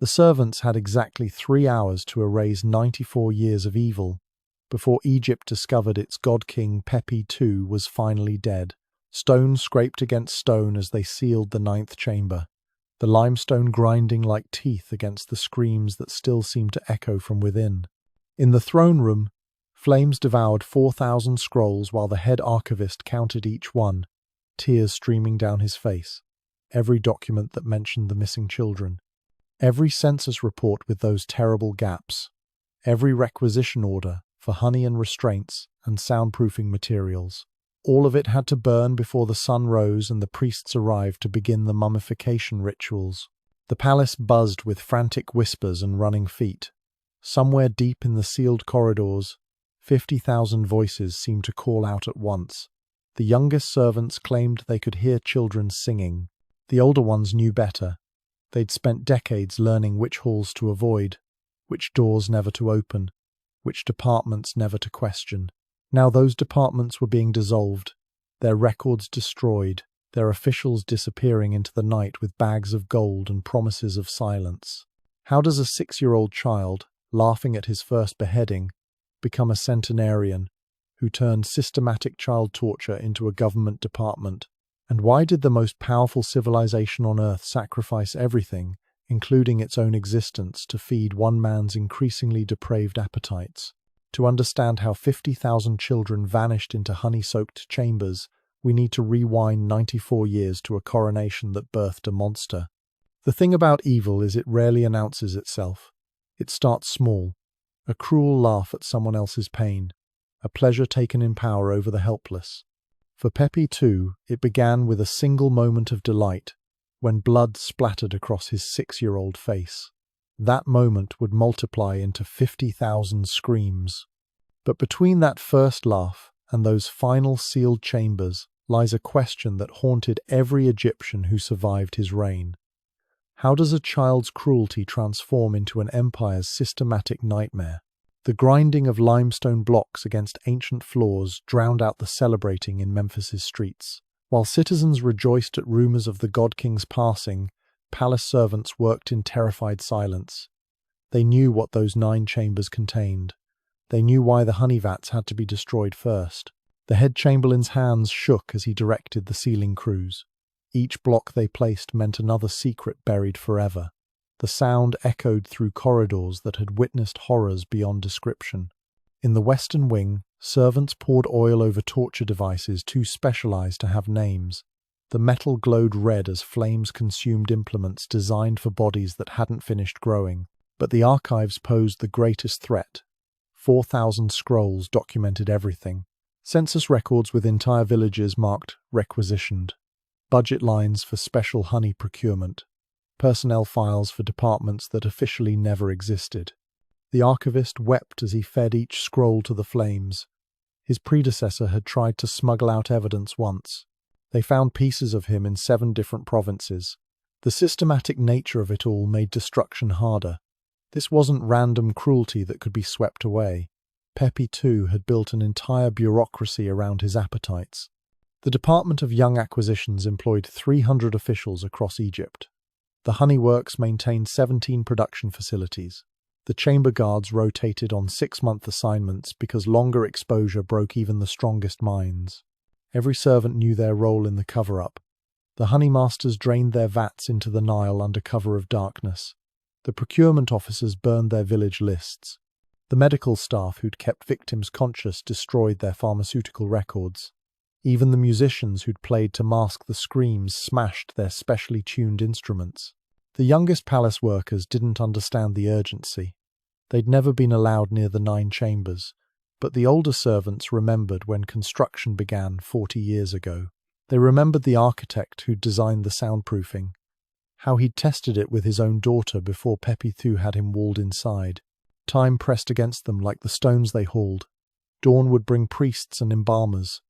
The servants had exactly 3 hours to erase 94 years of evil before Egypt discovered its god-king Pepi II was finally dead. Stone scraped against stone as they sealed the 9th chamber, the limestone grinding like teeth against the screams that still seemed to echo from within. In the throne room, flames devoured 4,000 scrolls while the head archivist counted each one, tears streaming down his face. Every document that mentioned the missing children. Every census report with those terrible gaps. Every requisition order for honey and restraints and soundproofing materials. All of it had to burn before the sun rose and the priests arrived to begin the mummification rituals. The palace buzzed with frantic whispers and running feet. Somewhere deep in the sealed corridors, 50,000 voices seemed to call out at once. The youngest servants claimed they could hear children singing. The older ones knew better. They'd spent decades learning which halls to avoid, which doors never to open, which departments never to question. Now those departments were being dissolved, their records destroyed, their officials disappearing into the night with bags of gold and promises of silence. How does a 6-year-old child, laughing at his first beheading, become a centenarian who turned systematic child torture into a government department? And why did the most powerful civilization on Earth sacrifice everything, including its own existence, to feed one man's increasingly depraved appetites? To understand how 50,000 children vanished into honey-soaked chambers, we need to rewind 94 years to a coronation that birthed a monster. The thing about evil is it rarely announces itself. It starts small, a cruel laugh at someone else's pain, a pleasure taken in power over the helpless. For Pepi II, it began with a single moment of delight, when blood splattered across his 6-year-old face. That moment would multiply into 50,000 screams. But between that first laugh and those final sealed chambers lies a question that haunted every Egyptian who survived his reign. How does a child's cruelty transform into an empire's systematic nightmare? The grinding of limestone blocks against ancient floors drowned out the celebrating in Memphis's streets. While citizens rejoiced at rumors of the god king's passing, palace servants worked in terrified silence. They knew what those 9 chambers contained. They knew why the honey vats had to be destroyed first. The head chamberlain's hands shook as he directed the sealing crews. Each block they placed meant another secret buried forever. The sound echoed through corridors that had witnessed horrors beyond description. In the western wing, servants poured oil over torture devices too specialized to have names. The metal glowed red as flames consumed implements designed for bodies that hadn't finished growing. But the archives posed the greatest threat. 4,000 scrolls documented everything. Census records with entire villages marked requisitioned. Budget lines for special honey procurement. Personnel files for departments that officially never existed. The archivist wept as he fed each scroll to the flames. His predecessor had tried to smuggle out evidence once. They found pieces of him in 7 different provinces. The systematic nature of it all made destruction harder. This wasn't random cruelty that could be swept away. Pepi II had built an entire bureaucracy around his appetites. The Department of Young Acquisitions employed 300 officials across Egypt. The honey works maintained 17 production facilities. The chamber guards rotated on 6-month assignments because longer exposure broke even the strongest minds. Every servant knew their role in the cover-up. The honey masters drained their vats into the Nile under cover of darkness. The procurement officers burned their village lists. The medical staff who'd kept victims conscious destroyed their pharmaceutical records. Even the musicians who'd played to mask the screams smashed their specially tuned instruments. The youngest palace workers didn't understand the urgency. They'd never been allowed near the 9 chambers, but the older servants remembered when construction began 40 years ago. They remembered the architect who'd designed the soundproofing, how he'd tested it with his own daughter before Pepi II had him walled inside. Time pressed against them like the stones they hauled. Dawn would bring priests and embalmers.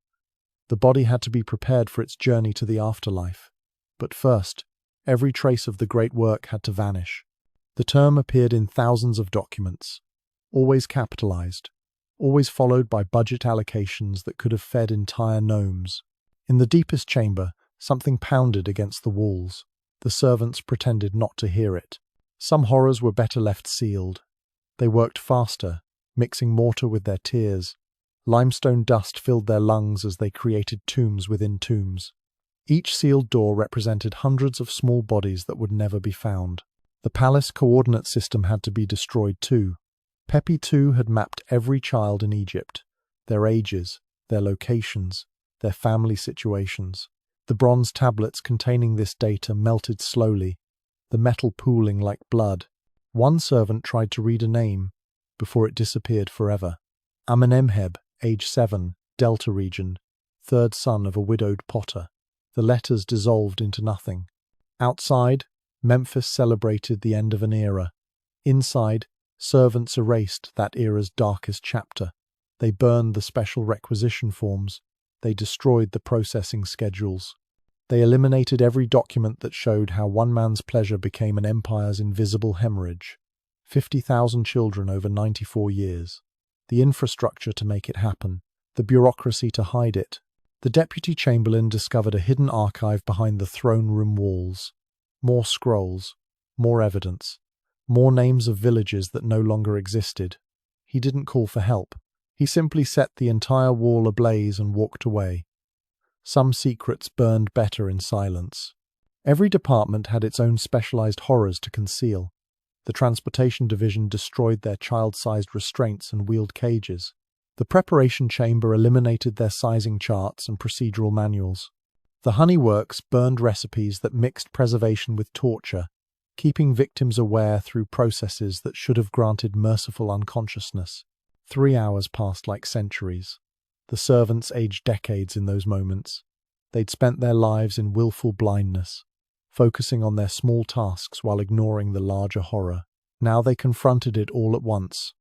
The body had to be prepared for its journey to the afterlife. But first, every trace of the great work had to vanish. The term appeared in thousands of documents, always capitalized, always followed by budget allocations that could have fed entire gnomes. In the deepest chamber, something pounded against the walls. The servants pretended not to hear it. Some horrors were better left sealed. They worked faster, mixing mortar with their tears. Limestone dust filled their lungs as they created tombs within tombs. Each sealed door represented hundreds of small bodies that would never be found. The palace coordinate system had to be destroyed too. Pepi II had mapped every child in Egypt, their ages, their locations, their family situations. The bronze tablets containing this data melted slowly, the metal pooling like blood. One servant tried to read a name before it disappeared forever. Amenemheb, age 7, Delta region, third son of a widowed potter. The letters dissolved into nothing. Outside, Memphis celebrated the end of an era. Inside, servants erased that era's darkest chapter. They burned the special requisition forms. They destroyed the processing schedules. They eliminated every document that showed how one man's pleasure became an empire's invisible hemorrhage. 50,000 children over 94 years. The infrastructure to make it happen. The bureaucracy to hide it. The deputy chamberlain discovered a hidden archive behind the throne room walls. More scrolls. More evidence. More names of villages that no longer existed. He didn't call for help. He simply set the entire wall ablaze and walked away. Some secrets burned better in silence. Every department had its own specialized horrors to conceal. The transportation division destroyed their child-sized restraints and wheeled cages. The preparation chamber eliminated their sizing charts and procedural manuals. The honeyworks burned recipes that mixed preservation with torture, keeping victims aware through processes that should have granted merciful unconsciousness. 3 hours passed like centuries. The servants aged decades in those moments. They'd spent their lives in willful blindness, focusing on their small tasks while ignoring the larger horror. Now they confronted it all at once.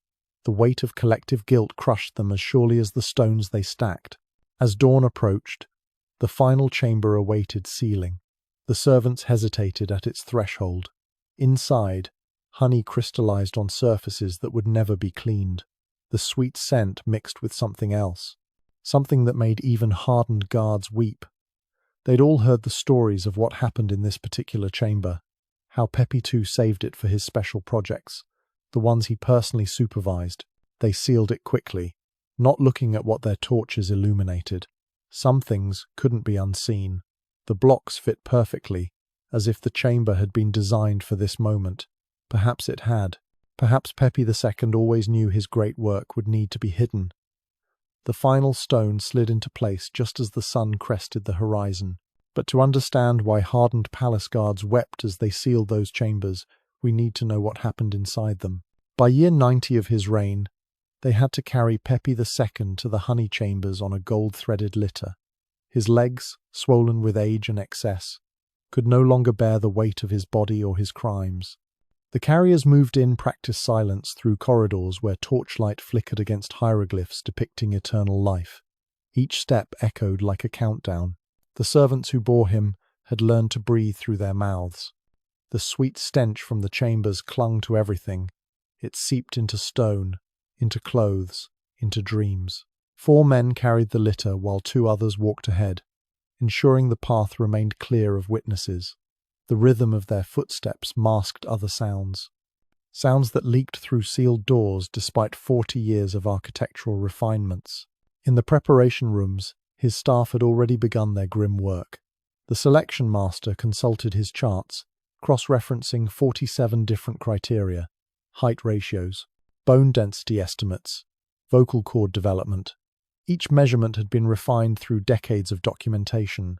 The weight of collective guilt crushed them as surely as the stones they stacked. As dawn approached, the final chamber awaited sealing. The servants hesitated at its threshold. Inside, honey crystallized on surfaces that would never be cleaned. The sweet scent mixed with something else. Something that made even hardened guards weep. They'd all heard the stories of what happened in this particular chamber, how Pepi II saved it for his special projects, the ones he personally supervised. They sealed it quickly, not looking at what their torches illuminated. Some things couldn't be unseen. The blocks fit perfectly, as if the chamber had been designed for this moment. Perhaps it had. Perhaps Pepi II always knew his great work would need to be hidden. The final stone slid into place just as the sun crested the horizon. But to understand why hardened palace guards wept as they sealed those chambers, we need to know what happened inside them. By year 90 of his reign, they had to carry Pepi II to the honey chambers on a gold-threaded litter. His legs, swollen with age and excess, could no longer bear the weight of his body or his crimes. The carriers moved in practiced silence through corridors where torchlight flickered against hieroglyphs depicting eternal life. Each step echoed like a countdown. The servants who bore him had learned to breathe through their mouths. The sweet stench from the chambers clung to everything. It seeped into stone, into clothes, into dreams. 4 men carried the litter while 2 others walked ahead, ensuring the path remained clear of witnesses. The rhythm of their footsteps masked other sounds. Sounds that leaked through sealed doors despite 40 years of architectural refinements. In the preparation rooms, his staff had already begun their grim work. The selection master consulted his charts, cross-referencing 47 different criteria: height ratios, bone density estimates, vocal cord development. Each measurement had been refined through decades of documentation.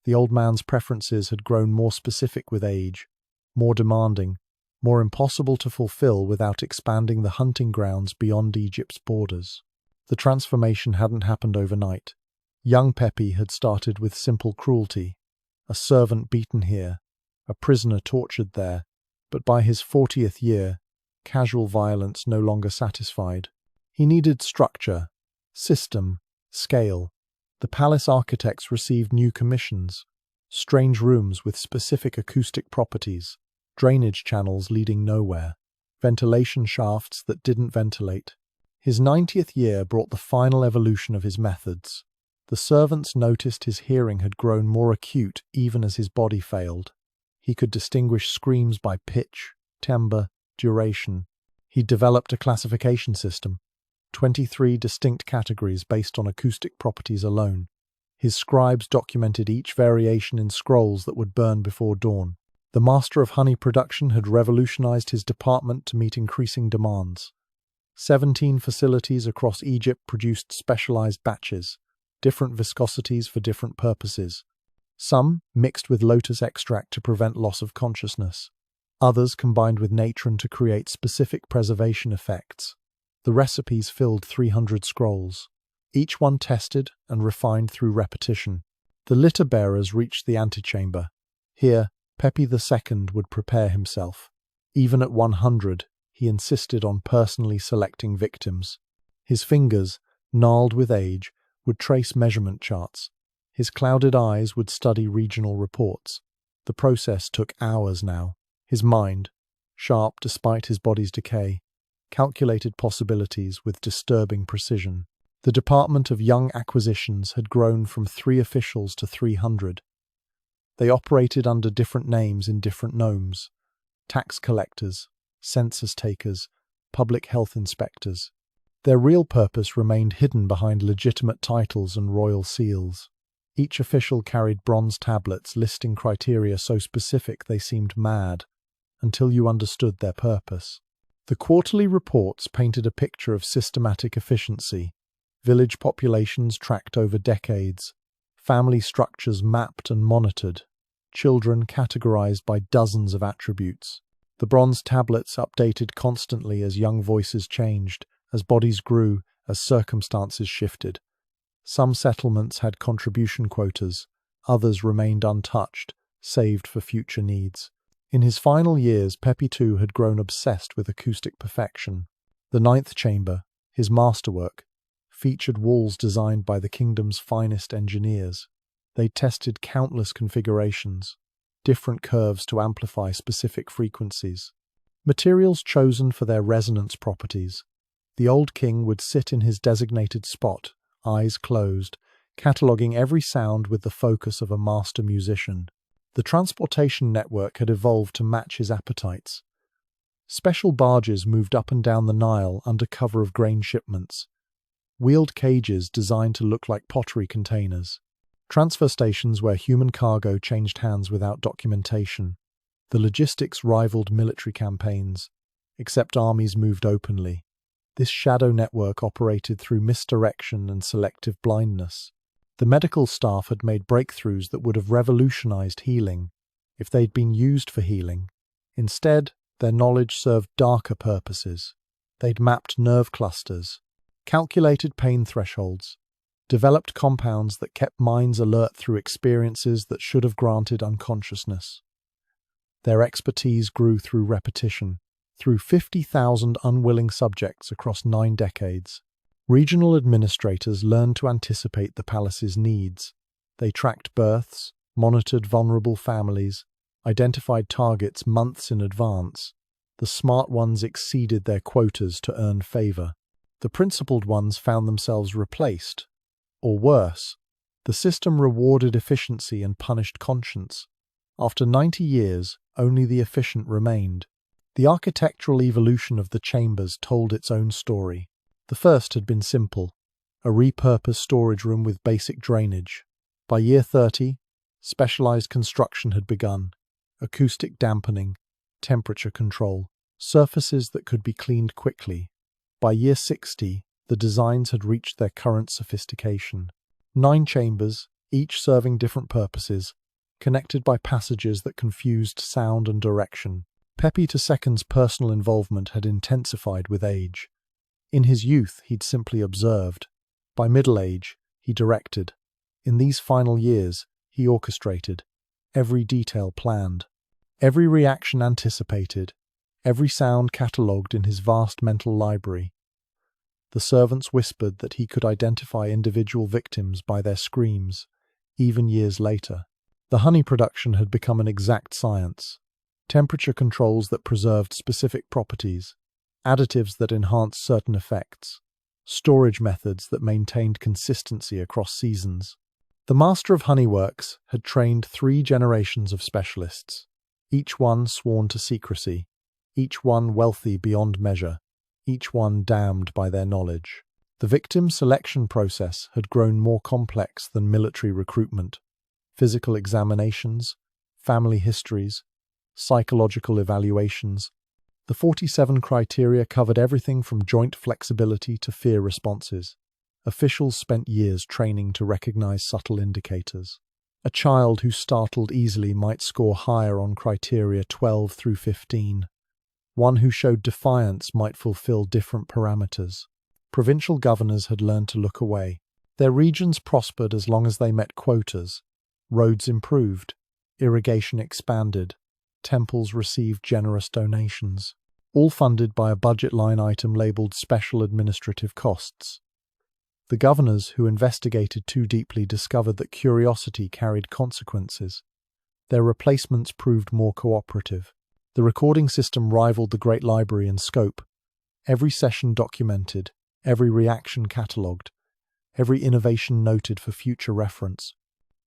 The old man's preferences had grown more specific with age, more demanding, more impossible to fulfill without expanding the hunting grounds beyond Egypt's borders. The transformation hadn't happened overnight. Young Pepi had started with simple cruelty, a servant beaten here, a prisoner tortured there, but by his 40th year, casual violence no longer satisfied. He needed structure, system, scale. The palace architects received new commissions: strange rooms with specific acoustic properties, drainage channels leading nowhere, ventilation shafts that didn't ventilate. His 90th year brought the final evolution of his methods. The servants noticed his hearing had grown more acute even as his body failed. He could distinguish screams by pitch, timbre, duration. He developed a classification system, 23 distinct categories based on acoustic properties alone. His scribes documented each variation in scrolls that would burn before dawn. The master of honey production had revolutionized his department to meet increasing demands. 17 facilities across Egypt produced specialized batches, different viscosities for different purposes. Some mixed with lotus extract to prevent loss of consciousness. Others combined with natron to create specific preservation effects. The recipes filled 300 scrolls, each one tested and refined through repetition. The litter bearers reached the antechamber. Here, Pepi II would prepare himself. Even at 100, he insisted on personally selecting victims. His fingers, gnarled with age, would trace measurement charts. His clouded eyes would study regional reports. The process took hours now. His mind, sharp despite his body's decay, calculated possibilities with disturbing precision. The Department of Young Acquisitions had grown from 3 officials to 300. They operated under different names in different nomes: tax collectors, census takers, public health inspectors. Their real purpose remained hidden behind legitimate titles and royal seals. Each official carried bronze tablets listing criteria so specific they seemed mad, until you understood their purpose. The quarterly reports painted a picture of systematic efficiency, village populations tracked over decades, family structures mapped and monitored, children categorized by dozens of attributes. The bronze tablets updated constantly as young voices changed, as bodies grew, as circumstances shifted. Some settlements had contribution quotas, others remained untouched, saved for future needs. In his final years, Pepi II had grown obsessed with acoustic perfection. The 9th chamber, his masterwork, featured walls designed by the kingdom's finest engineers. They tested countless configurations, different curves to amplify specific frequencies. Materials chosen for their resonance properties. The old king would sit in his designated spot, eyes closed, cataloguing every sound with the focus of a master musician. The transportation network had evolved to match his appetites. Special barges moved up and down the Nile under cover of grain shipments. Wheeled cages designed to look like pottery containers. Transfer stations where human cargo changed hands without documentation. The logistics rivaled military campaigns, except armies moved openly. This shadow network operated through misdirection and selective blindness. The medical staff had made breakthroughs that would have revolutionized healing if they'd been used for healing. Instead, their knowledge served darker purposes. They'd mapped nerve clusters, calculated pain thresholds, developed compounds that kept minds alert through experiences that should have granted unconsciousness. Their expertise grew through repetition, through 50,000 unwilling subjects across 9 decades. Regional administrators learned to anticipate the palace's needs. They tracked births, monitored vulnerable families, identified targets months in advance. The smart ones exceeded their quotas to earn favor. The principled ones found themselves replaced. Or worse, the system rewarded efficiency and punished conscience. After 90 years, only the efficient remained. The architectural evolution of the chambers told its own story. The first had been simple, a repurposed storage room with basic drainage. By year 30, specialized construction had begun: acoustic dampening, temperature control, surfaces that could be cleaned quickly. By year 60, the designs had reached their current sophistication. 9 chambers, each serving different purposes, connected by passages that confused sound and direction. Pepi II's personal involvement had intensified with age. In his youth, he'd simply observed. By middle age, he directed. In these final years, he orchestrated. Every detail planned. Every reaction anticipated. Every sound catalogued in his vast mental library. The servants whispered that he could identify individual victims by their screams, even years later. The honey production had become an exact science. Temperature controls that preserved specific properties, additives that enhanced certain effects, storage methods that maintained consistency across seasons. The master of honeyworks had trained 3 generations of specialists, each one sworn to secrecy. each one wealthy beyond measure, each one damned by their knowledge. The victim selection process had grown more complex than military recruitment. Physical examinations, family histories, psychological evaluations. The 47 criteria covered everything from joint flexibility to fear responses. Officials spent years training to recognize subtle indicators. A child who startled easily might score higher on criteria 12 through 15. One who showed defiance might fulfill different parameters. Provincial governors had learned to look away. Their regions prospered as long as they met quotas. Roads improved, irrigation expanded, temples received generous donations, all funded by a budget line item labeled special administrative costs. The governors who investigated too deeply discovered that curiosity carried consequences. Their replacements proved more cooperative. The recording system rivaled the Great Library in scope. Every session documented, every reaction catalogued, every innovation noted for future reference.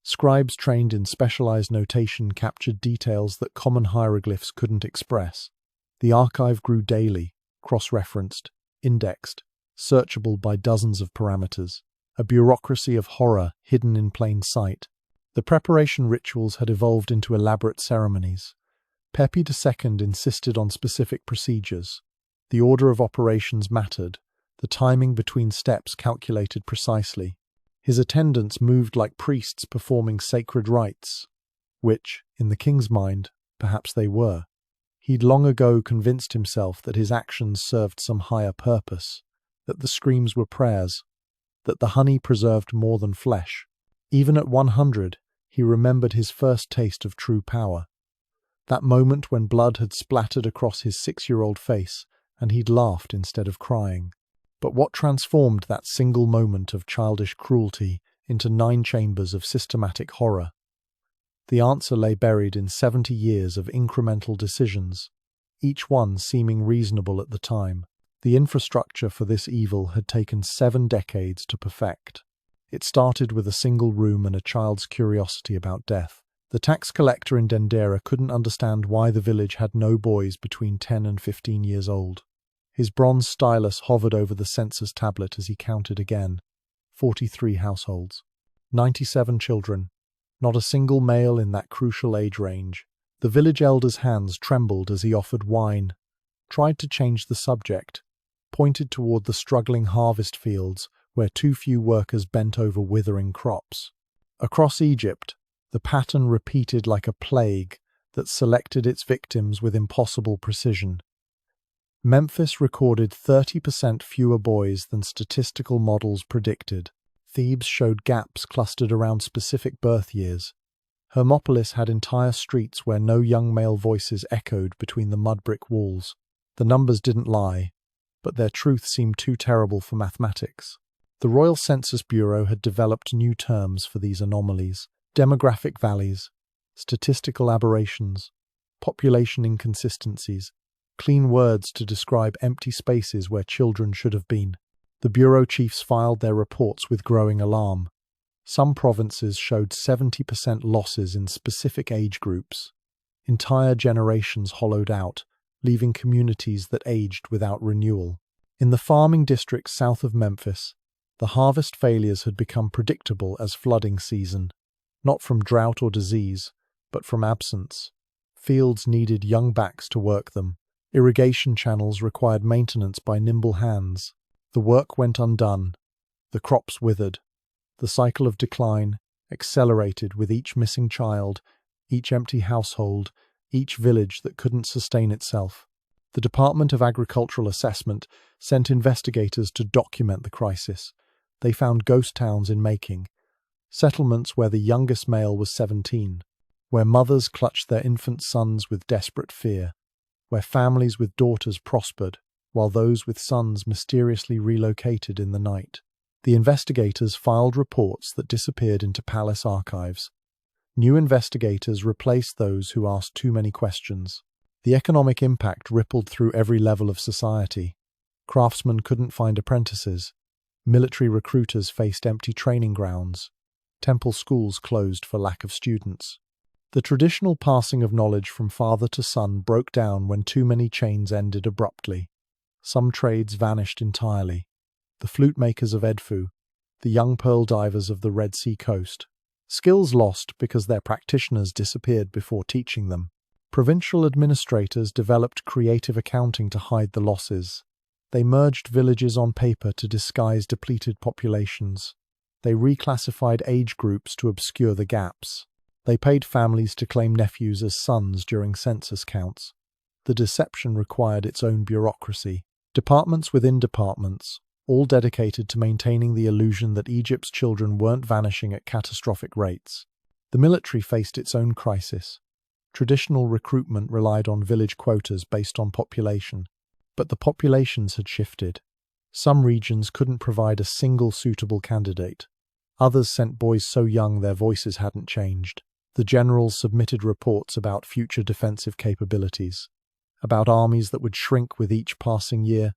Scribes trained in specialized notation captured details that common hieroglyphs couldn't express. The archive grew daily, cross-referenced, indexed, searchable by dozens of parameters, a bureaucracy of horror hidden in plain sight. The preparation rituals had evolved into elaborate ceremonies. Pepi II insisted on specific procedures. The order of operations mattered, the timing between steps calculated precisely. His attendants moved like priests performing sacred rites, which, in the king's mind, perhaps they were. He'd long ago convinced himself that his actions served some higher purpose, that the screams were prayers, that the honey preserved more than flesh. Even at 100, he remembered his first taste of true power. That moment when blood had splattered across his 6-year-old face, and he'd laughed instead of crying. But what transformed that single moment of childish cruelty into 9 chambers of systematic horror? The answer lay buried in 70 years of incremental decisions, each one seeming reasonable at the time. The infrastructure for this evil had taken 7 decades to perfect. It started with a single room and a child's curiosity about death. The tax collector in Dendera couldn't understand why the village had no boys between 10 and 15 years old. His bronze stylus hovered over the census tablet as he counted again. 43 households. 97 children. Not a single male in that crucial age range. The village elder's hands trembled as he offered wine, tried to change the subject, pointed toward the struggling harvest fields where too few workers bent over withering crops. Across Egypt, the pattern repeated like a plague that selected its victims with impossible precision. Memphis recorded 30% fewer boys than statistical models predicted. Thebes showed gaps clustered around specific birth years. Hermopolis had entire streets where no young male voices echoed between the mud brick walls. The numbers didn't lie, but their truth seemed too terrible for mathematics. The Royal Census Bureau had developed new terms for these anomalies: demographic valleys, statistical aberrations, population inconsistencies, clean words to describe empty spaces where children should have been. The bureau chiefs filed their reports with growing alarm. Some provinces showed 70% losses in specific age groups. Entire generations hollowed out, leaving communities that aged without renewal. In the farming districts south of Memphis, the harvest failures had become predictable as flooding season, not from drought or disease, but from absence. Fields needed young backs to work them. Irrigation channels required maintenance by nimble hands. The work went undone. The crops withered. The cycle of decline accelerated with each missing child, each empty household, each village that couldn't sustain itself. The Department of Agricultural Assessment sent investigators to document the crisis. They found ghost towns in making, settlements where the youngest male was 17, where mothers clutched their infant sons with desperate fear, where families with daughters prospered, while those with sons mysteriously relocated in the night. The investigators filed reports that disappeared into palace archives. New investigators replaced those who asked too many questions. The economic impact rippled through every level of society. Craftsmen couldn't find apprentices. Military recruiters faced empty training grounds. Temple schools closed for lack of students. The The traditional passing of knowledge from father to son broke down when too many chains ended abruptly. Some trades vanished entirely. The flute makers of Edfu, the young pearl divers of the Red Sea coast. Skills lost because their practitioners disappeared before teaching them. Provincial administrators developed creative accounting to hide the losses. They merged villages on paper to disguise depleted populations. They reclassified age groups to obscure the gaps. They paid families to claim nephews as sons during census counts. The deception required its own bureaucracy. Departments within departments, all dedicated to maintaining the illusion that Egypt's children weren't vanishing at catastrophic rates. The military faced its own crisis. Traditional recruitment relied on village quotas based on population, but the populations had shifted. Some regions couldn't provide a single suitable candidate. Others sent boys so young their voices hadn't changed. The generals submitted reports about future defensive capabilities, about armies that would shrink with each passing year,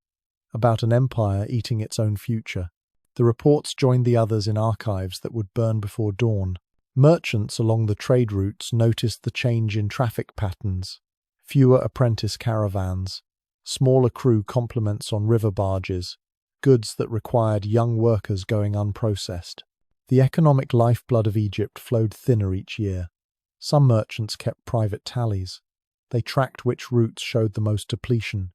about an empire eating its own future. The reports joined the others in archives that would burn before dawn. Merchants along the trade routes noticed the change in traffic patterns. Fewer apprentice caravans, smaller crew complements on river barges, goods that required young workers going unprocessed. The economic lifeblood of Egypt flowed thinner each year. Some merchants kept private tallies. They tracked which routes showed the most depletion,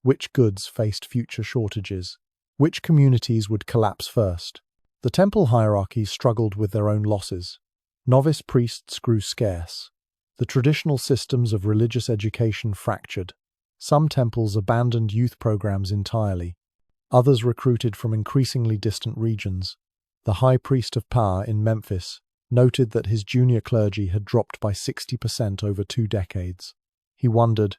which goods faced future shortages, which communities would collapse first. The temple hierarchies struggled with their own losses. Novice priests grew scarce. The traditional systems of religious education fractured. Some temples abandoned youth programs entirely. Others recruited from increasingly distant regions. The high priest of Pa in Memphis noted that his junior clergy had dropped by 60% over 2 decades. He wondered,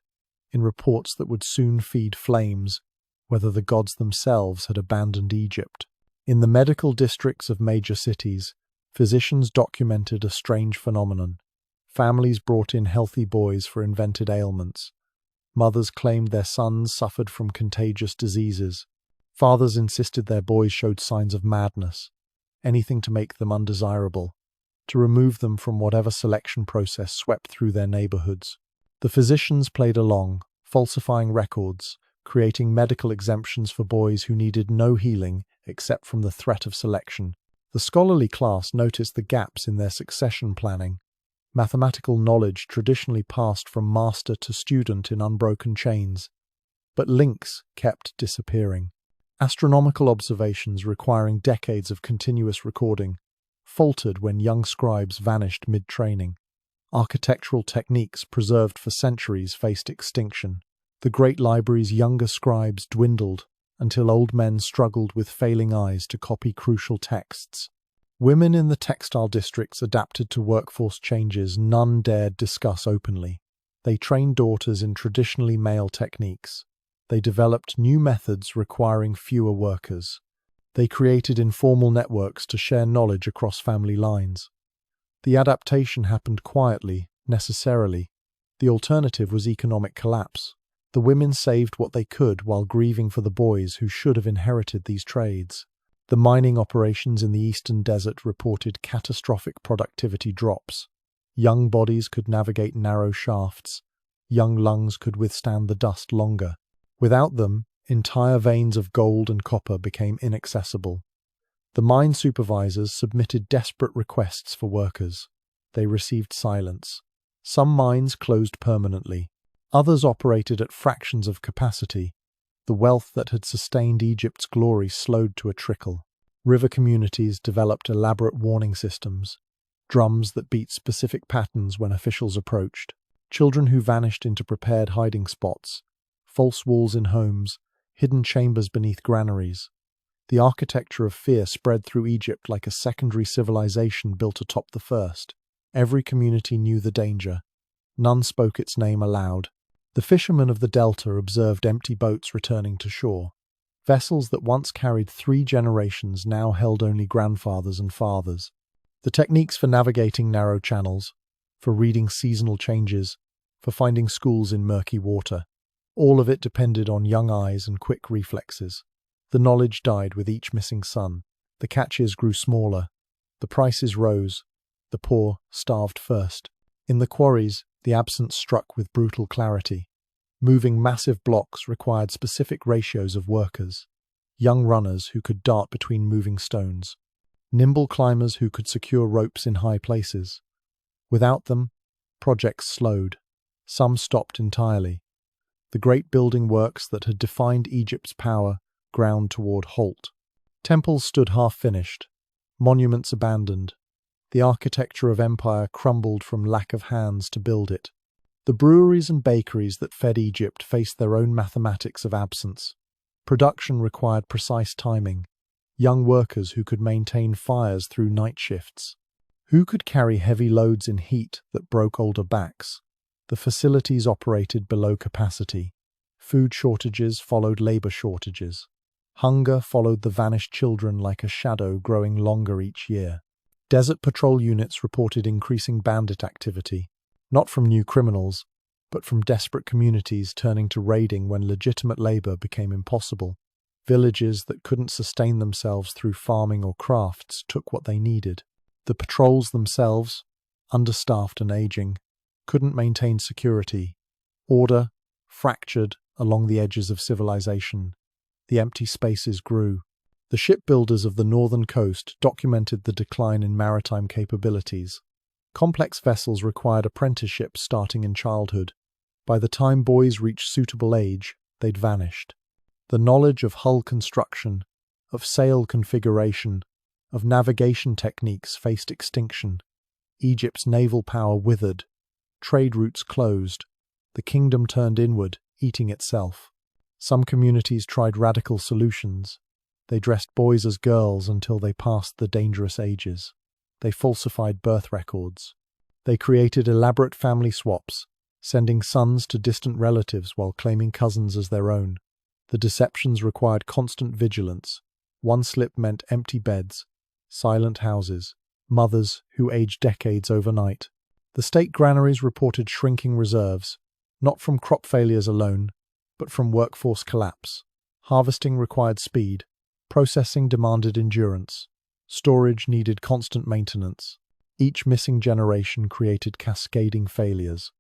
in reports that would soon feed flames, whether the gods themselves had abandoned Egypt. In the medical districts of major cities, physicians documented a strange phenomenon. Families brought in healthy boys for invented ailments. Mothers claimed their sons suffered from contagious diseases. Fathers insisted their boys showed signs of madness, anything to make them undesirable, to remove them from whatever selection process swept through their neighborhoods. The physicians played along, falsifying records, creating medical exemptions for boys who needed no healing except from the threat of selection. The scholarly class noticed the gaps in their succession planning. Mathematical knowledge traditionally passed from master to student in unbroken chains, but links kept disappearing. Astronomical observations requiring decades of continuous recording faltered when young scribes vanished mid-training. Architectural techniques preserved for centuries faced extinction. The great library's younger scribes dwindled until old men struggled with failing eyes to copy crucial texts. Women in the textile districts adapted to workforce changes none dared discuss openly. They trained daughters in traditionally male techniques. They developed new methods requiring fewer workers. They created informal networks to share knowledge across family lines. The adaptation happened quietly, necessarily. The alternative was economic collapse. The women saved what they could while grieving for the boys who should have inherited these trades. The mining operations in the eastern desert reported catastrophic productivity drops. Young bodies could navigate narrow shafts. Young lungs could withstand the dust longer. Without them, entire veins of gold and copper became inaccessible. The mine supervisors submitted desperate requests for workers. They received silence. Some mines closed permanently. Others operated at fractions of capacity. The wealth that had sustained Egypt's glory slowed to a trickle. River communities developed elaborate warning systems, drums that beat specific patterns when officials approached, children who vanished into prepared hiding spots, false walls in homes, hidden chambers beneath granaries. The architecture of fear spread through Egypt like a secondary civilization built atop the first. Every community knew the danger. None spoke its name aloud. The fishermen of the delta observed empty boats returning to shore. Vessels that once carried 3 generations now held only grandfathers and fathers. The techniques for navigating narrow channels, for reading seasonal changes, for finding schools in murky water, all of it depended on young eyes and quick reflexes. The knowledge died with each missing son. The catches grew smaller. The prices rose. The poor starved first. In the quarries, the absence struck with brutal clarity. Moving massive blocks required specific ratios of workers. Young runners who could dart between moving stones. Nimble climbers who could secure ropes in high places. Without them, projects slowed. Some stopped entirely. The great building works that had defined Egypt's power ground toward halt. Temples stood half-finished, monuments abandoned. The architecture of empire crumbled from lack of hands to build it. The breweries and bakeries that fed Egypt faced their own mathematics of absence. Production required precise timing. Young workers who could maintain fires through night shifts. Who could carry heavy loads in heat that broke older backs? The facilities operated below capacity. Food shortages followed labor shortages. Hunger followed the vanished children like a shadow growing longer each year. Desert patrol units reported increasing bandit activity, not from new criminals, but from desperate communities turning to raiding when legitimate labor became impossible. Villages that couldn't sustain themselves through farming or crafts took what they needed. The patrols themselves, understaffed and aging, couldn't maintain security. Order fractured along the edges of civilization. The empty spaces grew. The shipbuilders of the northern coast documented the decline in maritime capabilities. Complex vessels required apprenticeships starting in childhood. By the time boys reached suitable age, they'd vanished. The knowledge of hull construction, of sail configuration, of navigation techniques faced extinction. Egypt's naval power withered. Trade routes closed. The kingdom turned inward, eating itself. Some communities tried radical solutions. They dressed boys as girls until they passed the dangerous ages. They falsified birth records. They created elaborate family swaps, sending sons to distant relatives while claiming cousins as their own. The deceptions required constant vigilance. One slip meant empty beds, silent houses, mothers who aged decades overnight. The state granaries reported shrinking reserves, not from crop failures alone, but from workforce collapse. Harvesting required speed. Processing demanded endurance. Storage needed constant maintenance. Each missing generation created cascading failures.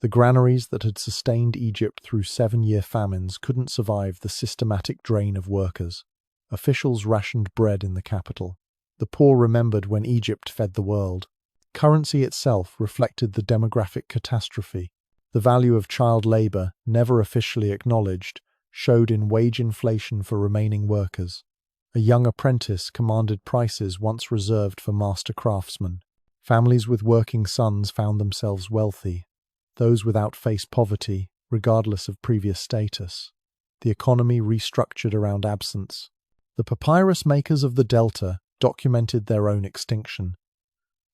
The granaries that had sustained Egypt through 7-year famines couldn't survive the systematic drain of workers. Officials rationed bread in the capital. The poor remembered when Egypt fed the world. Currency itself reflected the demographic catastrophe. The value of child labor, never officially acknowledged, showed in wage inflation for remaining workers. A young apprentice commanded prices once reserved for master craftsmen. Families with working sons found themselves wealthy. Those without faced poverty, regardless of previous status. The economy restructured around absence. The papyrus makers of the Delta documented their own extinction.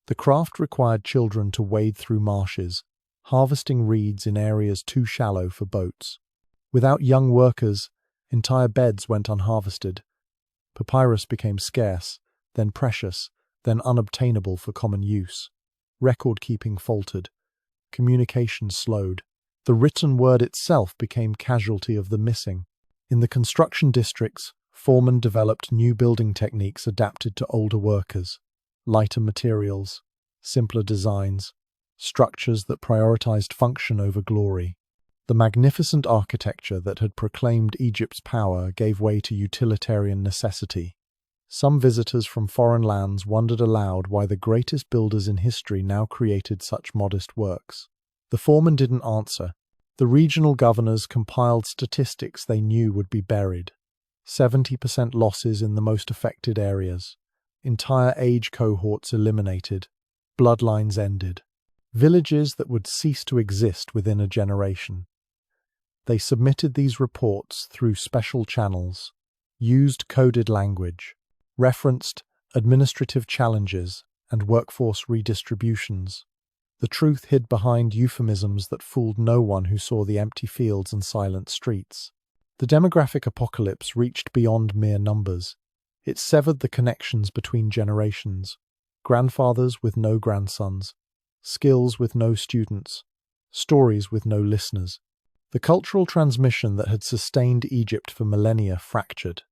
The craft required children to wade through marshes, harvesting reeds in areas too shallow for boats. Without young workers, entire beds went unharvested. Papyrus became scarce, then precious, then unobtainable for common use. Record-keeping faltered. Communication slowed. The written word itself became casualty of the missing. In the construction districts, foremen developed new building techniques adapted to older workers. Lighter materials, simpler designs, structures that prioritized function over glory. The magnificent architecture that had proclaimed Egypt's power gave way to utilitarian necessity. Some visitors from foreign lands wondered aloud why the greatest builders in history now created such modest works. The foremen didn't answer. The regional governors compiled statistics they knew would be buried. 70% losses in the most affected areas. Entire age cohorts eliminated. Bloodlines ended. Villages that would cease to exist within a generation. They submitted these reports through special channels, used coded language, referenced administrative challenges and workforce redistributions. The truth hid behind euphemisms that fooled no one who saw the empty fields and silent streets. The demographic apocalypse reached beyond mere numbers. It severed the connections between generations. Grandfathers with no grandsons. Skills with no students. Stories with no listeners. The cultural transmission that had sustained Egypt for millennia fractured.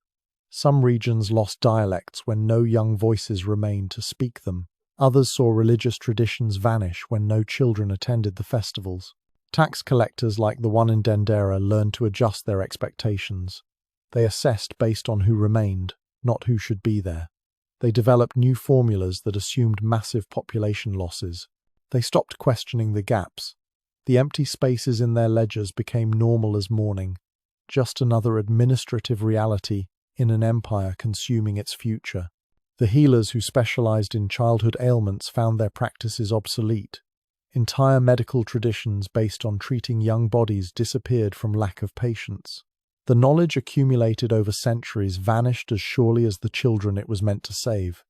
Some regions lost dialects when no young voices remained to speak them. Others saw religious traditions vanish when no children attended the festivals. Tax collectors like the one in Dendera learned to adjust their expectations. They assessed based on who remained, not who should be there. They developed new formulas that assumed massive population losses. They stopped questioning the gaps. The empty spaces in their ledgers became normal as mourning, just another administrative reality in an empire consuming its future. The healers who specialized in childhood ailments found their practices obsolete. Entire medical traditions based on treating young bodies disappeared from lack of patience. The knowledge accumulated over centuries vanished as surely as the children it was meant to save.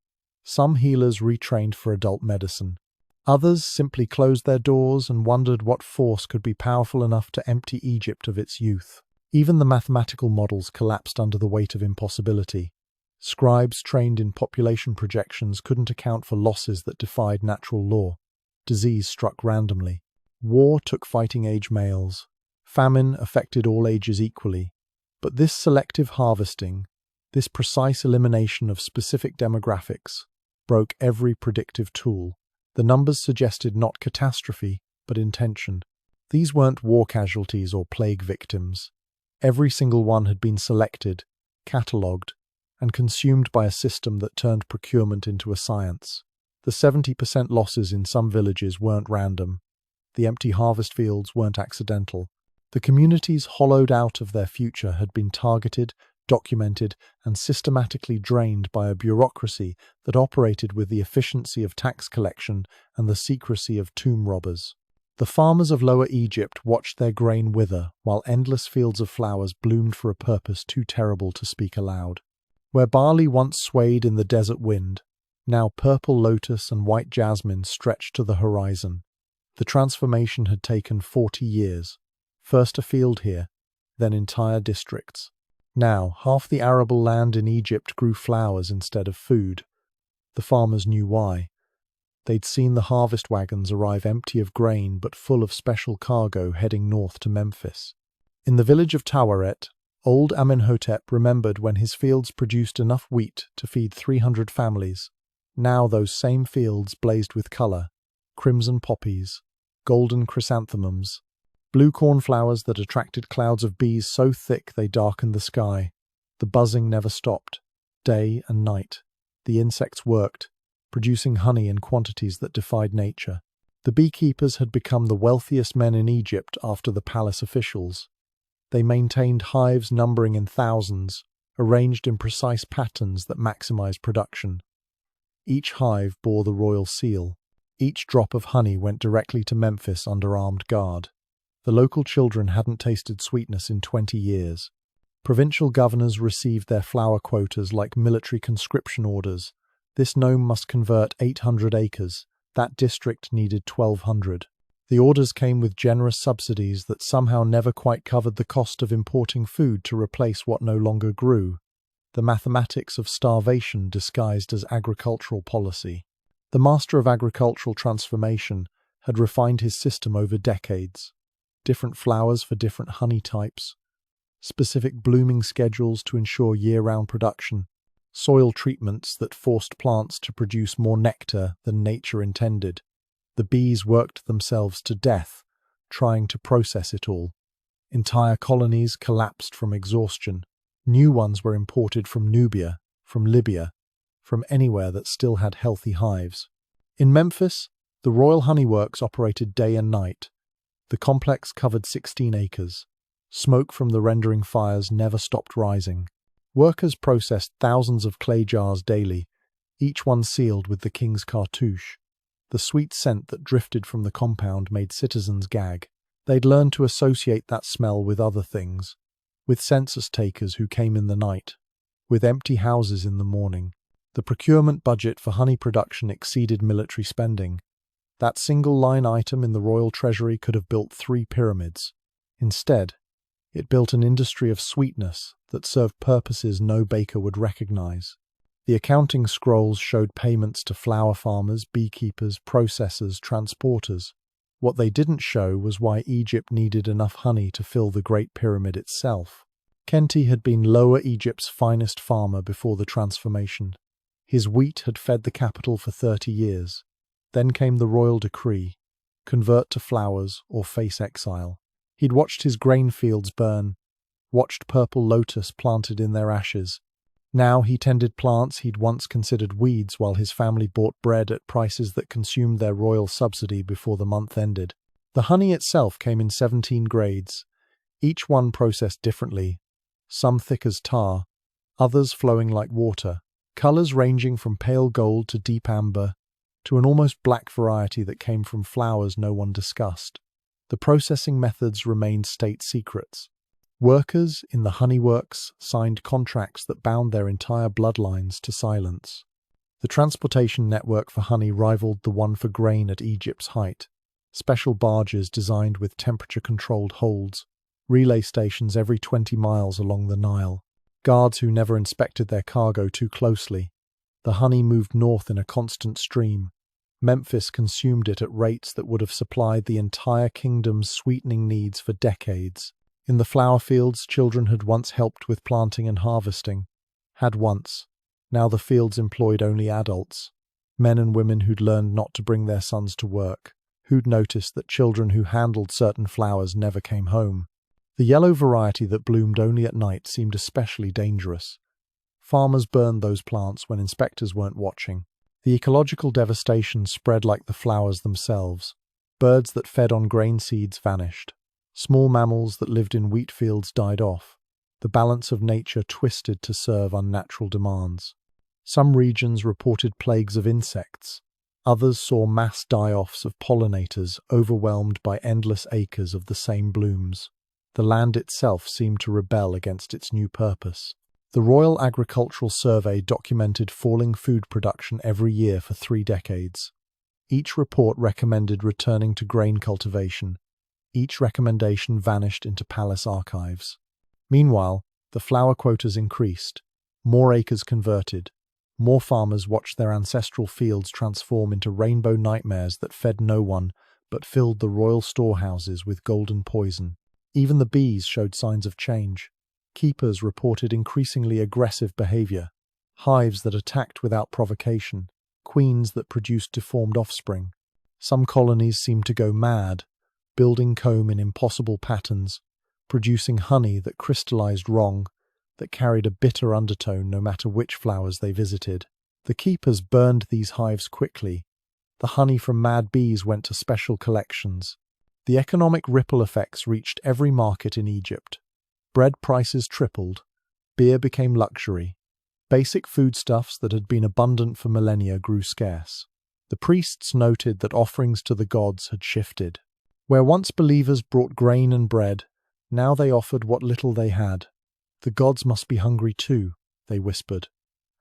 Some healers retrained for adult medicine. Others simply closed their doors and wondered what force could be powerful enough to empty Egypt of its youth. Even the mathematical models collapsed under the weight of impossibility. Scribes trained in population projections couldn't account for losses that defied natural law. Disease struck randomly. War took fighting-age males. Famine affected all ages equally. But this selective harvesting, this precise elimination of specific demographics, broke every predictive tool. The numbers suggested not catastrophe, but intention. These weren't war casualties or plague victims. Every single one had been selected, catalogued, and consumed by a system that turned procurement into a science. The 70% losses in some villages weren't random. The empty harvest fields weren't accidental. The communities hollowed out of their future had been targeted, documented, and systematically drained by a bureaucracy that operated with the efficiency of tax collection and the secrecy of tomb robbers. The farmers of Lower Egypt watched their grain wither while endless fields of flowers bloomed for a purpose too terrible to speak aloud. Where barley once swayed in the desert wind, now purple lotus and white jasmine stretched to the horizon. The transformation had taken 40 years. First a field here, then entire districts. Now, half the arable land in Egypt grew flowers instead of food. The farmers knew why. They'd seen the harvest wagons arrive empty of grain but full of special cargo heading north to Memphis. In the village of Tawaret, old Amenhotep remembered when his fields produced enough wheat to feed 300 families. Now those same fields blazed with color: crimson poppies, golden chrysanthemums, blue cornflowers that attracted clouds of bees so thick they darkened the sky. The buzzing never stopped, day and night. The insects worked, producing honey in quantities that defied nature. The beekeepers had become the wealthiest men in Egypt after the palace officials. They maintained hives numbering in thousands, arranged in precise patterns that maximized production. Each hive bore the royal seal. Each drop of honey went directly to Memphis under armed guard. The local children hadn't tasted sweetness in 20 years. Provincial governors received their flower quotas like military conscription orders. This nome must convert 800 acres. That district needed 1,200. The orders came with generous subsidies that somehow never quite covered the cost of importing food to replace what no longer grew. The mathematics of starvation disguised as agricultural policy. The master of agricultural transformation had refined his system over decades. Different flowers for different honey types, specific blooming schedules to ensure year-round production, soil treatments that forced plants to produce more nectar than nature intended. The bees worked themselves to death, trying to process it all. Entire colonies collapsed from exhaustion. New ones were imported from Nubia, from Libya, from anywhere that still had healthy hives. In Memphis, the Royal Honey Works operated day and night. The complex covered 16 acres. Smoke from the rendering fires never stopped rising. Workers processed thousands of clay jars daily, each one sealed with the king's cartouche. The sweet scent that drifted from the compound made citizens gag. They'd learned to associate that smell with other things, with census takers who came in the night, with empty houses in the morning. The procurement budget for honey production exceeded military spending. That single line item in the royal treasury could have built 3 pyramids. Instead, it built an industry of sweetness that served purposes no baker would recognize. The accounting scrolls showed payments to flower farmers, beekeepers, processors, transporters. What they didn't show was why Egypt needed enough honey to fill the Great Pyramid itself. Kenti had been Lower Egypt's finest farmer before the transformation. His wheat had fed the capital for 30 years. Then came the royal decree: convert to flowers or face exile. He'd watched his grain fields burn, watched purple lotus planted in their ashes. Now he tended plants he'd once considered weeds while his family bought bread at prices that consumed their royal subsidy before the month ended. The honey itself came in 17 grades, each one processed differently, some thick as tar, others flowing like water, colors ranging from pale gold to deep amber, to an almost black variety that came from flowers no one discussed. The processing methods remained state secrets. Workers in the honeyworks signed contracts that bound their entire bloodlines to silence. The transportation network for honey rivaled the one for grain at Egypt's height. Special barges designed with temperature-controlled holds, relay stations every 20 miles along the Nile, guards who never inspected their cargo too closely. The honey moved north in a constant stream. Memphis consumed it at rates that would have supplied the entire kingdom's sweetening needs for decades. In the flower fields, children had once helped with planting and harvesting. Had once. Now the fields employed only adults. Men and women who'd learned not to bring their sons to work. Who'd noticed that children who handled certain flowers never came home. The yellow variety that bloomed only at night seemed especially dangerous. Farmers burned those plants when inspectors weren't watching. The ecological devastation spread like the flowers themselves. Birds that fed on grain seeds vanished. Small mammals that lived in wheat fields died off. The balance of nature twisted to serve unnatural demands. Some regions reported plagues of insects. Others saw mass die-offs of pollinators overwhelmed by endless acres of the same blooms. The land itself seemed to rebel against its new purpose. The Royal Agricultural Survey documented falling food production every year for 3 decades. Each report recommended returning to grain cultivation. Each recommendation vanished into palace archives. Meanwhile, the flower quotas increased. More acres converted. More farmers watched their ancestral fields transform into rainbow nightmares that fed no one, but filled the royal storehouses with golden poison. Even the bees showed signs of change. Keepers reported increasingly aggressive behavior. Hives that attacked without provocation. Queens that produced deformed offspring. Some colonies seemed to go mad, building comb in impossible patterns, producing honey that crystallized wrong, that carried a bitter undertone no matter which flowers they visited. The keepers burned these hives quickly. The honey from mad bees went to special collections. The economic ripple effects reached every market in Egypt. Bread prices tripled. Beer became luxury. Basic foodstuffs that had been abundant for millennia grew scarce. The priests noted that offerings to the gods had shifted. Where once believers brought grain and bread, now they offered what little they had. The gods must be hungry too, they whispered,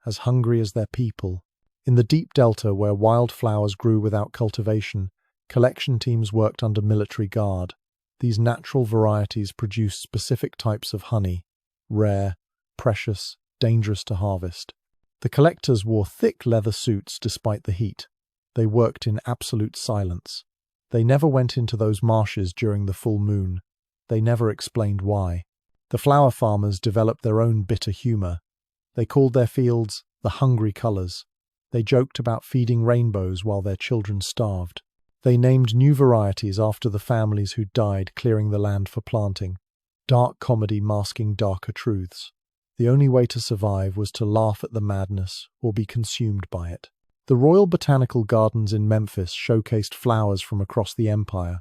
as hungry as their people. In the deep delta where wildflowers grew without cultivation, collection teams worked under military guard. These natural varieties produced specific types of honey, rare, precious, dangerous to harvest. The collectors wore thick leather suits despite the heat. They worked in absolute silence. They never went into those marshes during the full moon. They never explained why. The flower farmers developed their own bitter humor. They called their fields the hungry colors. They joked about feeding rainbows while their children starved. They named new varieties after the families who died clearing the land for planting. Dark comedy masking darker truths. The only way to survive was to laugh at the madness or be consumed by it. The Royal Botanical Gardens in Memphis showcased flowers from across the empire,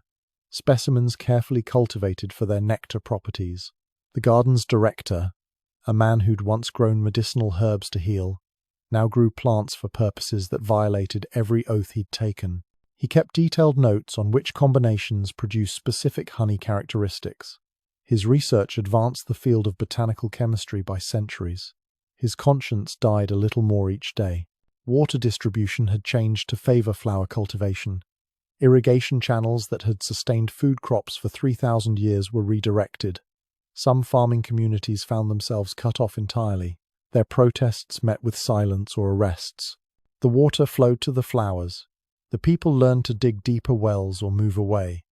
specimens carefully cultivated for their nectar properties. The garden's director, a man who'd once grown medicinal herbs to heal, now grew plants for purposes that violated every oath he'd taken. He kept detailed notes on which combinations produced specific honey characteristics. His research advanced the field of botanical chemistry by centuries. His conscience died a little more each day. Water distribution had changed to favor flower cultivation. Irrigation channels that had sustained food crops for 3,000 years were redirected. Some farming communities found themselves cut off entirely. Their protests met with silence or arrests. The water flowed to the flowers. The people learned to dig deeper wells or move away.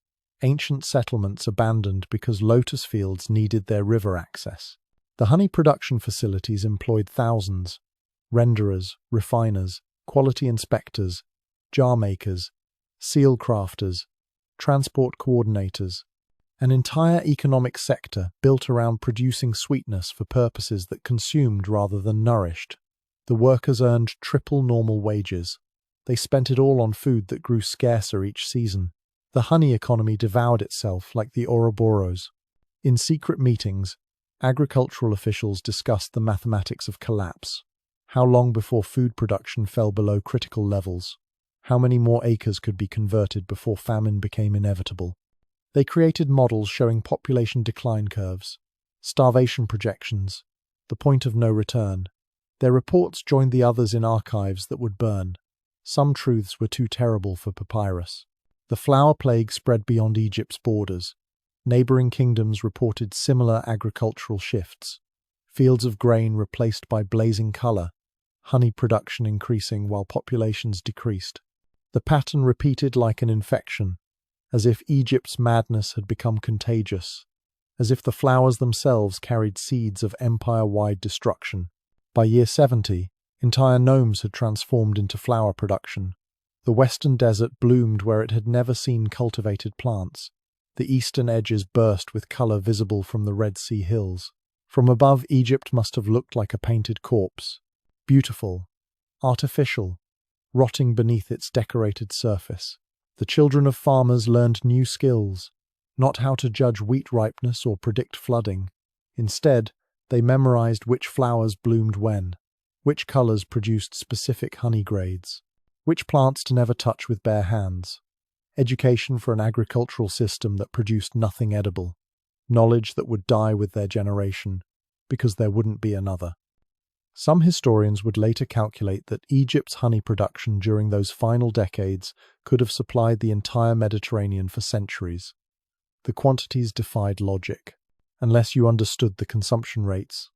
Ancient settlements abandoned because lotus fields needed their river access. The honey production facilities employed thousands. renderers, refiners, quality inspectors, jar makers, seal crafters, transport coordinators, an entire economic sector built around producing sweetness for purposes that consumed rather than nourished. The workers earned triple normal wages. They spent it all on food that grew scarcer each season. The honey economy devoured itself like the Ouroboros. In secret meetings, agricultural officials discussed the mathematics of collapse. How long before food production fell below critical levels? How many more acres could be converted before famine became inevitable? They created models showing population decline curves, starvation projections, the point of no return. Their reports joined the others in archives that would burn. Some truths were too terrible for papyrus. The flour plague spread beyond Egypt's borders. Neighboring kingdoms reported similar agricultural shifts. Fields of grain replaced by blazing color, honey production increasing while populations decreased. The pattern repeated like an infection, as if Egypt's madness had become contagious, as if the flowers themselves carried seeds of empire-wide destruction. By year 70, entire nomes had transformed into flower production. The western desert bloomed where it had never seen cultivated plants. The eastern edges burst with color visible from the Red Sea hills. From above, Egypt must have looked like a painted corpse. Beautiful, artificial, rotting beneath its decorated surface. The children of farmers learned new skills, not how to judge wheat ripeness or predict flooding. Instead, they memorized which flowers bloomed when, which colors produced specific honey grades, which plants to never touch with bare hands. Education for an agricultural system that produced nothing edible. Knowledge that would die with their generation, because there wouldn't be another. Some historians would later calculate that Egypt's honey production during those final decades could have supplied the entire Mediterranean for centuries. The quantities defied logic. Unless you understood the consumption rates,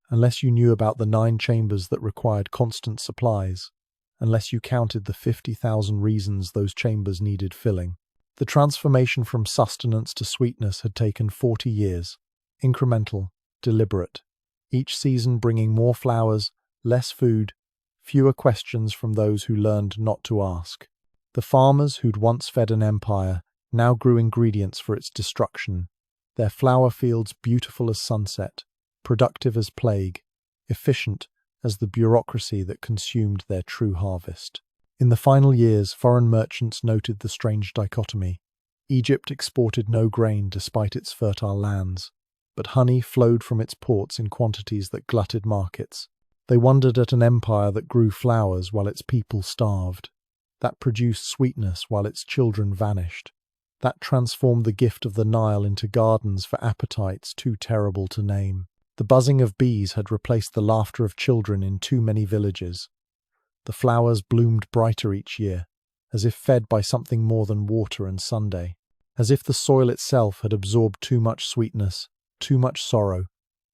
unless you knew about the 9 chambers that required constant supplies, unless you counted the 50,000 reasons those chambers needed filling. The transformation from sustenance to sweetness had taken 40 years, incremental, deliberate. Each season bringing more flowers, less food, fewer questions from those who learned not to ask. The farmers who'd once fed an empire now grew ingredients for its destruction, their flower fields beautiful as sunset, productive as plague, efficient as the bureaucracy that consumed their true harvest. In the final years, foreign merchants noted the strange dichotomy. Egypt exported no grain despite its fertile lands, but honey flowed from its ports in quantities that glutted markets. They wondered at an empire that grew flowers while its people starved, that produced sweetness while its children vanished, that transformed the gift of the Nile into gardens for appetites too terrible to name. The buzzing of bees had replaced the laughter of children in too many villages. The flowers bloomed brighter each year, as if fed by something more than water and Sunday, as if the soil itself had absorbed too much sweetness, too much sorrow,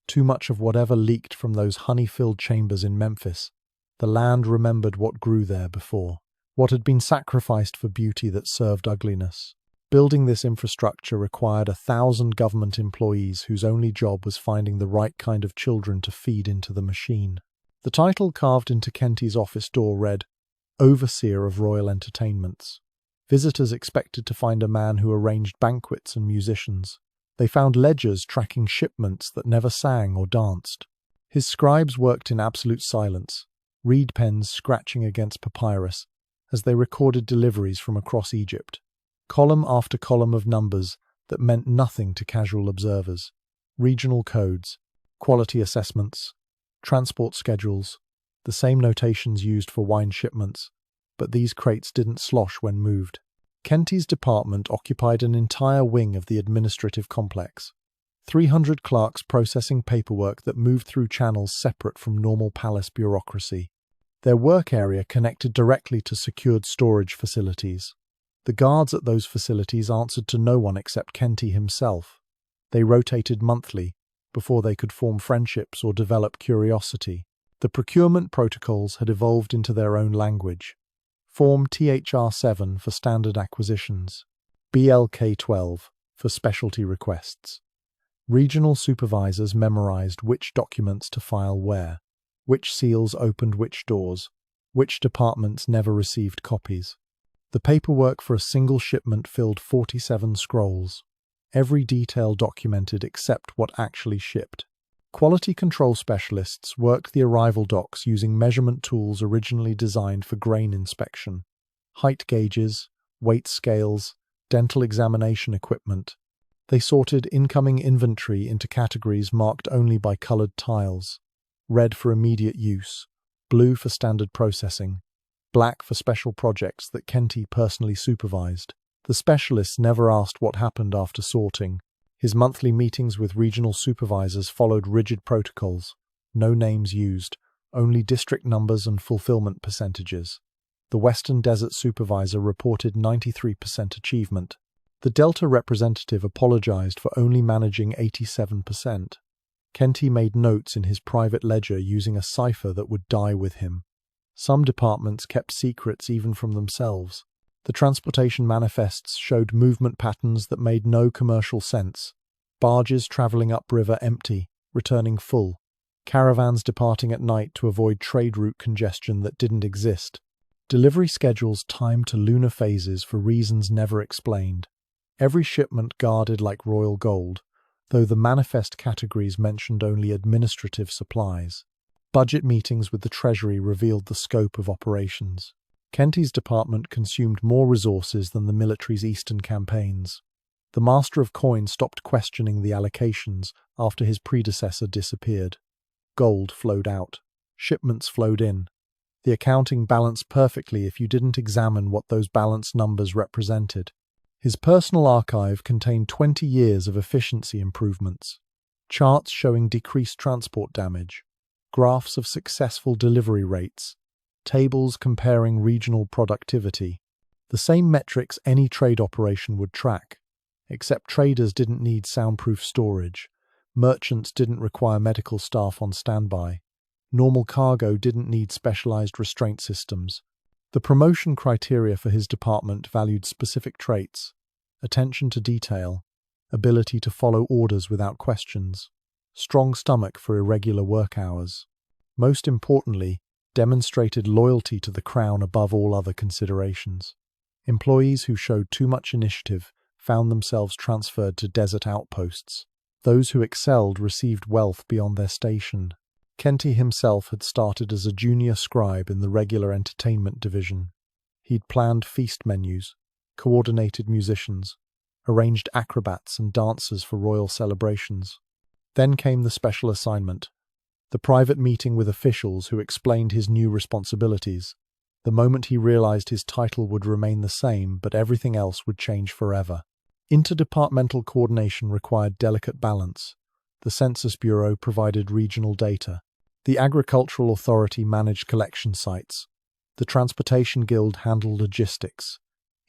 too much of whatever leaked from those honey-filled chambers in Memphis. The land remembered what grew there before, what had been sacrificed for beauty that served ugliness. Building this infrastructure required 1,000 government employees whose only job was finding the right kind of children to feed into the machine. The title carved into Kenti's office door read, Overseer of Royal Entertainments. Visitors expected to find a man who arranged banquets and musicians. They found ledgers tracking shipments that never sang or danced. His scribes worked in absolute silence, reed pens scratching against papyrus as they recorded deliveries from across Egypt. Column after column of numbers that meant nothing to casual observers. Regional codes, quality assessments, transport schedules, the same notations used for wine shipments, but these crates didn't slosh when moved. Kenti's department occupied an entire wing of the administrative complex. 300 clerks processing paperwork that moved through channels separate from normal palace bureaucracy. Their work area connected directly to secured storage facilities. The guards at those facilities answered to no one except Kenti himself. They rotated monthly, before they could form friendships or develop curiosity. The procurement protocols had evolved into their own language. Form THR7 for standard acquisitions, BLK12 for specialty requests. Regional supervisors memorized which documents to file where. which seals opened which doors, which departments never received copies. The paperwork for a single shipment filled 47 scrolls, every detail documented except what actually shipped. Quality control specialists worked the arrival docks using measurement tools originally designed for grain inspection. Height gauges, weight scales, dental examination equipment. They sorted incoming inventory into categories marked only by colored tiles. Red for immediate use, blue for standard processing, black for special projects that Kenty personally supervised. The specialists never asked what happened after sorting. His monthly meetings with regional supervisors followed rigid protocols. No names used, only district numbers and fulfillment percentages. The Western Desert supervisor reported 93% achievement. The Delta representative apologized for only managing 87%. Kenty made notes in his private ledger using a cipher that would die with him. Some departments kept secrets even from themselves. The transportation manifests showed movement patterns that made no commercial sense. Barges traveling upriver empty, returning full. Caravans departing at night to avoid trade route congestion that didn't exist. Delivery schedules timed to lunar phases for reasons never explained. Every shipment guarded like royal gold, though the manifest categories mentioned only administrative supplies. Budget meetings with the Treasury revealed the scope of operations. Kenty's department consumed more resources than the military's eastern campaigns. The Master of Coin stopped questioning the allocations after his predecessor disappeared. Gold flowed out. Shipments flowed in. The accounting balanced perfectly if you didn't examine what those balanced numbers represented. His personal archive contained 20 years of efficiency improvements. Charts showing decreased transport damage. Graphs of successful delivery rates. Tables comparing regional productivity. The same metrics any trade operation would track. Except traders didn't need soundproof storage. Merchants didn't require medical staff on standby. Normal cargo didn't need specialized restraint systems. The promotion criteria for his department valued specific traits: attention to detail, ability to follow orders without questions, strong stomach for irregular work hours. Most importantly, demonstrated loyalty to the crown above all other considerations. Employees who showed too much initiative found themselves transferred to desert outposts. Those who excelled received wealth beyond their station. Kenty himself had started as a junior scribe in the regular entertainment division. He'd planned feast menus, coordinated musicians, arranged acrobats and dancers for royal celebrations. Then came the special assignment, the private meeting with officials who explained his new responsibilities. The moment he realized his title would remain the same, but everything else would change forever. Interdepartmental coordination required delicate balance. The Census Bureau provided regional data. The Agricultural Authority managed collection sites. The Transportation Guild handled logistics.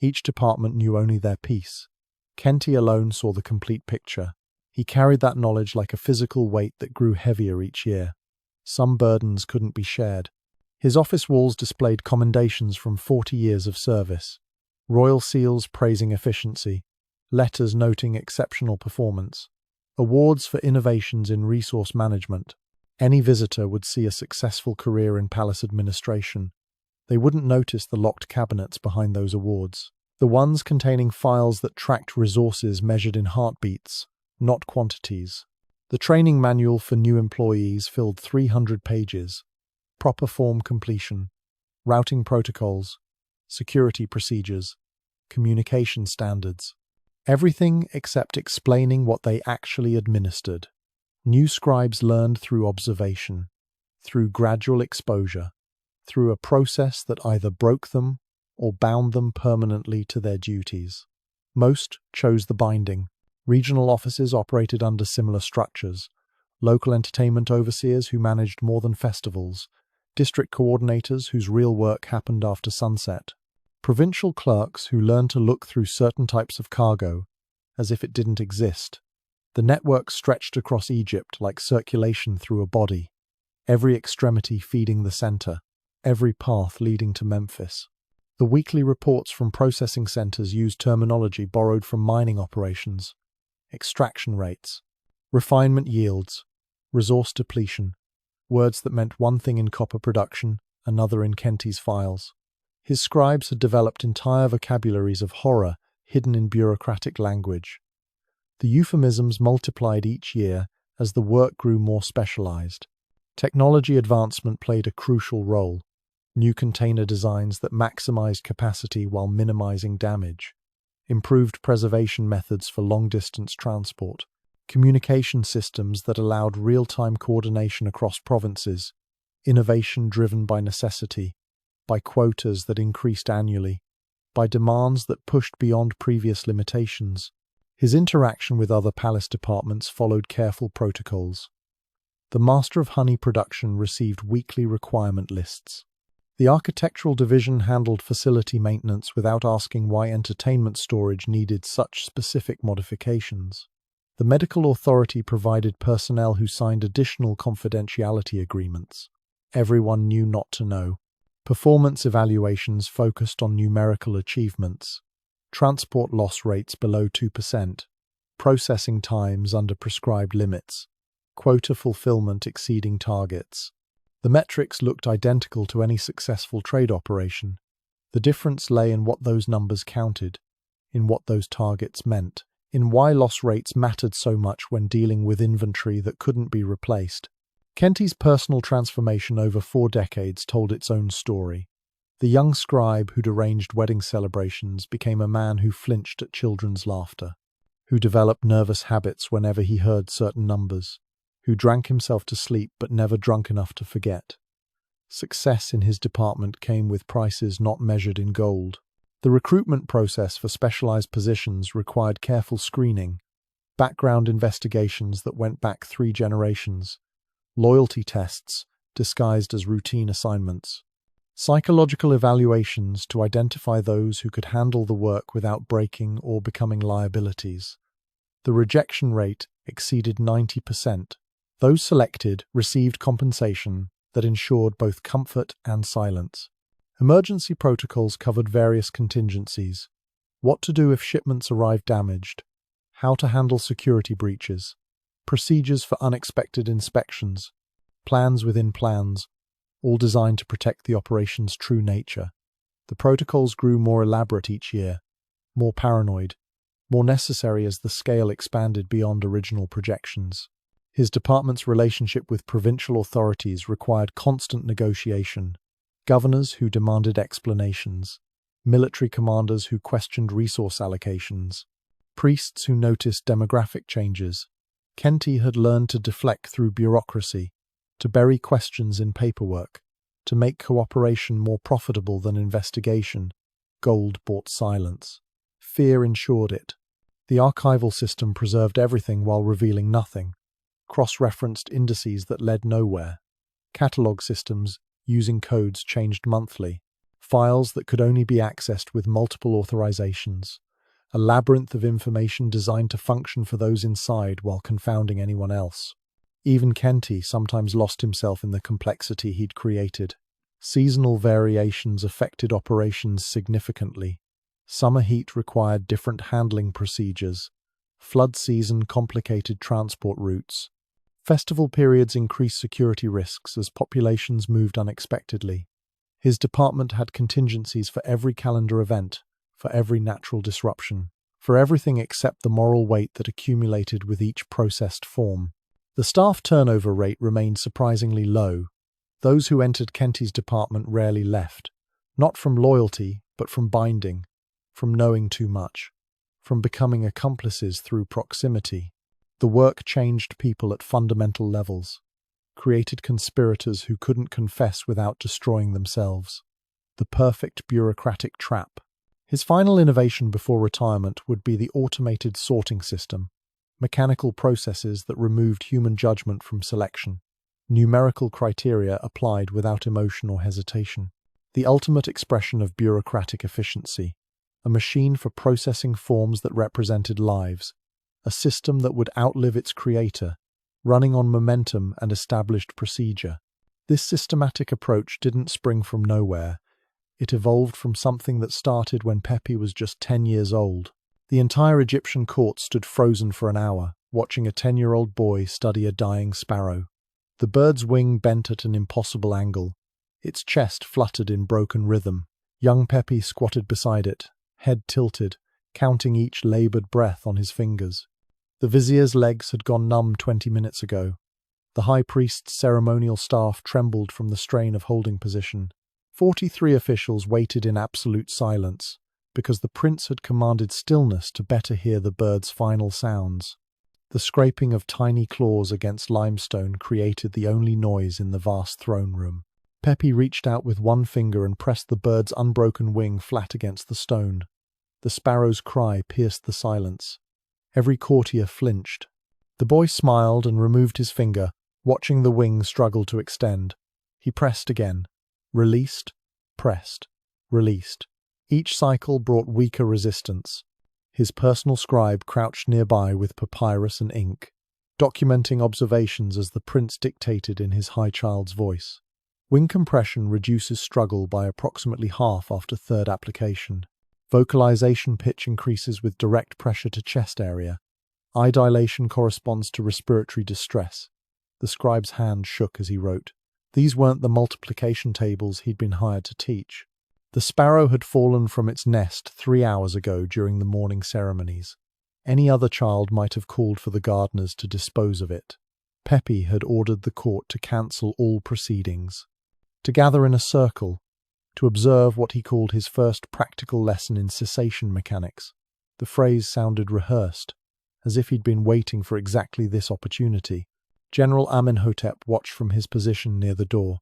Each department knew only their piece. Kenty alone saw the complete picture. He carried that knowledge like a physical weight that grew heavier each year. Some burdens couldn't be shared. His office walls displayed commendations from 40 years of service. Royal seals praising efficiency. Letters noting exceptional performance. Awards for innovations in resource management. Any visitor would see a successful career in palace administration. They wouldn't notice the locked cabinets behind those awards. The ones containing files that tracked resources measured in heartbeats, not quantities. The training manual for new employees filled 300 pages. Proper form completion. Routing protocols. Security procedures. Communication standards. Everything except explaining what they actually administered. New scribes learned through observation, through gradual exposure, through a process that either broke them or bound them permanently to their duties. Most chose the binding. Regional offices operated under similar structures. Local entertainment overseers who managed more than festivals. District coordinators whose real work happened after sunset. Provincial clerks who learned to look through certain types of cargo as if it didn't exist. The network stretched across Egypt like circulation through a body, every extremity feeding the center, every path leading to Memphis. The weekly reports from processing centers used terminology borrowed from mining operations: extraction rates, refinement yields, resource depletion, words that meant one thing in copper production, another in Kenty's files. His scribes had developed entire vocabularies of horror hidden in bureaucratic language. The euphemisms multiplied each year as the work grew more specialized. Technology advancement played a crucial role. New container designs that maximized capacity while minimizing damage. Improved preservation methods for long-distance transport. Communication systems that allowed real-time coordination across provinces. Innovation driven by necessity, by quotas that increased annually, by demands that pushed beyond previous limitations. His interaction with other palace departments followed careful protocols. The master of honey production received weekly requirement lists. The architectural division handled facility maintenance without asking why entertainment storage needed such specific modifications. The medical authority provided personnel who signed additional confidentiality agreements. Everyone knew not to know. Performance evaluations focused on numerical achievements. Transport loss rates below 2%. Processing times under prescribed limits. Quota fulfillment exceeding targets. The metrics looked identical to any successful trade operation. The difference lay in what those numbers counted, in what those targets meant, in why loss rates mattered so much when dealing with inventory that couldn't be replaced. Kenty's personal transformation over 4 decades told its own story. The young scribe who'd arranged wedding celebrations became a man who flinched at children's laughter, who developed nervous habits whenever he heard certain numbers, who drank himself to sleep but never drunk enough to forget. Success in his department came with prices not measured in gold. The recruitment process for specialized positions required careful screening, background investigations that went back 3 generations, loyalty tests disguised as routine assignments, psychological evaluations to identify those who could handle the work without breaking or becoming liabilities. The rejection rate exceeded 90%. Those selected received compensation that ensured both comfort and silence. Emergency protocols covered various contingencies: what to do if shipments arrived damaged, how to handle security breaches, procedures for unexpected inspections, plans within plans, all designed to protect the operation's true nature. The protocols grew more elaborate each year, more paranoid, more necessary as the scale expanded beyond original projections. His department's relationship with provincial authorities required constant negotiation. Governors who demanded explanations, military commanders who questioned resource allocations, priests who noticed demographic changes. Kenty had learned to deflect through bureaucracy, to bury questions in paperwork, to make cooperation more profitable than investigation. Gold bought silence. Fear ensured it. The archival system preserved everything while revealing nothing. Cross-referenced indices that led nowhere. Catalog systems using codes changed monthly. Files that could only be accessed with multiple authorizations. A labyrinth of information designed to function for those inside while confounding anyone else. Even Kenty sometimes lost himself in the complexity he'd created. Seasonal variations affected operations significantly. Summer heat required different handling procedures. Flood season complicated transport routes. Festival periods increased security risks as populations moved unexpectedly. His department had contingencies for every calendar event, for every natural disruption, for everything except the moral weight that accumulated with each processed form. The staff turnover rate remained surprisingly low. Those who entered Kenty's department rarely left, not from loyalty, but from binding, from knowing too much, from becoming accomplices through proximity. The work changed people at fundamental levels, created conspirators who couldn't confess without destroying themselves. The perfect bureaucratic trap. His final innovation before retirement would be the automated sorting system, mechanical processes that removed human judgment from selection, numerical criteria applied without emotion or hesitation. The ultimate expression of bureaucratic efficiency, a machine for processing forms that represented lives, a system that would outlive its creator, running on momentum and established procedure. This systematic approach didn't spring from nowhere. It evolved from something that started when Pepi was just 10 years old. The entire Egyptian court stood frozen for an hour, watching a 10-year-old boy study a dying sparrow. The bird's wing bent at an impossible angle. Its chest fluttered in broken rhythm. Young Pepe squatted beside it, head tilted, counting each laboured breath on his fingers. The vizier's legs had gone numb 20 minutes ago. The high priest's ceremonial staff trembled from the strain of holding position. 43 officials waited in absolute silence, because the prince had commanded stillness to better hear the bird's final sounds. The scraping of tiny claws against limestone created the only noise in the vast throne room. Pepe reached out with one finger and pressed the bird's unbroken wing flat against the stone. The sparrow's cry pierced the silence. Every courtier flinched. The boy smiled and removed his finger, watching the wing struggle to extend. He pressed again. Released, pressed, released. Each cycle brought weaker resistance. His personal scribe crouched nearby with papyrus and ink, documenting observations as the prince dictated in his high child's voice. Wing compression reduces struggle by approximately half after third application. Vocalization pitch increases with direct pressure to chest area. Eye dilation corresponds to respiratory distress. The scribe's hand shook as he wrote. These weren't the multiplication tables he'd been hired to teach. The sparrow had fallen from its nest 3 hours ago during the morning ceremonies. Any other child might have called for the gardeners to dispose of it. Pepe had ordered the court to cancel all proceedings, to gather in a circle, to observe what he called his first practical lesson in cessation mechanics. The phrase sounded rehearsed, as if he'd been waiting for exactly this opportunity. General Amenhotep watched from his position near the door,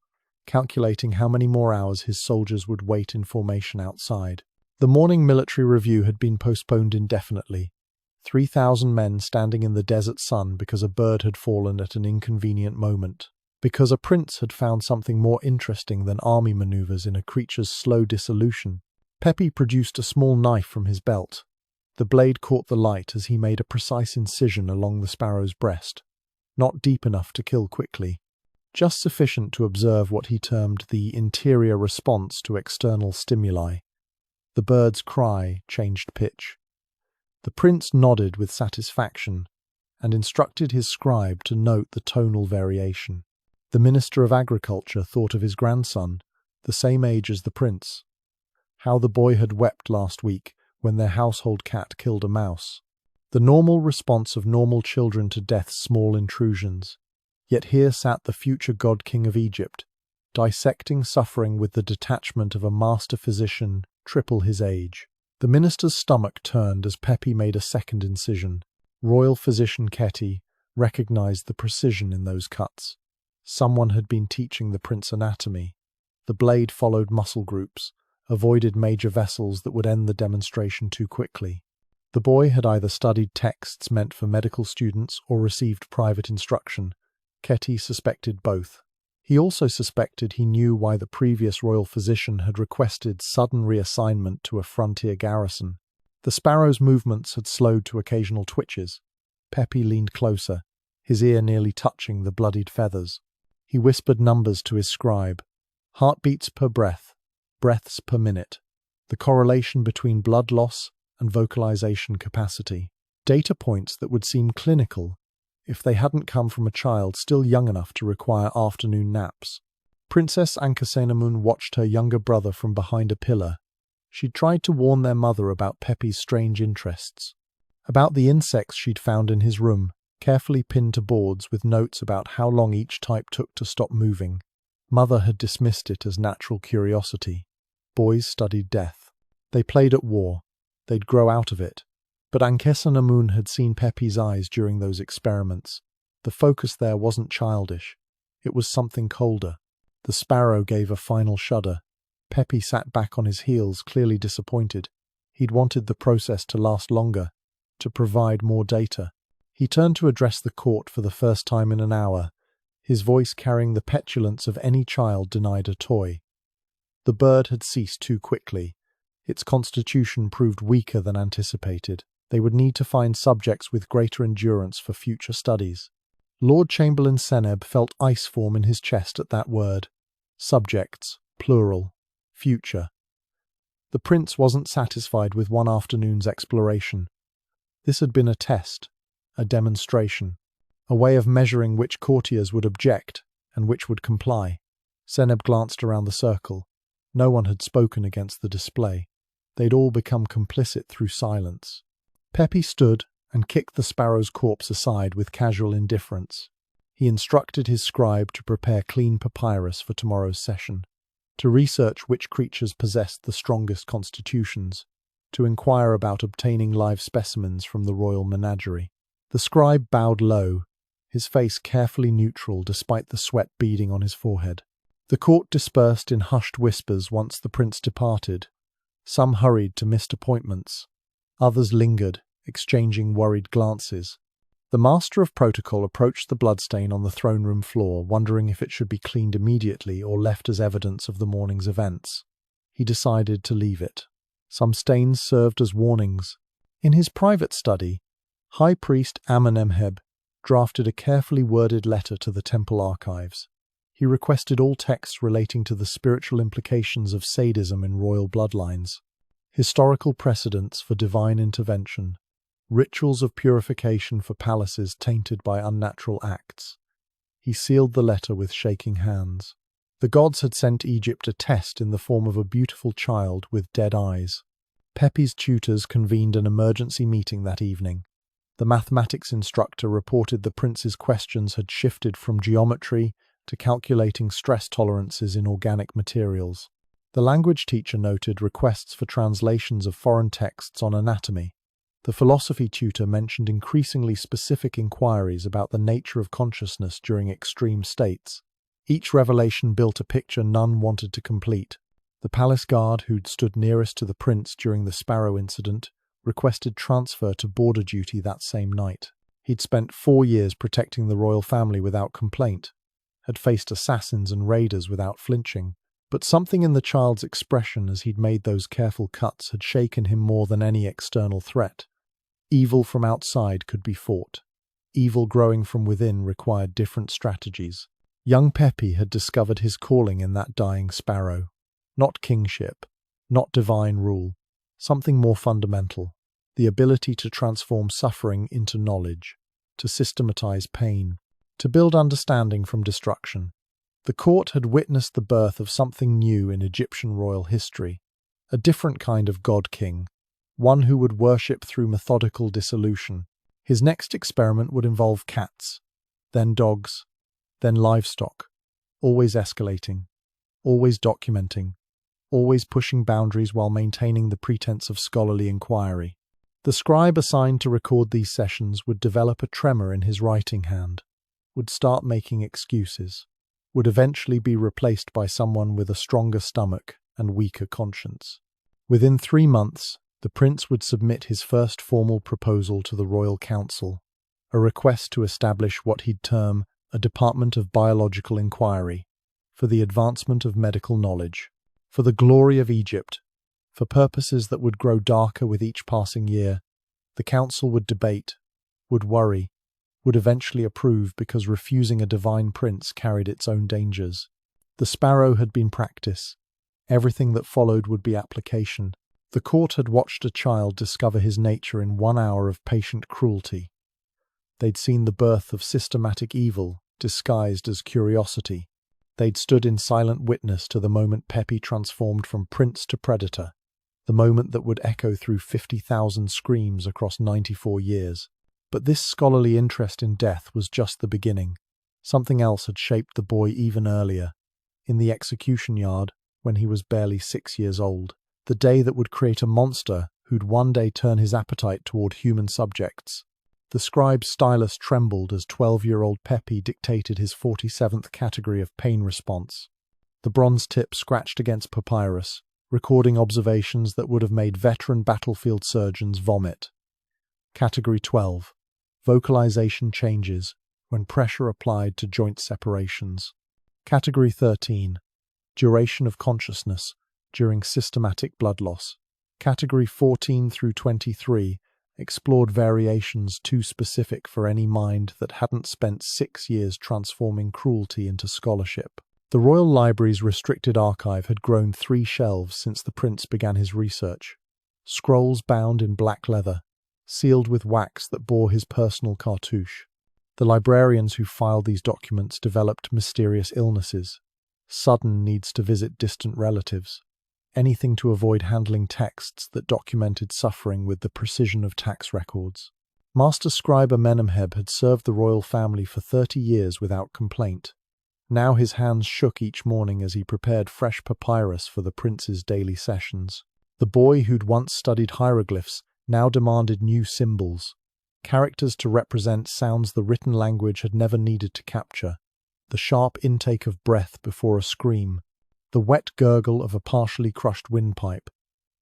calculating how many more hours his soldiers would wait in formation outside. The morning military review had been postponed indefinitely. 3,000 men standing in the desert sun because a bird had fallen at an inconvenient moment. Because a prince had found something more interesting than army maneuvers in a creature's slow dissolution. Pepe produced a small knife from his belt. The blade caught the light as he made a precise incision along the sparrow's breast. Not deep enough to kill quickly, just sufficient to observe what he termed the interior response to external stimuli. The bird's cry changed pitch. The prince nodded with satisfaction and instructed his scribe to note the tonal variation. The Minister of Agriculture thought of his grandson, the same age as the prince. How the boy had wept last week when their household cat killed a mouse. The normal response of normal children to death's small intrusions. Yet here sat the future god-king of Egypt, dissecting suffering with the detachment of a master physician triple his age. The minister's stomach turned as Pepe made a second incision. Royal physician Keti recognized the precision in those cuts. Someone had been teaching the prince anatomy. The blade followed muscle groups, avoided major vessels that would end the demonstration too quickly. The boy had either studied texts meant for medical students or received private instruction. Keti suspected both. He also suspected he knew why the previous royal physician had requested sudden reassignment to a frontier garrison. The sparrow's movements had slowed to occasional twitches. Pepe leaned closer, his ear nearly touching the bloodied feathers. He whispered numbers to his scribe. Heartbeats per breath, breaths per minute. The correlation between blood loss and vocalization capacity. Data points that would seem clinical if they hadn't come from a child still young enough to require afternoon naps. Princess Ankhesenamun watched her younger brother from behind a pillar. She'd tried to warn their mother about Pepe's strange interests, about the insects she'd found in his room, carefully pinned to boards with notes about how long each type took to stop moving. Mother had dismissed it as natural curiosity. Boys studied death. They played at war. They'd grow out of it. But Ankhesenamun had seen Pepe's eyes during those experiments. The focus there wasn't childish. It was something colder. The sparrow gave a final shudder. Pepe sat back on his heels, clearly disappointed. He'd wanted the process to last longer, to provide more data. He turned to address the court for the first time in an hour, his voice carrying the petulance of any child denied a toy. The bird had ceased too quickly. Its constitution proved weaker than anticipated. They would need to find subjects with greater endurance for future studies. Lord Chamberlain Seneb felt ice form in his chest at that word. Subjects, plural, future. The prince wasn't satisfied with one afternoon's exploration. This had been a test, a demonstration. a way of measuring which courtiers would object and which would comply. Seneb glanced around the circle. No one had spoken against the display. They'd all become complicit through silence. Pepe stood and kicked the sparrow's corpse aside with casual indifference. He instructed his scribe to prepare clean papyrus for tomorrow's session, to research which creatures possessed the strongest constitutions, to inquire about obtaining live specimens from the royal menagerie. The scribe bowed low, his face carefully neutral despite the sweat beading on his forehead. The court dispersed in hushed whispers once the prince departed. Some hurried to missed appointments. Others lingered, exchanging worried glances. The master of protocol approached the bloodstain on the throne room floor, wondering if it should be cleaned immediately or left as evidence of the morning's events. He decided to leave it. Some stains served as warnings. In his private study, High Priest Amenemheb drafted a carefully worded letter to the temple archives. He requested all texts relating to the spiritual implications of sadism in royal bloodlines, historical precedents for divine intervention, rituals of purification for palaces tainted by unnatural acts. He sealed the letter with shaking hands. The gods had sent Egypt a test in the form of a beautiful child with dead eyes. Pepe's tutors convened an emergency meeting that evening. The mathematics instructor reported the prince's questions had shifted from geometry to calculating stress tolerances in organic materials. The language teacher noted requests for translations of foreign texts on anatomy. The philosophy tutor mentioned increasingly specific inquiries about the nature of consciousness during extreme states. Each revelation built a picture none wanted to complete. The palace guard, who'd stood nearest to the prince during the sparrow incident, requested transfer to border duty that same night. He'd spent 4 years protecting the royal family without complaint, had faced assassins and raiders without flinching. But something in the child's expression as he'd made those careful cuts had shaken him more than any external threat. Evil from outside could be fought. Evil growing from within required different strategies. Young Pepe had discovered his calling in that dying sparrow. Not kingship, not divine rule, something more fundamental. The ability to transform suffering into knowledge, to systematize pain, to build understanding from destruction. The court had witnessed the birth of something new in Egyptian royal history, a different kind of god-king, one who would worship through methodical dissolution. His next experiment would involve cats, then dogs, then livestock, always escalating, always documenting, always pushing boundaries while maintaining the pretense of scholarly inquiry. The scribe assigned to record these sessions would develop a tremor in his writing hand, would start making excuses, would eventually be replaced by someone with a stronger stomach and weaker conscience. Within 3 months, the prince would submit his first formal proposal to the royal council, a request to establish what he'd term a Department of Biological Inquiry, for the advancement of medical knowledge, for the glory of Egypt, for purposes that would grow darker with each passing year. The council would debate, would worry, would eventually approve because refusing a divine prince carried its own dangers. The sparrow had been practice. Everything that followed would be application. The court had watched a child discover his nature in 1 hour of patient cruelty. They'd seen the birth of systematic evil disguised as curiosity. They'd stood in silent witness to the moment Pepe transformed from prince to predator, the moment that would echo through 50,000 screams across 94 years. But this scholarly interest in death was just the beginning. Something else had shaped the boy even earlier, in the execution yard when he was barely 6 years old. The day that would create a monster who'd one day turn his appetite toward human subjects. The scribe's stylus trembled as 12-year-old Pepe dictated his 47th category of pain response. The bronze tip scratched against papyrus, recording observations that would have made veteran battlefield surgeons vomit. Category 12. Vocalization changes when pressure applied to joint separations. Category 13. Duration of consciousness during systematic blood loss. Category 14 through 23 explored variations too specific for any mind that hadn't spent 6 years transforming cruelty into scholarship. The Royal Library's restricted archive had grown 3 shelves since the prince began his research. Scrolls bound in black leather, sealed with wax that bore his personal cartouche. The librarians who filed these documents developed mysterious illnesses, sudden needs to visit distant relatives, anything to avoid handling texts that documented suffering with the precision of tax records. Master Scribe Amenemheb had served the royal family for 30 years without complaint. Now his hands shook each morning as he prepared fresh papyrus for the prince's daily sessions. The boy who'd once studied hieroglyphs now demanded new symbols, characters to represent sounds the written language had never needed to capture, the sharp intake of breath before a scream, the wet gurgle of a partially crushed windpipe,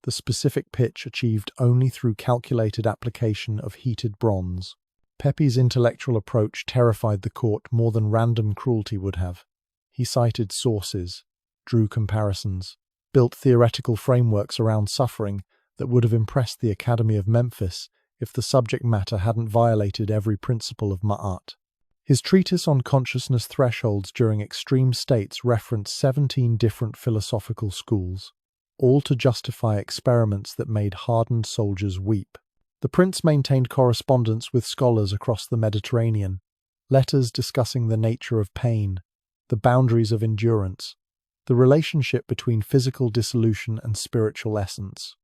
the specific pitch achieved only through calculated application of heated bronze. Pepe's intellectual approach terrified the court more than random cruelty would have. He cited sources, drew comparisons, built theoretical frameworks around suffering that would have impressed the Academy of Memphis if the subject matter hadn't violated every principle of Ma'at. His treatise on consciousness thresholds during extreme states referenced 17 different philosophical schools, all to justify experiments that made hardened soldiers weep. The prince maintained correspondence with scholars across the Mediterranean, letters discussing the nature of pain, the boundaries of endurance, the relationship between physical dissolution and spiritual essence.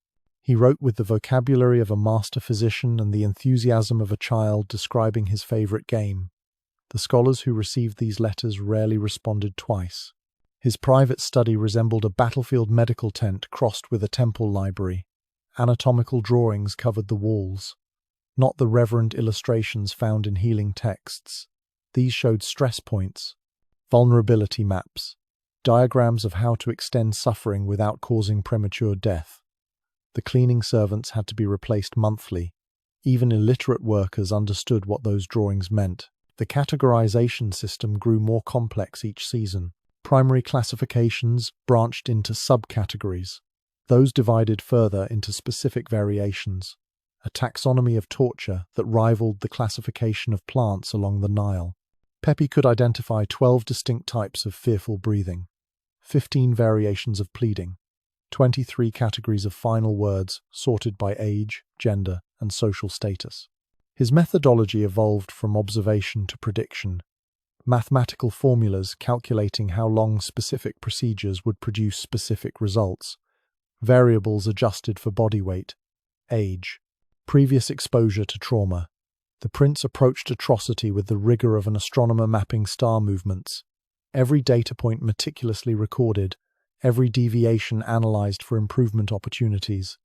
He wrote with the vocabulary of a master physician and the enthusiasm of a child describing his favorite game. The scholars who received these letters rarely responded twice. His private study resembled a battlefield medical tent crossed with a temple library. Anatomical drawings covered the walls, not the reverent illustrations found in healing texts. These showed stress points, vulnerability maps, diagrams of how to extend suffering without causing premature death. The cleaning servants had to be replaced monthly. Even illiterate workers understood what those drawings meant. The categorization system grew more complex each season. Primary classifications branched into subcategories. Those divided further into specific variations. A taxonomy of torture that rivaled the classification of plants along the Nile. Pepe could identify 12 distinct types of fearful breathing, 15 variations of pleading, 23 categories of final words sorted by age, gender, and social status. His methodology evolved from observation to prediction. Mathematical formulas calculating how long specific procedures would produce specific results. Variables adjusted for body weight, age, previous exposure to trauma. The prince approached atrocity with the rigor of an astronomer mapping star movements. Every data point meticulously recorded, every deviation analyzed for improvement opportunities.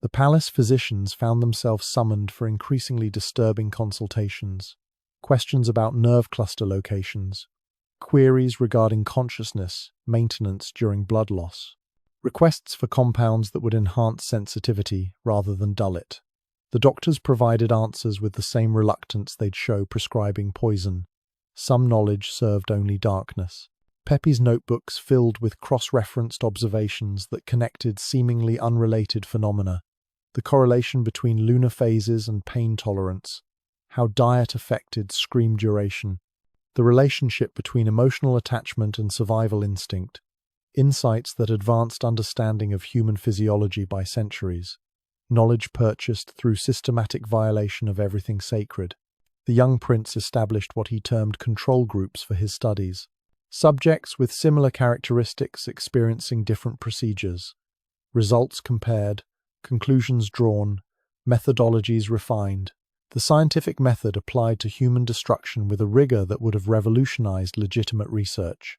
The palace physicians found themselves summoned for increasingly disturbing consultations. Questions about nerve cluster locations. Queries regarding consciousness, maintenance during blood loss. Requests for compounds that would enhance sensitivity rather than dull it. The doctors provided answers with the same reluctance they'd show prescribing poison. Some knowledge served only darkness. Pepe's notebooks filled with cross-referenced observations that connected seemingly unrelated phenomena. The correlation between lunar phases and pain tolerance, how diet affected scream duration, the relationship between emotional attachment and survival instinct, insights that advanced understanding of human physiology by centuries, knowledge purchased through systematic violation of everything sacred. The young prince established what he termed control groups for his studies, subjects with similar characteristics experiencing different procedures, results compared, conclusions drawn, methodologies refined. The scientific method applied to human destruction with a rigor that would have revolutionized legitimate research.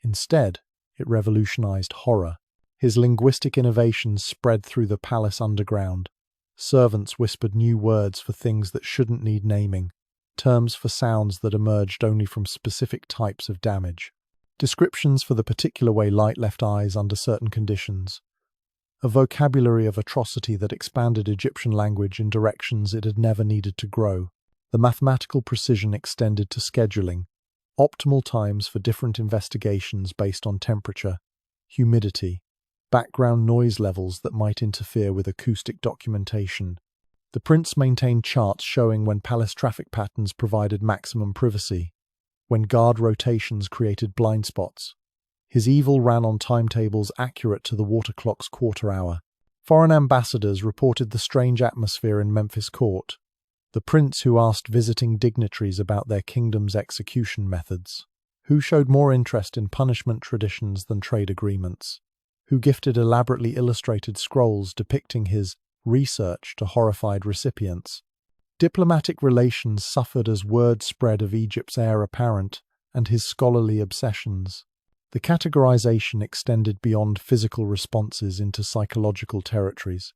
Instead, it revolutionized horror. His linguistic innovations spread through the palace underground. Servants whispered new words for things that shouldn't need naming, terms for sounds that emerged only from specific types of damage, descriptions for the particular way light left eyes under certain conditions. A vocabulary of atrocity that expanded Egyptian language in directions it had never needed to grow. The mathematical precision extended to scheduling, optimal times for different investigations based on temperature, humidity, background noise levels that might interfere with acoustic documentation. The prince maintained charts showing when palace traffic patterns provided maximum privacy, when guard rotations created blind spots. His evil ran on timetables accurate to the water clock's quarter hour. Foreign ambassadors reported the strange atmosphere in Memphis court. the prince who asked visiting dignitaries about their kingdom's execution methods, who showed more interest in punishment traditions than trade agreements, who gifted elaborately illustrated scrolls depicting his research to horrified recipients. Diplomatic relations suffered as word spread of Egypt's heir apparent and his scholarly obsessions. The categorization extended beyond physical responses into psychological territories,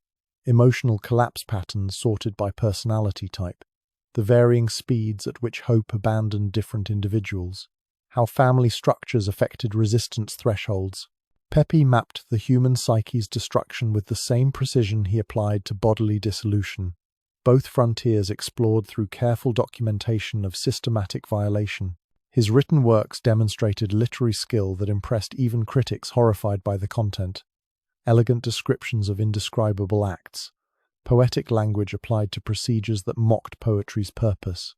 emotional collapse patterns sorted by personality type, the varying speeds at which hope abandoned different individuals, how family structures affected resistance thresholds. Pepe mapped the human psyche's destruction with the same precision he applied to bodily dissolution, both frontiers explored through careful documentation of systematic violation. His written works demonstrated literary skill that impressed even critics horrified by the content. Elegant descriptions of indescribable acts, poetic language applied to procedures that mocked poetry's purpose.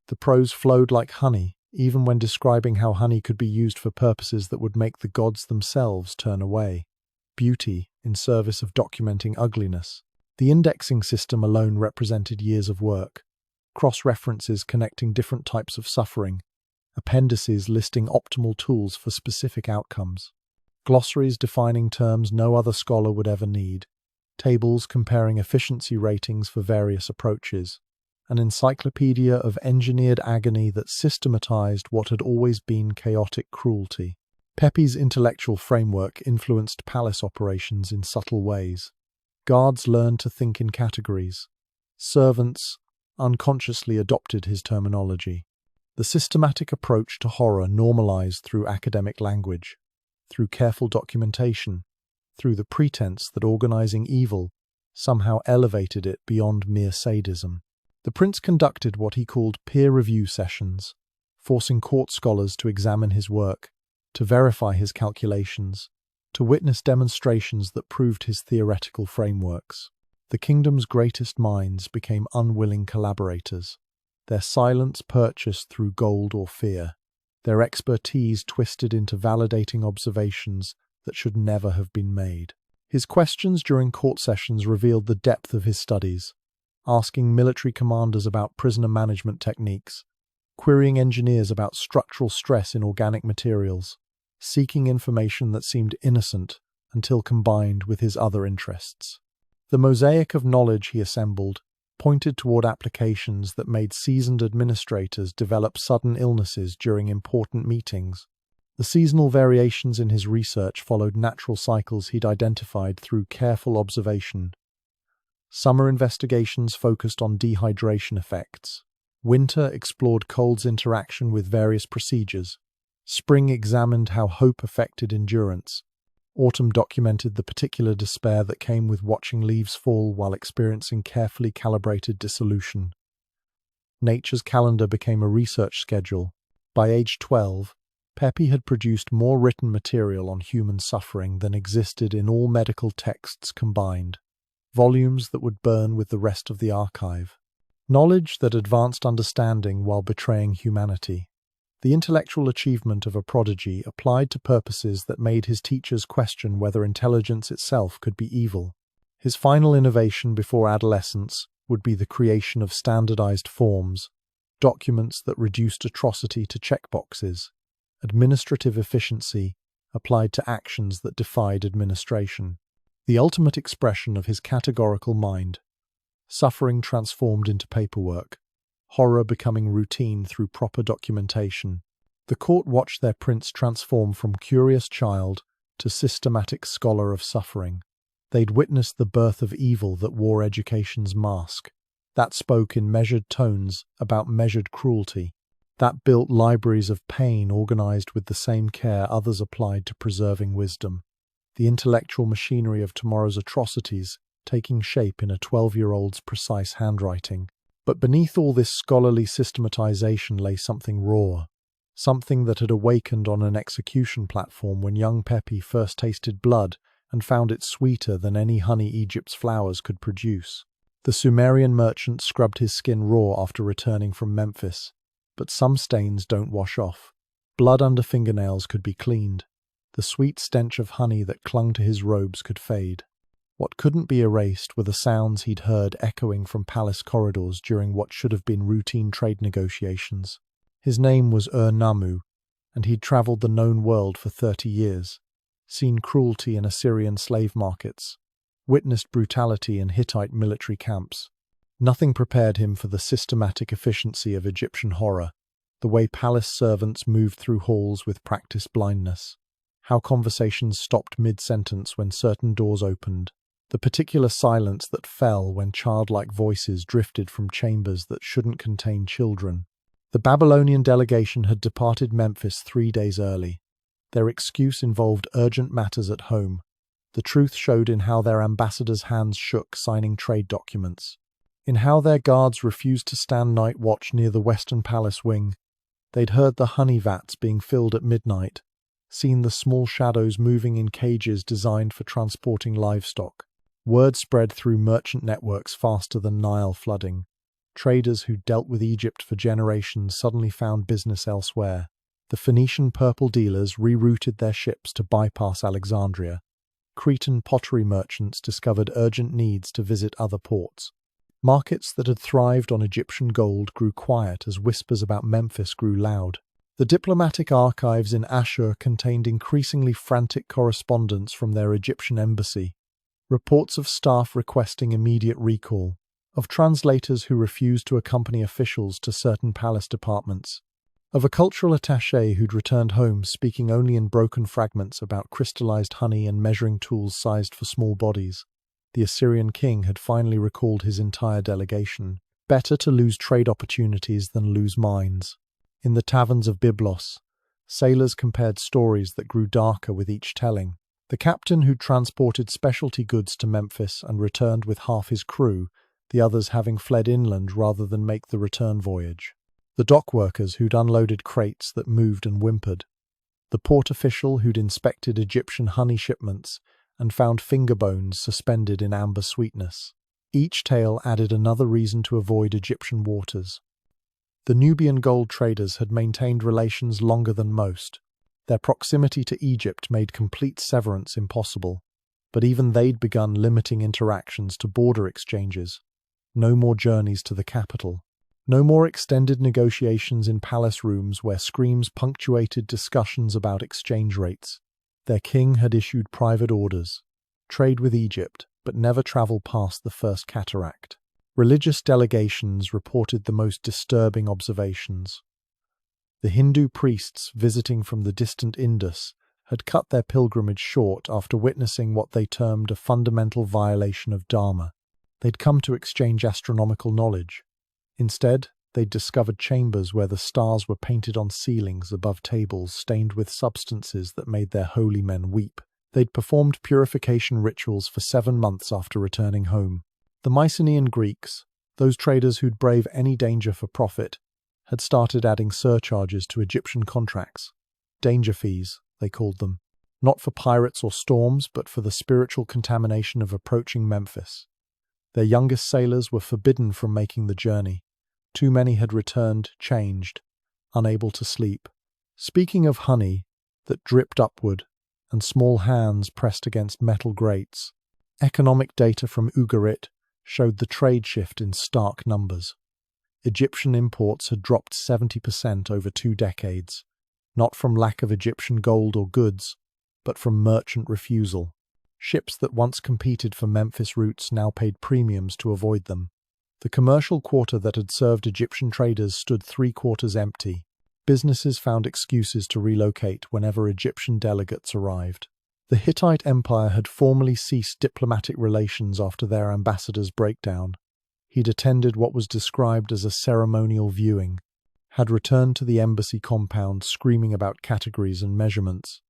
The prose flowed like honey, even when describing how honey could be used for purposes that would make the gods themselves turn away. Beauty in service of documenting ugliness. The indexing system alone represented years of work. Cross-references connecting different types of suffering. Appendices listing optimal tools for specific outcomes. Glossaries defining terms no other scholar would ever need. Tables comparing efficiency ratings for various approaches. An encyclopedia of engineered agony that systematized what had always been chaotic cruelty. Pepe's intellectual framework influenced palace operations in subtle ways. Guards learned to think in categories. Servants unconsciously adopted his terminology. The systematic approach to horror normalized through academic language, through careful documentation, through the pretense that organizing evil somehow elevated it beyond mere sadism. The prince conducted what he called peer review sessions, forcing court scholars to examine his work, to verify his calculations, to witness demonstrations that proved his theoretical frameworks. The kingdom's greatest minds became unwilling collaborators, their silence purchased through gold or fear, their expertise twisted into validating observations that should never have been made. His questions during court sessions revealed the depth of his studies, asking military commanders about prisoner management techniques, querying engineers about structural stress in organic materials, seeking information that seemed innocent until combined with his other interests. The mosaic of knowledge he assembled pointed toward applications that made seasoned administrators develop sudden illnesses during important meetings. The seasonal variations in his research followed natural cycles he'd identified through careful observation. Summer investigations focused on dehydration effects. Winter explored cold's interaction with various procedures. Spring examined how hope affected endurance. Autumn documented the particular despair that came with watching leaves fall while experiencing carefully calibrated dissolution. Nature's calendar became a research schedule. By age 12, Pepe had produced more written material on human suffering than existed in all medical texts combined, volumes that would burn with the rest of the archive. Knowledge that advanced understanding while betraying humanity. The intellectual achievement of a prodigy applied to purposes that made his teachers question whether intelligence itself could be evil. His final innovation before adolescence would be the creation of standardized forms, documents that reduced atrocity to checkboxes, administrative efficiency applied to actions that defied administration. The ultimate expression of his categorical mind, suffering transformed into paperwork, horror becoming routine through proper documentation. The court watched their prince transform from curious child to systematic scholar of suffering. They'd witnessed the birth of evil that wore education's mask, that spoke in measured tones about measured cruelty, that built libraries of pain organized with the same care others applied to preserving wisdom. The intellectual machinery of tomorrow's atrocities taking shape in a 12-year-old's precise handwriting. But beneath all this scholarly systematization lay something raw, something that had awakened on an execution platform when young Pepe first tasted blood and found it sweeter than any honey Egypt's flowers could produce. The Sumerian merchant scrubbed his skin raw after returning from Memphis, but some stains don't wash off. Blood under fingernails could be cleaned. The sweet stench of honey that clung to his robes could fade. What couldn't be erased were the sounds he'd heard echoing from palace corridors during what should have been routine trade negotiations. His name was Namu, and he'd travelled the known world for 30 years, seen cruelty in Assyrian slave markets, witnessed brutality in Hittite military camps. Nothing prepared him for the systematic efficiency of Egyptian horror, the way palace servants moved through halls with practiced blindness, how conversations stopped mid-sentence when certain doors opened, the particular silence that fell when childlike voices drifted from chambers that shouldn't contain children. The Babylonian delegation had departed Memphis 3 days early. Their excuse involved urgent matters at home. The truth showed in how their ambassadors' hands shook signing trade documents, in how their guards refused to stand night watch near the Western Palace wing. They'd heard the honey vats being filled at midnight, seen the small shadows moving in cages designed for transporting livestock. Word spread through merchant networks faster than Nile flooding. Traders who'd dealt with Egypt for generations suddenly found business elsewhere. The Phoenician purple dealers rerouted their ships to bypass Alexandria. Cretan pottery merchants discovered urgent needs to visit other ports. Markets that had thrived on Egyptian gold grew quiet as whispers about Memphis grew loud. The diplomatic archives in Ashur contained increasingly frantic correspondence from their Egyptian embassy, reports of staff requesting immediate recall, of translators who refused to accompany officials to certain palace departments, of a cultural attaché who'd returned home speaking only in broken fragments about crystallized honey and measuring tools sized for small bodies. The Assyrian king had finally recalled his entire delegation. Better to lose trade opportunities than lose minds. In the taverns of Byblos, sailors compared stories that grew darker with each telling. The captain who'd transported specialty goods to Memphis and returned with half his crew, the others having fled inland rather than make the return voyage. The dock workers who'd unloaded crates that moved and whimpered. The port official who'd inspected Egyptian honey shipments and found finger bones suspended in amber sweetness. Each tale added another reason to avoid Egyptian waters. The Nubian gold traders had maintained relations longer than most. Their proximity to Egypt made complete severance impossible, but even they'd begun limiting interactions to border exchanges. No more journeys to the capital. No more extended negotiations in palace rooms where screams punctuated discussions about exchange rates. Their king had issued private orders. Trade with Egypt, but never travel past the first cataract. Religious delegations reported the most disturbing observations. The Hindu priests visiting from the distant Indus had cut their pilgrimage short after witnessing what they termed a fundamental violation of Dharma. They'd come to exchange astronomical knowledge. Instead, they'd discovered chambers where the stars were painted on ceilings above tables stained with substances that made their holy men weep. They'd performed purification rituals for 7 months after returning home. The Mycenaean Greeks, those traders who'd brave any danger for profit, had started adding surcharges to Egyptian contracts. Danger fees, they called them. Not for pirates or storms, but for the spiritual contamination of approaching Memphis. Their youngest sailors were forbidden from making the journey. Too many had returned, changed, unable to sleep. Speaking of honey that dripped upward and small hands pressed against metal grates, economic data from Ugarit showed the trade shift in stark numbers. Egyptian imports had dropped 70% over 2 decades, not from lack of Egyptian gold or goods, but from merchant refusal. Ships that once competed for Memphis routes now paid premiums to avoid them. The commercial quarter that had served Egyptian traders stood 3/4 empty. Businesses found excuses to relocate whenever Egyptian delegates arrived. The Hittite Empire had formally ceased diplomatic relations after their ambassador's breakdown. He'd attended what was described as a ceremonial viewing, had returned to the embassy compound screaming about categories and measurements,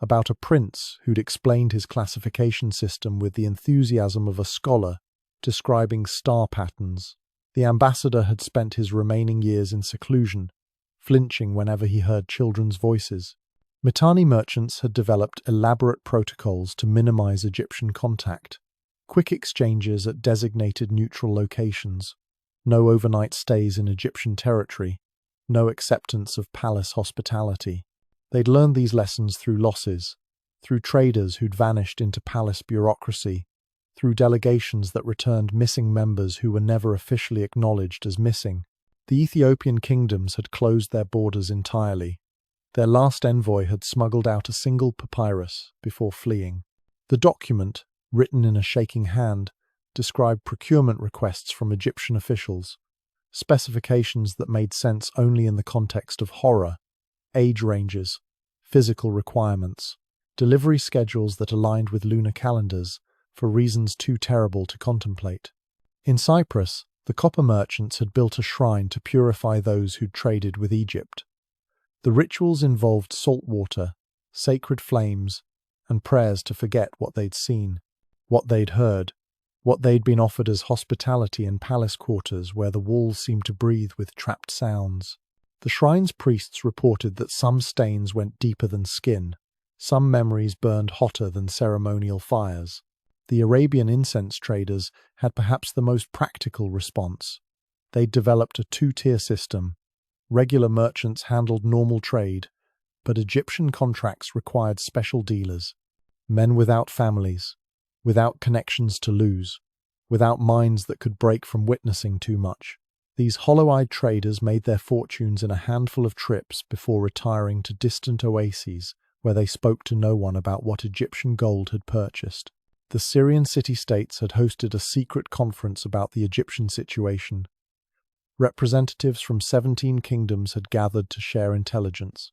about a prince who'd explained his classification system with the enthusiasm of a scholar describing star patterns. The ambassador had spent his remaining years in seclusion, flinching whenever he heard children's voices. Mitanni merchants had developed elaborate protocols to minimize Egyptian contact. Quick exchanges at designated neutral locations, no overnight stays in Egyptian territory, no acceptance of palace hospitality. They'd learned these lessons through losses, through traders who'd vanished into palace bureaucracy, through delegations that returned missing members who were never officially acknowledged as missing. The Ethiopian kingdoms had closed their borders entirely. Their last envoy had smuggled out a single papyrus before fleeing. The document, written in a shaking hand, described procurement requests from Egyptian officials, specifications that made sense only in the context of horror, age ranges, physical requirements, delivery schedules that aligned with lunar calendars for reasons too terrible to contemplate. In Cyprus, the copper merchants had built a shrine to purify those who'd traded with Egypt. The rituals involved salt water, sacred flames, and prayers to forget what they'd seen, what they'd heard, what they'd been offered as hospitality in palace quarters where the walls seemed to breathe with trapped sounds. The shrine's priests reported that some stains went deeper than skin, some memories burned hotter than ceremonial fires. The Arabian incense traders had perhaps the most practical response. They'd developed a two-tier system. Regular merchants handled normal trade, but Egyptian contracts required special dealers, men without families, without connections to lose, without minds that could break from witnessing too much. These hollow-eyed traders made their fortunes in a handful of trips before retiring to distant oases where they spoke to no one about what Egyptian gold had purchased. The Syrian city-states had hosted a secret conference about the Egyptian situation. Representatives from 17 kingdoms had gathered to share intelligence,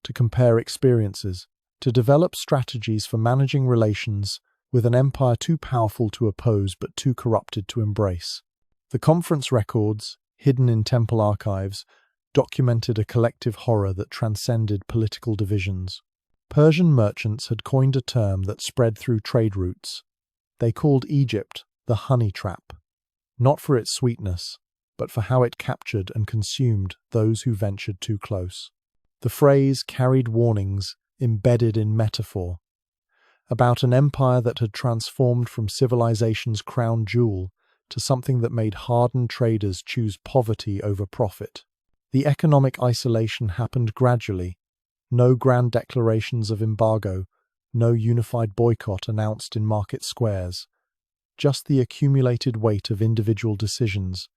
to compare experiences, to develop strategies for managing relations with an empire too powerful to oppose but too corrupted to embrace. The conference records, hidden in temple archives, documented a collective horror that transcended political divisions. Persian merchants had coined a term that spread through trade routes. They called Egypt the honey trap, not for its sweetness, but for how it captured and consumed those who ventured too close. The phrase carried warnings embedded in metaphor, about an empire that had transformed from civilization's crown jewel to something that made hardened traders choose poverty over profit. The economic isolation happened gradually. No grand declarations of embargo, no unified boycott announced in market squares, just the accumulated weight of individual decisions,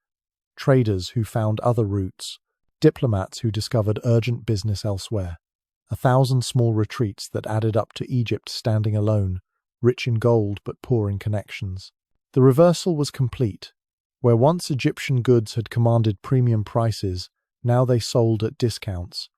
traders who found other routes, diplomats who discovered urgent business elsewhere, 1,000 small retreats that added up to Egypt standing alone, rich in gold but poor in connections. The reversal was complete. Where once Egyptian goods had commanded premium prices, now they sold at discounts.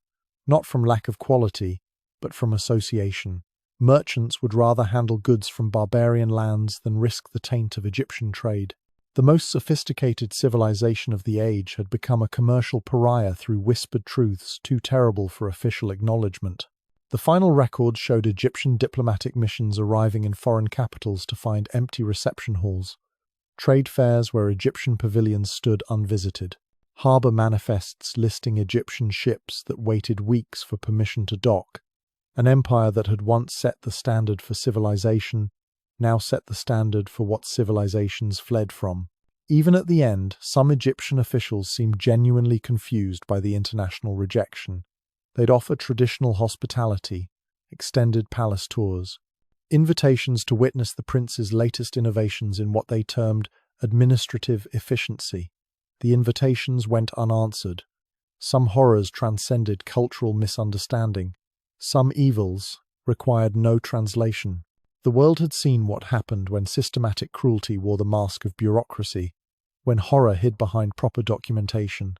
Not from lack of quality, but from association. Merchants would rather handle goods from barbarian lands than risk the taint of Egyptian trade. The most sophisticated civilization of the age had become a commercial pariah through whispered truths too terrible for official acknowledgement. The final records showed Egyptian diplomatic missions arriving in foreign capitals to find empty reception halls, trade fairs where Egyptian pavilions stood unvisited, harbour manifests listing Egyptian ships that waited weeks for permission to dock. An empire that had once set the standard for civilization now set the standard for what civilizations fled from. Even at the end, some Egyptian officials seemed genuinely confused by the international rejection. They'd offer traditional hospitality, extended palace tours, invitations to witness the prince's latest innovations in what they termed administrative efficiency. The invitations went unanswered. Some horrors transcended cultural misunderstanding. Some evils required no translation. The world had seen what happened when systematic cruelty wore the mask of bureaucracy, when horror hid behind proper documentation,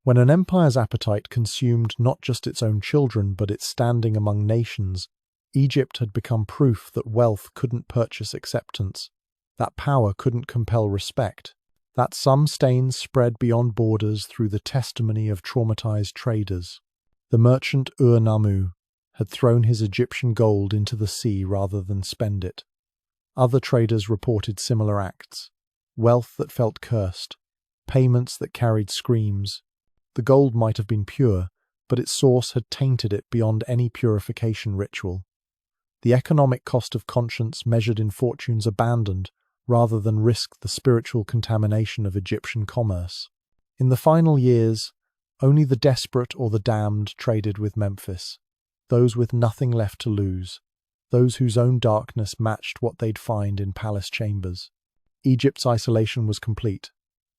when an empire's appetite consumed not just its own children but its standing among nations. Egypt had become proof that wealth couldn't purchase acceptance, that power couldn't compel respect, that some stains spread beyond borders through the testimony of traumatized traders. The merchant Ur-Nammu had thrown his Egyptian gold into the sea rather than spend it. Other traders reported similar acts. Wealth that felt cursed, payments that carried screams. The gold might have been pure, but its source had tainted it beyond any purification ritual. The economic cost of conscience measured in fortunes abandoned rather than risk the spiritual contamination of Egyptian commerce. In the final years, only the desperate or the damned traded with Memphis, those with nothing left to lose. those whose own darkness matched what they'd find in palace chambers. Egypt's isolation was complete.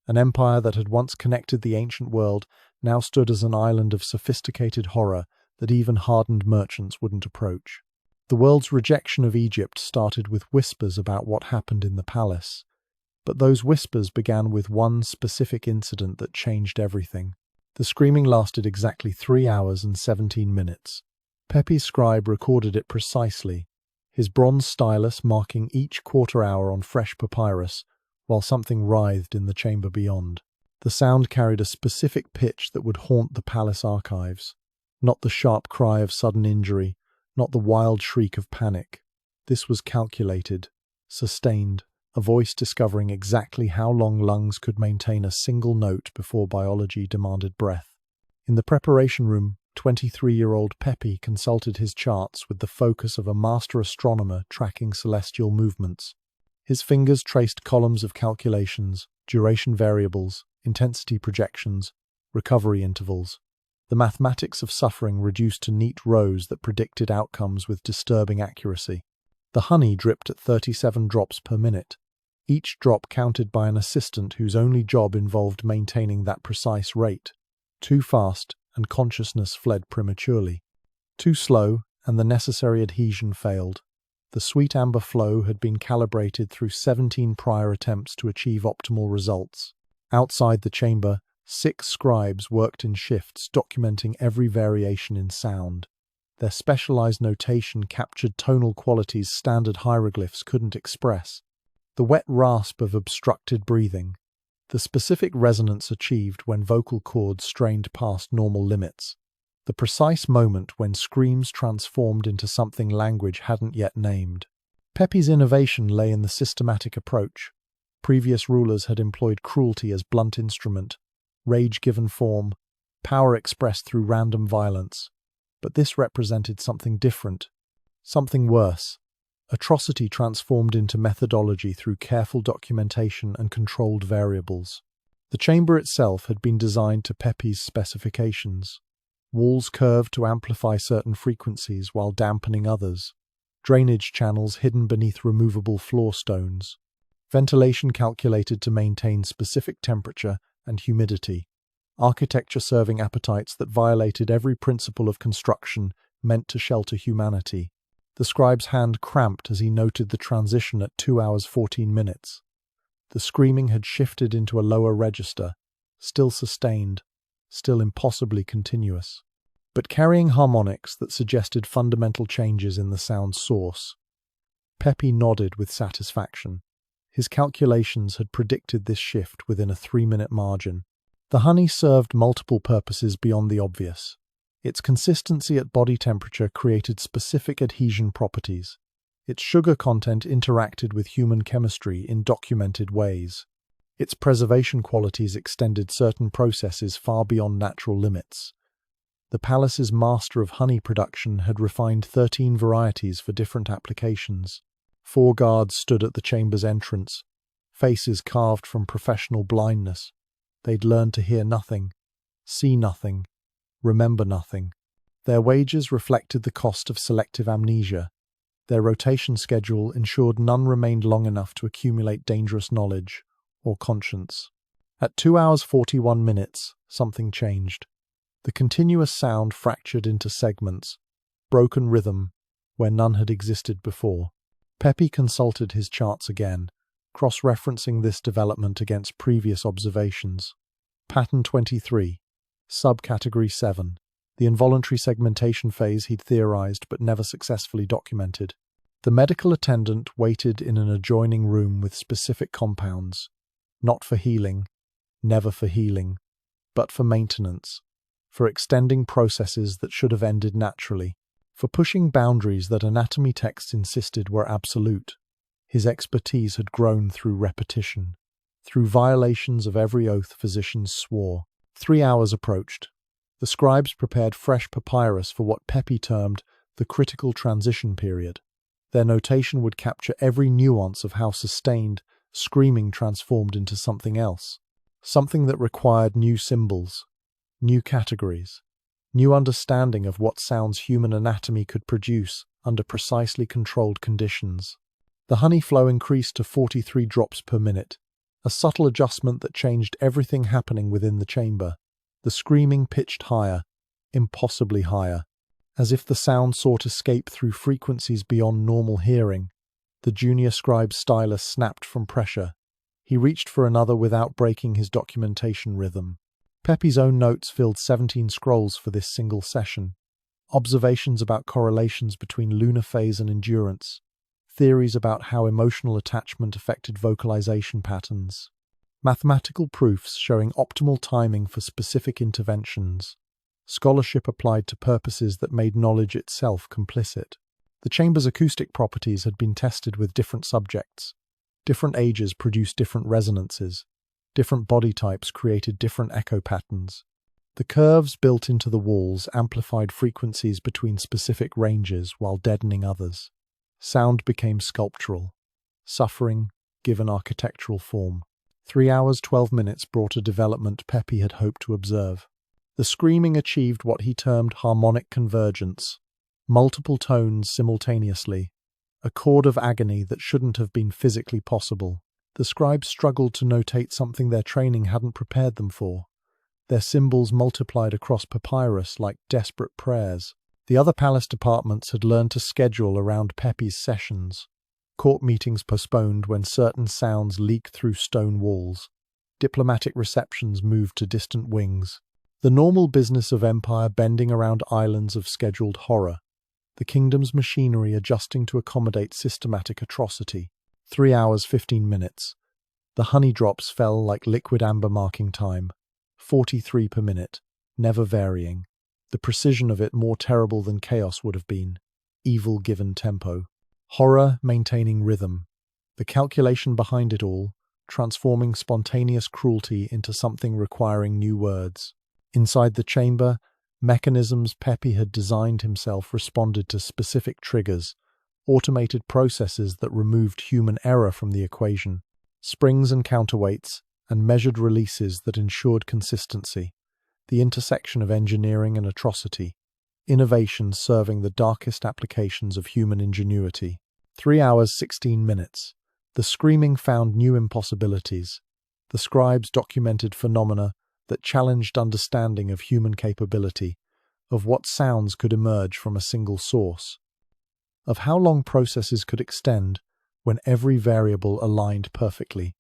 An empire that had once connected the ancient world now stood as an island of sophisticated horror that even hardened merchants wouldn't approach. The world's rejection of Egypt started with whispers about what happened in the palace, but those whispers began with one specific incident that changed everything. The screaming lasted exactly 3 hours and 17 minutes. Pepi's scribe recorded it precisely, his bronze stylus marking each quarter hour on fresh papyrus, while something writhed in the chamber beyond. The sound carried a specific pitch that would haunt the palace archives. Not the sharp cry of sudden injury, not the wild shriek of panic. This was calculated, sustained, a voice discovering exactly how long lungs could maintain a single note before biology demanded breath. In the preparation room, 23-year-old Pepi consulted his charts with the focus of a master astronomer tracking celestial movements. His fingers traced columns of calculations, duration variables, intensity projections, recovery intervals. The mathematics of suffering reduced to neat rows that predicted outcomes with disturbing accuracy. The honey dripped at 37 drops per minute, each drop counted by an assistant whose only job involved maintaining that precise rate. Too fast, and consciousness fled prematurely. Too slow, and the necessary adhesion failed. The sweet amber flow had been calibrated through 17 prior attempts to achieve optimal results. Outside the chamber, 6 scribes worked in shifts, documenting every variation in sound. Their specialized notation captured tonal qualities standard hieroglyphs couldn't express. The wet rasp of obstructed breathing, the specific resonance achieved when vocal cords strained past normal limits, the precise moment when screams transformed into something language hadn't yet named. Pepi's innovation lay in the systematic approach. Previous rulers had employed cruelty as blunt instrument, rage given form, power expressed through random violence. But this represented something different, something worse. Atrocity transformed into methodology through careful documentation and controlled variables. The chamber itself had been designed to Pepi's specifications. Walls curved to amplify certain frequencies while dampening others. Drainage channels hidden beneath removable floor stones. Ventilation calculated to maintain specific temperature and humidity. Architecture serving appetites that violated every principle of construction meant to shelter humanity. The scribe's hand cramped as he noted the transition at 2 hours 14 minutes. The screaming had shifted into a lower register, still sustained, still impossibly continuous, but carrying harmonics that suggested fundamental changes in the sound's source. Pepi nodded with satisfaction. His calculations had predicted this shift within a 3-minute margin. The honey served multiple purposes beyond the obvious. Its consistency at body temperature created specific adhesion properties. Its sugar content interacted with human chemistry in documented ways. Its preservation qualities extended certain processes far beyond natural limits. The palace's master of honey production had refined 13 varieties for different applications. 4 guards stood at the chamber's entrance, faces carved from professional blindness. They'd learned to hear nothing, see nothing, remember nothing. Their wages reflected the cost of selective amnesia. Their rotation schedule ensured none remained long enough to accumulate dangerous knowledge or conscience. At 2 hours 41 minutes, something changed. The continuous sound fractured into segments, broken rhythm where none had existed before. Pepi consulted his charts again, cross-referencing this development against previous observations. Pattern 23. Subcategory 7. The involuntary segmentation phase he'd theorized but never successfully documented. The medical attendant waited in an adjoining room with specific compounds. Not for healing, never for healing, but for maintenance. For extending processes that should have ended naturally. For pushing boundaries that anatomy texts insisted were absolute. His expertise had grown through repetition, through violations of every oath physicians swore. 3 hours approached. The scribes prepared fresh papyrus for what Pepi termed the critical transition period. Their notation would capture every nuance of how sustained, screaming transformed into something else. Something that required new symbols, new categories, new understanding of what sounds human anatomy could produce under precisely controlled conditions. The honey flow increased to 43 drops per minute, a subtle adjustment that changed everything happening within the chamber. The screaming pitched higher, impossibly higher. As if the sound sought escape through frequencies beyond normal hearing, the junior scribe's stylus snapped from pressure. He reached for another without breaking his documentation rhythm. Pepe's own notes filled 17 scrolls for this single session. Observations about correlations between lunar phase and endurance, theories about how emotional attachment affected vocalization patterns, mathematical proofs showing optimal timing for specific interventions, scholarship applied to purposes that made knowledge itself complicit. The chamber's acoustic properties had been tested with different subjects. Different ages produced different resonances. Different body types created different echo patterns. The curves built into the walls amplified frequencies between specific ranges while deadening others. Sound became sculptural. Suffering given architectural form. 3 hours 12 minutes brought a development Pepe had hoped to observe. The screaming achieved what he termed harmonic convergence. Multiple tones simultaneously. A chord of agony that shouldn't have been physically possible. The scribes struggled to notate something their training hadn't prepared them for. Their symbols multiplied across papyrus like desperate prayers. The other palace departments had learned to schedule around Pepe's sessions. Court meetings postponed when certain sounds leaked through stone walls. Diplomatic receptions moved to distant wings. The normal business of empire bending around islands of scheduled horror. The kingdom's machinery adjusting to accommodate systematic atrocity. 3 hours 15 minutes. The honey drops fell like liquid amber marking time. 43 per minute, never varying. The precision of it more terrible than chaos would have been. Evil given tempo. Horror maintaining rhythm. The calculation behind it all, transforming spontaneous cruelty into something requiring new words. Inside the chamber, mechanisms Pepe had designed himself responded to specific triggers, automated processes that removed human error from the equation, springs and counterweights, and measured releases that ensured consistency. The intersection of engineering and atrocity. Innovation serving the darkest applications of human ingenuity. 3 hours 16 minutes. The screaming found new impossibilities. The scribes documented phenomena that challenged understanding of human capability, of what sounds could emerge from a single source, of how long processes could extend when every variable aligned perfectly.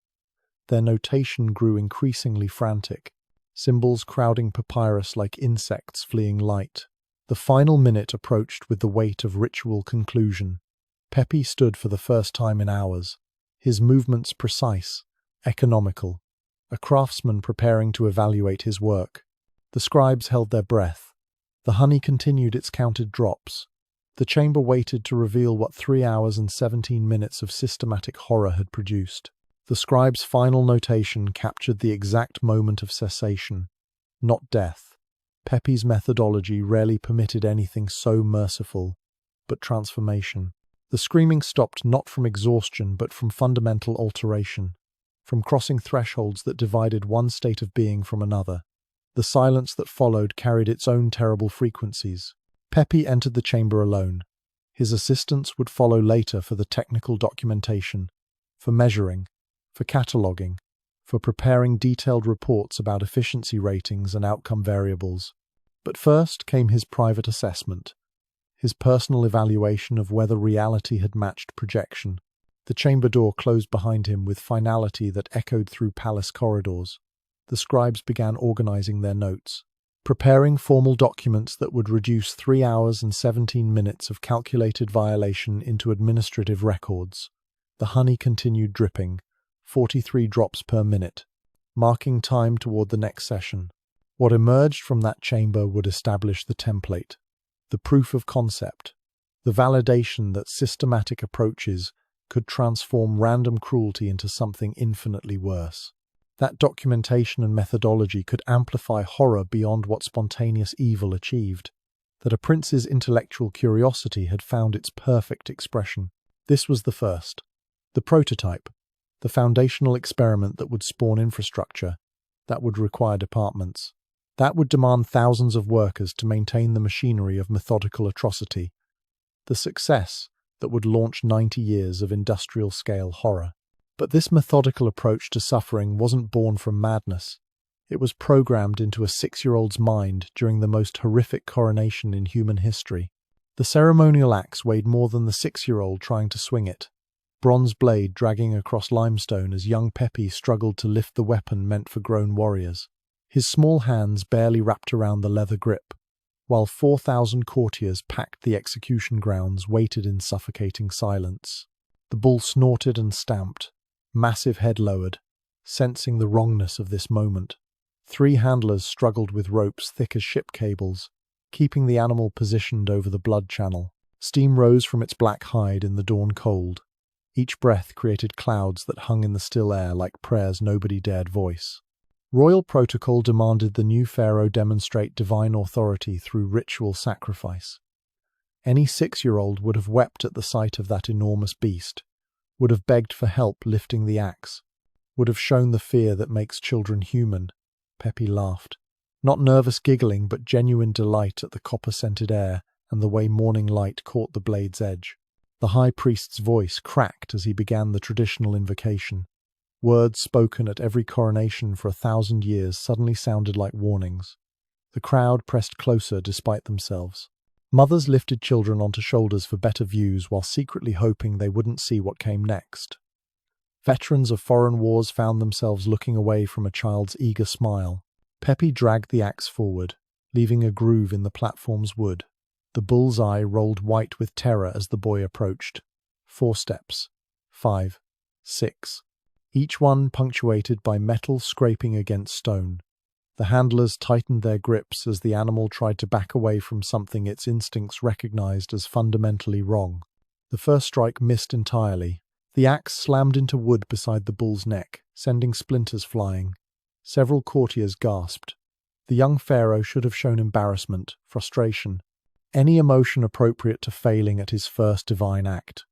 Their notation grew increasingly frantic, symbols crowding papyrus like insects fleeing light. The final minute approached with the weight of ritual conclusion. Pepe stood for the first time in hours, his movements precise, economical, a craftsman preparing to evaluate his work. The scribes held their breath. The honey continued its counted drops. The chamber waited to reveal what 3 hours and 17 minutes of systematic horror had produced. The scribe's final notation captured the exact moment of cessation, not death. Pepe's methodology rarely permitted anything so merciful, but transformation. The screaming stopped not from exhaustion but from fundamental alteration, from crossing thresholds that divided one state of being from another. The silence that followed carried its own terrible frequencies. Pepe entered the chamber alone. His assistants would follow later for the technical documentation, for measuring, for cataloguing, for preparing detailed reports about efficiency ratings and outcome variables. But first came his private assessment, his personal evaluation of whether reality had matched projection. The chamber door closed behind him with finality that echoed through palace corridors. The scribes began organizing their notes, preparing formal documents that would reduce 3 hours and 17 minutes of calculated violation into administrative records. The honey continued dripping, 43 drops per minute, marking time toward the next session. What emerged from that chamber would establish the template, the proof of concept, the validation that systematic approaches could transform random cruelty into something infinitely worse. That documentation and methodology could amplify horror beyond what spontaneous evil achieved, that a prince's intellectual curiosity had found its perfect expression. This was the first, the prototype, the foundational experiment that would spawn infrastructure, that would require departments, that would demand thousands of workers to maintain the machinery of methodical atrocity. the success that would launch 90 years of industrial-scale horror. But this methodical approach to suffering wasn't born from madness. It was programmed into a 6-year-old's mind during the most horrific coronation in human history. The ceremonial axe weighed more than the 6-year-old trying to swing it, bronze blade dragging across limestone as young Pepe struggled to lift the weapon meant for grown warriors. His small hands barely wrapped around the leather grip, while 4,000 courtiers packed the execution grounds waited in suffocating silence. The bull snorted and stamped, massive head lowered, sensing the wrongness of this moment. 3 handlers struggled with ropes thick as ship cables, keeping the animal positioned over the blood channel. Steam rose from its black hide in the dawn cold. Each breath created clouds that hung in the still air like prayers nobody dared voice. Royal protocol demanded the new pharaoh demonstrate divine authority through ritual sacrifice. Any 6-year-old would have wept at the sight of that enormous beast, would have begged for help lifting the axe, would have shown the fear that makes children human. Pepe laughed. Not nervous giggling, but genuine delight at the copper-scented air and the way morning light caught the blade's edge. The high priest's voice cracked as he began the traditional invocation. Words spoken at every coronation for 1,000 years suddenly sounded like warnings. The crowd pressed closer despite themselves. Mothers lifted children onto shoulders for better views while secretly hoping they wouldn't see what came next. Veterans of foreign wars found themselves looking away from a child's eager smile. Pepe dragged the axe forward, leaving a groove in the platform's wood. The bull's eye rolled white with terror as the boy approached. 4 steps. 5. 6. Each one punctuated by metal scraping against stone. The handlers tightened their grips as the animal tried to back away from something its instincts recognized as fundamentally wrong. The first strike missed entirely. The axe slammed into wood beside the bull's neck, sending splinters flying. Several courtiers gasped. The young pharaoh should have shown embarrassment, frustration, any emotion appropriate to failing at his first divine act.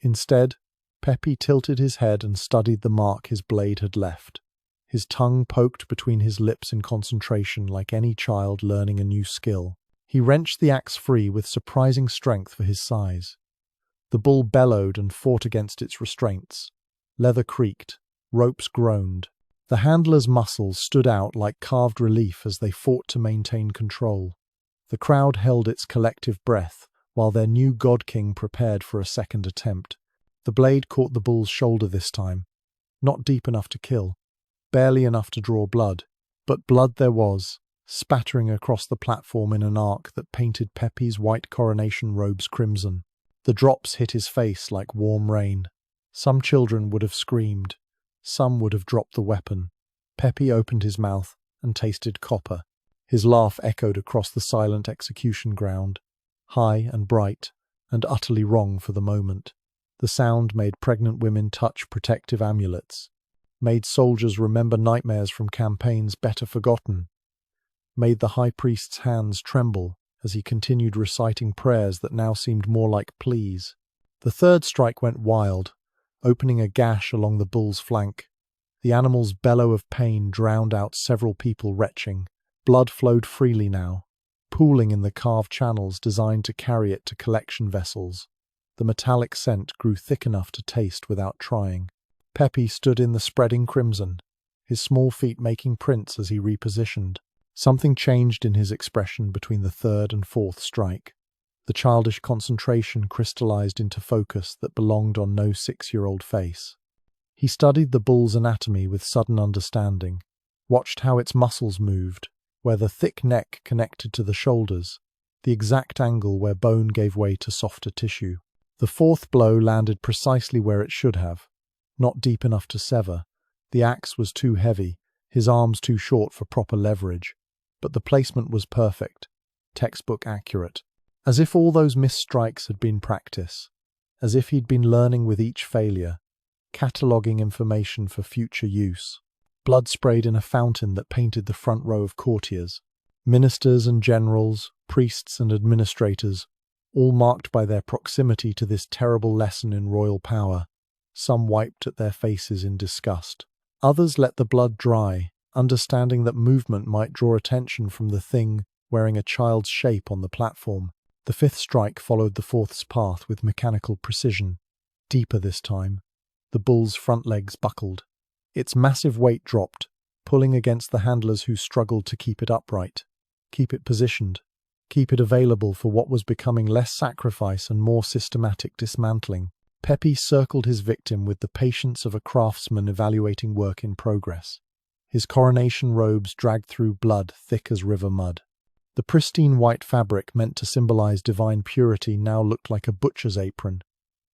Instead, Pepe tilted his head and studied the mark his blade had left. His tongue poked between his lips in concentration like any child learning a new skill. He wrenched the axe free with surprising strength for his size. The bull bellowed and fought against its restraints. Leather creaked. Ropes groaned. The handler's muscles stood out like carved relief as they fought to maintain control. The crowd held its collective breath while their new god-king prepared for a second attempt. The blade caught the bull's shoulder this time. Not deep enough to kill. Barely enough to draw blood. But blood there was, spattering across the platform in an arc that painted Pepe's white coronation robes crimson. The drops hit his face like warm rain. Some children would have screamed. Some would have dropped the weapon. Pepe opened his mouth and tasted copper. His laugh echoed across the silent execution ground, high and bright, and utterly wrong for the moment. The sound made pregnant women touch protective amulets, made soldiers remember nightmares from campaigns better forgotten, made the high priest's hands tremble as he continued reciting prayers that now seemed more like pleas. The third strike went wild, opening a gash along the bull's flank. The animal's bellow of pain drowned out several people retching. Blood flowed freely now, pooling in the carved channels designed to carry it to collection vessels. The metallic scent grew thick enough to taste without trying. Pepe stood in the spreading crimson, his small feet making prints as he repositioned. Something changed in his expression between the third and fourth strike. The childish concentration crystallized into focus that belonged on no 6-year-old face. He studied the bull's anatomy with sudden understanding, watched how its muscles moved, where the thick neck connected to the shoulders, the exact angle where bone gave way to softer tissue. The fourth blow landed precisely where it should have, not deep enough to sever. The axe was too heavy, his arms too short for proper leverage, but the placement was perfect, textbook accurate, as if all those missed strikes had been practice, as if he'd been learning with each failure, cataloguing information for future use. Blood sprayed in a fountain that painted the front row of courtiers, ministers and generals, priests and administrators, all marked by their proximity to this terrible lesson in royal power. Some wiped at their faces in disgust. Others let the blood dry, understanding that movement might draw attention from the thing wearing a child's shape on the platform. The fifth strike followed the fourth's path with mechanical precision. Deeper this time. The bull's front legs buckled. Its massive weight dropped, pulling against the handlers who struggled to keep it upright, keep it positioned, keep it available for what was becoming less sacrifice and more systematic dismantling. Pepe circled his victim with the patience of a craftsman evaluating work in progress. His coronation robes dragged through blood thick as river mud. The pristine white fabric meant to symbolize divine purity now looked like a butcher's apron.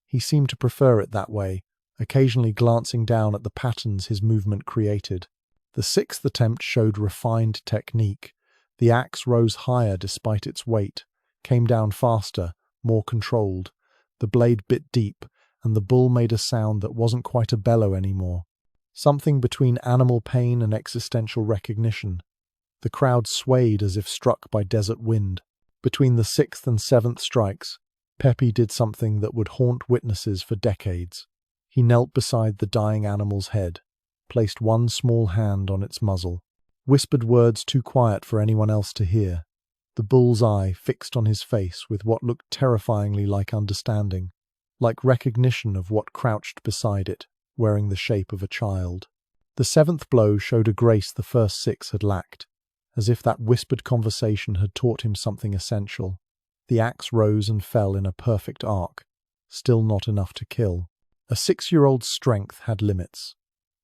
He seemed to prefer it that way, occasionally glancing down at the patterns his movement created. The sixth attempt showed refined technique. The axe rose higher despite its weight, came down faster, more controlled. The blade bit deep, and the bull made a sound that wasn't quite a bellow anymore. Something between animal pain and existential recognition. The crowd swayed as if struck by desert wind. Between the sixth and seventh strikes, Pepe did something that would haunt witnesses for decades. He knelt beside the dying animal's head, placed one small hand on its muzzle, whispered words too quiet for anyone else to hear. The bull's eye fixed on his face with what looked terrifyingly like understanding, like recognition of what crouched beside it, wearing the shape of a child. The seventh blow showed a grace the first six had lacked, as if that whispered conversation had taught him something essential. The axe rose and fell in a perfect arc, still not enough to kill. A 6-year-old's strength had limits,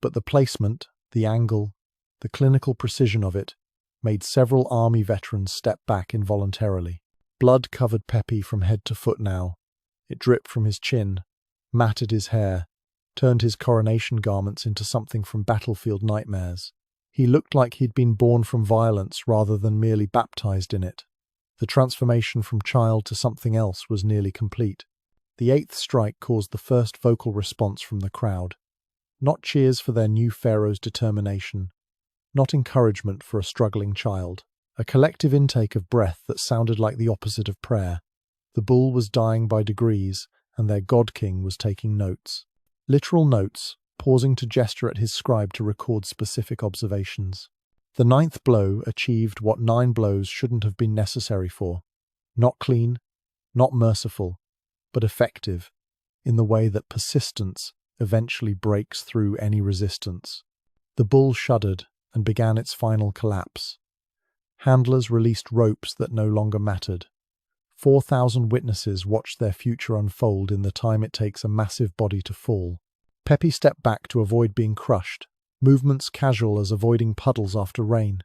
but the placement, the angle, the clinical precision of it made several army veterans step back involuntarily. Blood covered Pepe from head to foot now. It dripped from his chin, matted his hair, turned his coronation garments into something from battlefield nightmares. He looked like he'd been born from violence rather than merely baptized in it. The transformation from child to something else was nearly complete. The eighth strike caused the first vocal response from the crowd. Not cheers for their new pharaoh's determination, not encouragement for a struggling child. A collective intake of breath that sounded like the opposite of prayer. The bull was dying by degrees, and their god-king was taking notes. Literal notes, pausing to gesture at his scribe to record specific observations. The ninth blow achieved what 9 blows shouldn't have been necessary for. Not clean, not merciful, but effective, in the way that persistence eventually breaks through any resistance. The bull shuddered and began its final collapse. Handlers released ropes that no longer mattered. 4,000 witnesses watched their future unfold in the time it takes a massive body to fall. Pepe stepped back to avoid being crushed, movements casual as avoiding puddles after rain.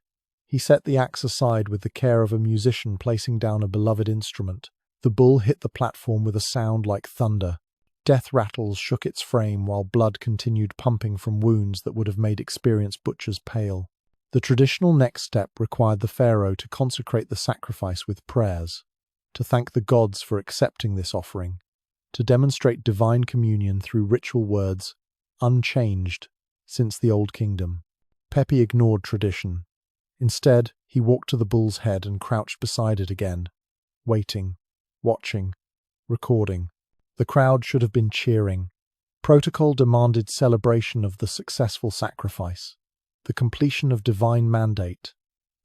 He set the axe aside with the care of a musician placing down a beloved instrument. The bull hit the platform with a sound like thunder. Death rattles shook its frame while blood continued pumping from wounds that would have made experienced butchers pale. The traditional next step required the pharaoh to consecrate the sacrifice with prayers, to thank the gods for accepting this offering, to demonstrate divine communion through ritual words, unchanged since the Old Kingdom. Pepe ignored tradition. Instead, he walked to the bull's head and crouched beside it again, waiting, watching, recording. The crowd should have been cheering. Protocol demanded celebration of the successful sacrifice, the completion of divine mandate,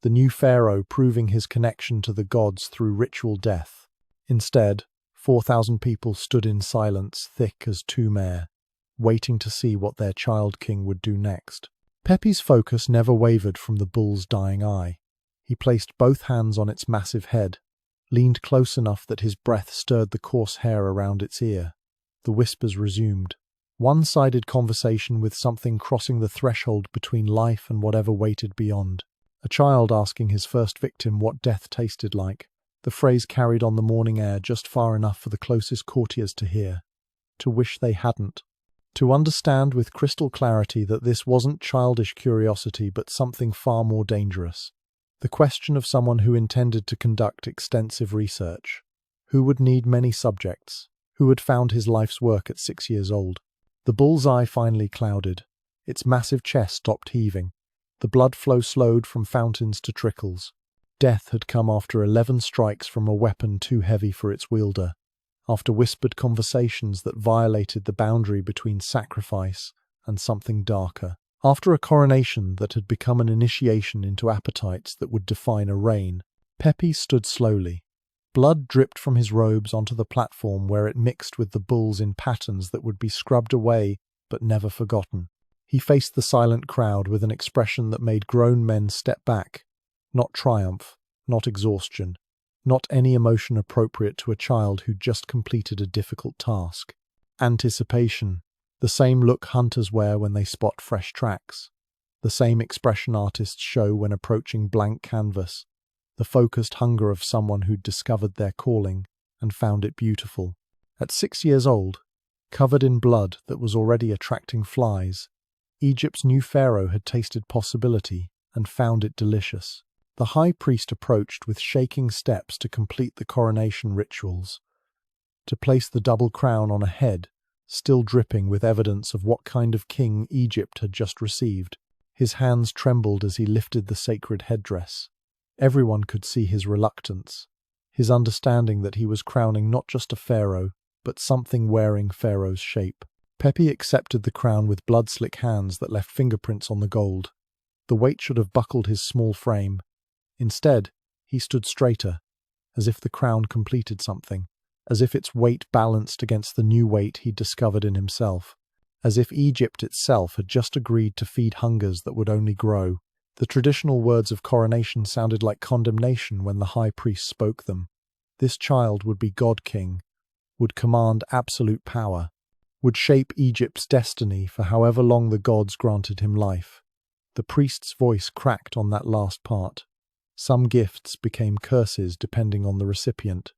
the new pharaoh proving his connection to the gods through ritual death. Instead, 4,000 people stood in silence thick as tomb air, waiting to see what their child king would do next. Pepe's focus never wavered from the bull's dying eye. He placed both hands on its massive head, leaned close enough that his breath stirred the coarse hair around its ear. The whispers resumed. One-sided conversation with something crossing the threshold between life and whatever waited beyond. A child asking his first victim what death tasted like. The phrase carried on the morning air just far enough for the closest courtiers to hear, to wish they hadn't. To understand with crystal clarity that this wasn't childish curiosity but something far more dangerous. The question of someone who intended to conduct extensive research. Who would need many subjects? Who had found his life's work at 6 years old? The bull's eye finally clouded. Its massive chest stopped heaving. The blood flow slowed from fountains to trickles. Death had come after 11 strikes from a weapon too heavy for its wielder, after whispered conversations that violated the boundary between sacrifice and something darker, after a coronation that had become an initiation into appetites that would define a reign. Pepe stood slowly, Blood dripped from his robes onto the platform where it mixed with the bulls in patterns that would be scrubbed away but never forgotten. He faced the silent crowd with an expression that made grown men step back. Not triumph, not exhaustion, not any emotion appropriate to a child who just completed a difficult task. Anticipation, the same look hunters wear when they spot fresh tracks, the same expression artists show when approaching blank canvas, the focused hunger of someone who'd discovered their calling and found it beautiful. At 6 years old, covered in blood that was already attracting flies, Egypt's new pharaoh had tasted possibility and found it delicious. The high priest approached with shaking steps to complete the coronation rituals, to place the double crown on a head, still dripping with evidence of what kind of king Egypt had just received. His hands trembled as he lifted the sacred headdress. Everyone could see his reluctance, his understanding that he was crowning not just a pharaoh, but something wearing pharaoh's shape. Pepi accepted the crown with blood-slick hands that left fingerprints on the gold. The weight should have buckled his small frame. Instead, he stood straighter, as if the crown completed something, as if its weight balanced against the new weight he'd discovered in himself, as if Egypt itself had just agreed to feed hungers that would only grow. The traditional words of coronation sounded like condemnation when the high priest spoke them. This child would be God King, would command absolute power, would shape Egypt's destiny for however long the gods granted him life. The priest's voice cracked on that last part. Some gifts became curses depending on the recipient.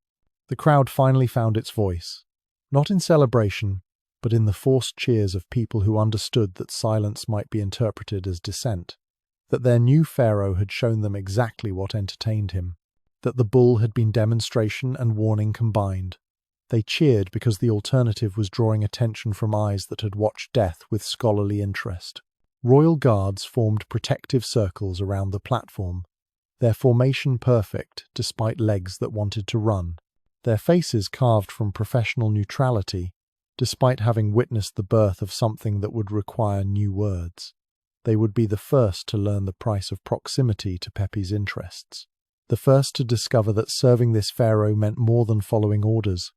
The crowd finally found its voice, not in celebration, but in the forced cheers of people who understood that silence might be interpreted as dissent, that their new pharaoh had shown them exactly what entertained him, that the bull had been demonstration and warning combined. They cheered because the alternative was drawing attention from eyes that had watched death with scholarly interest. Royal guards formed protective circles around the platform, their formation perfect despite legs that wanted to run, their faces carved from professional neutrality, despite having witnessed the birth of something that would require new words. They would be the first to learn the price of proximity to Pepi's interests, the first to discover that serving this pharaoh meant more than following orders.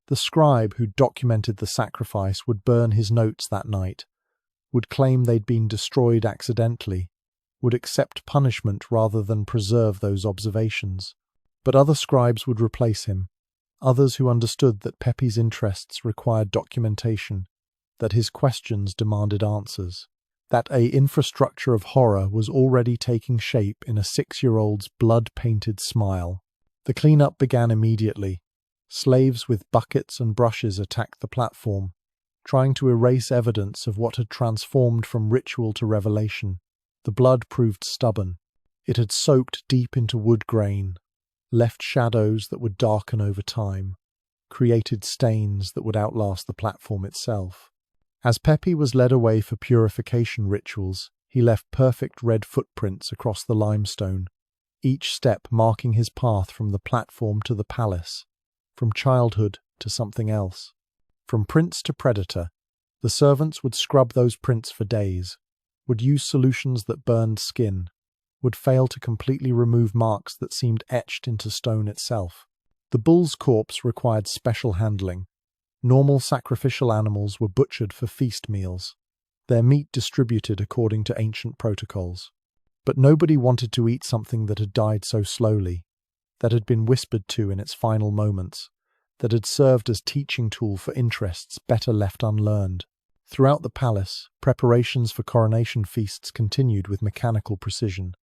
The scribe who documented the sacrifice would burn his notes that night, would claim they'd been destroyed accidentally, would accept punishment rather than preserve those observations. But other scribes would replace him, others who understood that Pepi's interests required documentation, that his questions demanded answers, that an infrastructure of horror was already taking shape in a 6-year-old's blood-painted smile. The cleanup began immediately. Slaves with buckets and brushes attacked the platform, trying to erase evidence of what had transformed from ritual to revelation. The blood proved stubborn. It had soaked deep into wood grain, left shadows that would darken over time, created stains that would outlast the platform itself. As Pepi was led away for purification rituals, he left perfect red footprints across the limestone, each step marking his path from the platform to the palace, from childhood to something else. From prince to predator, the servants would scrub those prints for days, would use solutions that burned skin, would fail to completely remove marks that seemed etched into stone itself. The bull's corpse required special handling. Normal sacrificial animals were butchered for feast meals, their meat distributed according to ancient protocols. But nobody wanted to eat something that had died so slowly, that had been whispered to in its final moments, that had served as teaching tool for interests better left unlearned. Throughout the palace, preparations for coronation feasts continued with mechanical precision.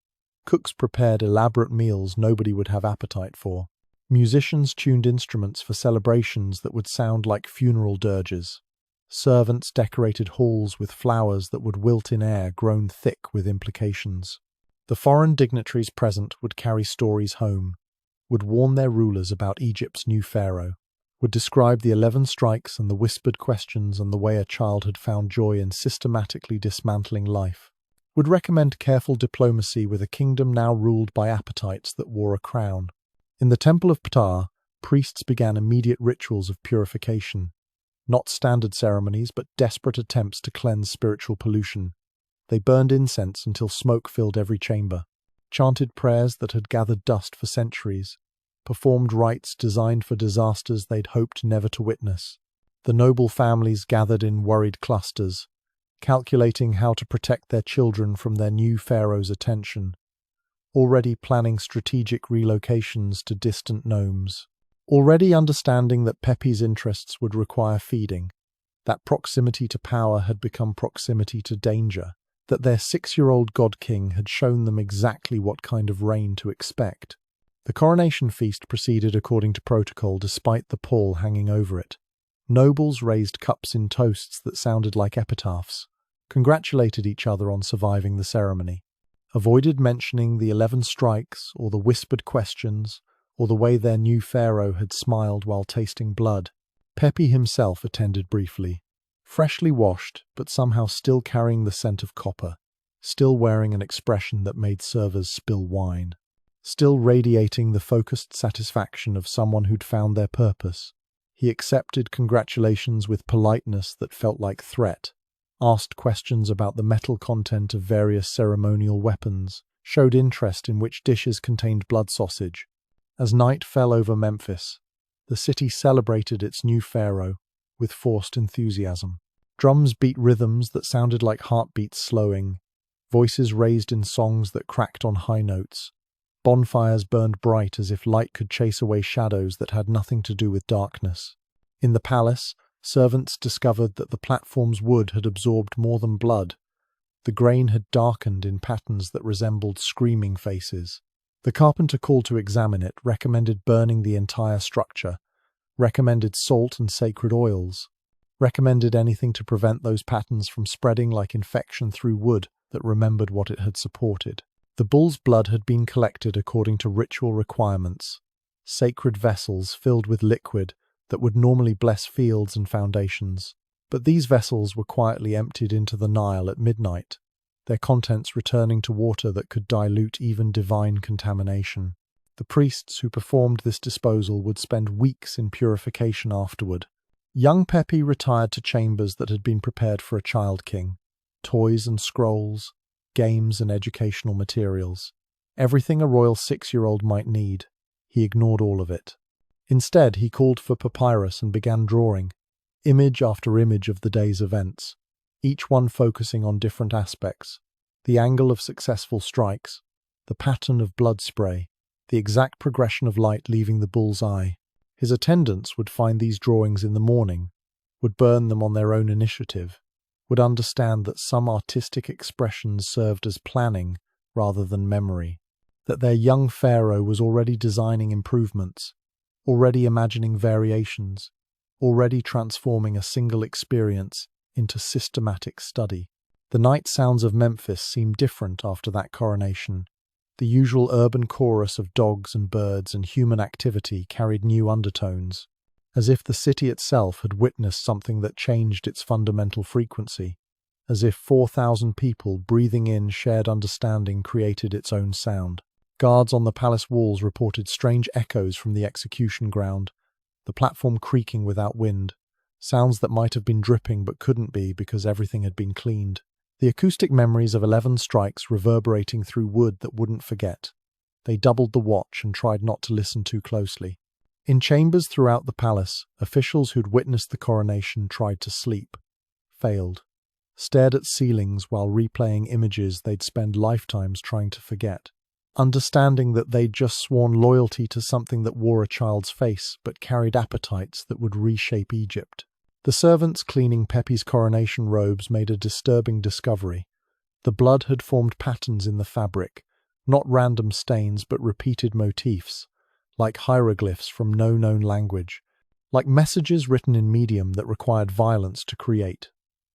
Cooks prepared elaborate meals nobody would have appetite for. Musicians tuned instruments for celebrations that would sound like funeral dirges. Servants decorated halls with flowers that would wilt in air grown thick with implications. The foreign dignitaries present would carry stories home, would warn their rulers about Egypt's new pharaoh, would describe the 11 strikes and the whispered questions and the way a child had found joy in systematically dismantling life, would recommend careful diplomacy with a kingdom now ruled by appetites that wore a crown. In the Temple of Ptah, priests began immediate rituals of purification, not standard ceremonies but desperate attempts to cleanse spiritual pollution. They burned incense until smoke filled every chamber, chanted prayers that had gathered dust for centuries, performed rites designed for disasters they'd hoped never to witness. The noble families gathered in worried clusters, calculating how to protect their children from their new pharaoh's attention, already planning strategic relocations to distant nomes, already understanding that Pepi's interests would require feeding, that proximity to power had become proximity to danger, that their 6-year-old god-king had shown them exactly what kind of reign to expect. The coronation feast proceeded according to protocol despite the pall hanging over it. Nobles raised cups in toasts that sounded like epitaphs, congratulated each other on surviving the ceremony, avoided mentioning the 11 strikes or the whispered questions or the way their new pharaoh had smiled while tasting blood. Pepi himself attended briefly, freshly washed but somehow still carrying the scent of copper, still wearing an expression that made servers spill wine, still radiating the focused satisfaction of someone who'd found their purpose. He accepted congratulations with politeness that felt like threat, asked questions about the metal content of various ceremonial weapons, showed interest in which dishes contained blood sausage. As night fell over Memphis, the city celebrated its new pharaoh with forced enthusiasm. Drums beat rhythms that sounded like heartbeats slowing, voices raised in songs that cracked on high notes. Bonfires burned bright as if light could chase away shadows that had nothing to do with darkness. In the palace, servants discovered that the platform's wood had absorbed more than blood. The grain had darkened in patterns that resembled screaming faces. The carpenter called to examine it recommended burning the entire structure, recommended salt and sacred oils, recommended anything to prevent those patterns from spreading like infection through wood that remembered what it had supported. The bull's blood had been collected according to ritual requirements, sacred vessels filled with liquid that would normally bless fields and foundations. But these vessels were quietly emptied into the Nile at midnight, their contents returning to water that could dilute even divine contamination. The priests who performed this disposal would spend weeks in purification afterward. Young Pepi retired to chambers that had been prepared for a child king. Toys and scrolls, games and educational materials. Everything a royal 6-year-old might need. He ignored all of it. Instead, he called for papyrus and began drawing, image after image of the day's events, each one focusing on different aspects: the angle of successful strikes, the pattern of blood spray, the exact progression of light leaving the bull's eye. His attendants would find these drawings in the morning, would burn them on their own initiative, would understand that some artistic expressions served as planning rather than memory, that their young pharaoh was already designing improvements, already imagining variations, already transforming a single experience into systematic study. The night sounds of Memphis seemed different after that coronation. The usual urban chorus of dogs and birds and human activity carried new undertones, as if the city itself had witnessed something that changed its fundamental frequency, as if 4,000 people breathing in shared understanding created its own sound. Guards on the palace walls reported strange echoes from the execution ground, the platform creaking without wind, sounds that might have been dripping but couldn't be because everything had been cleaned. The acoustic memories of 11 strikes reverberating through wood that wouldn't forget. They doubled the watch and tried not to listen too closely. In chambers throughout the palace, officials who'd witnessed the coronation tried to sleep, failed, stared at ceilings while replaying images they'd spend lifetimes trying to forget, understanding that they'd just sworn loyalty to something that wore a child's face but carried appetites that would reshape Egypt. The servants cleaning Pepi's coronation robes made a disturbing discovery. The blood had formed patterns in the fabric, not random stains but repeated motifs, like hieroglyphs from no known language, like messages written in medium that required violence to create.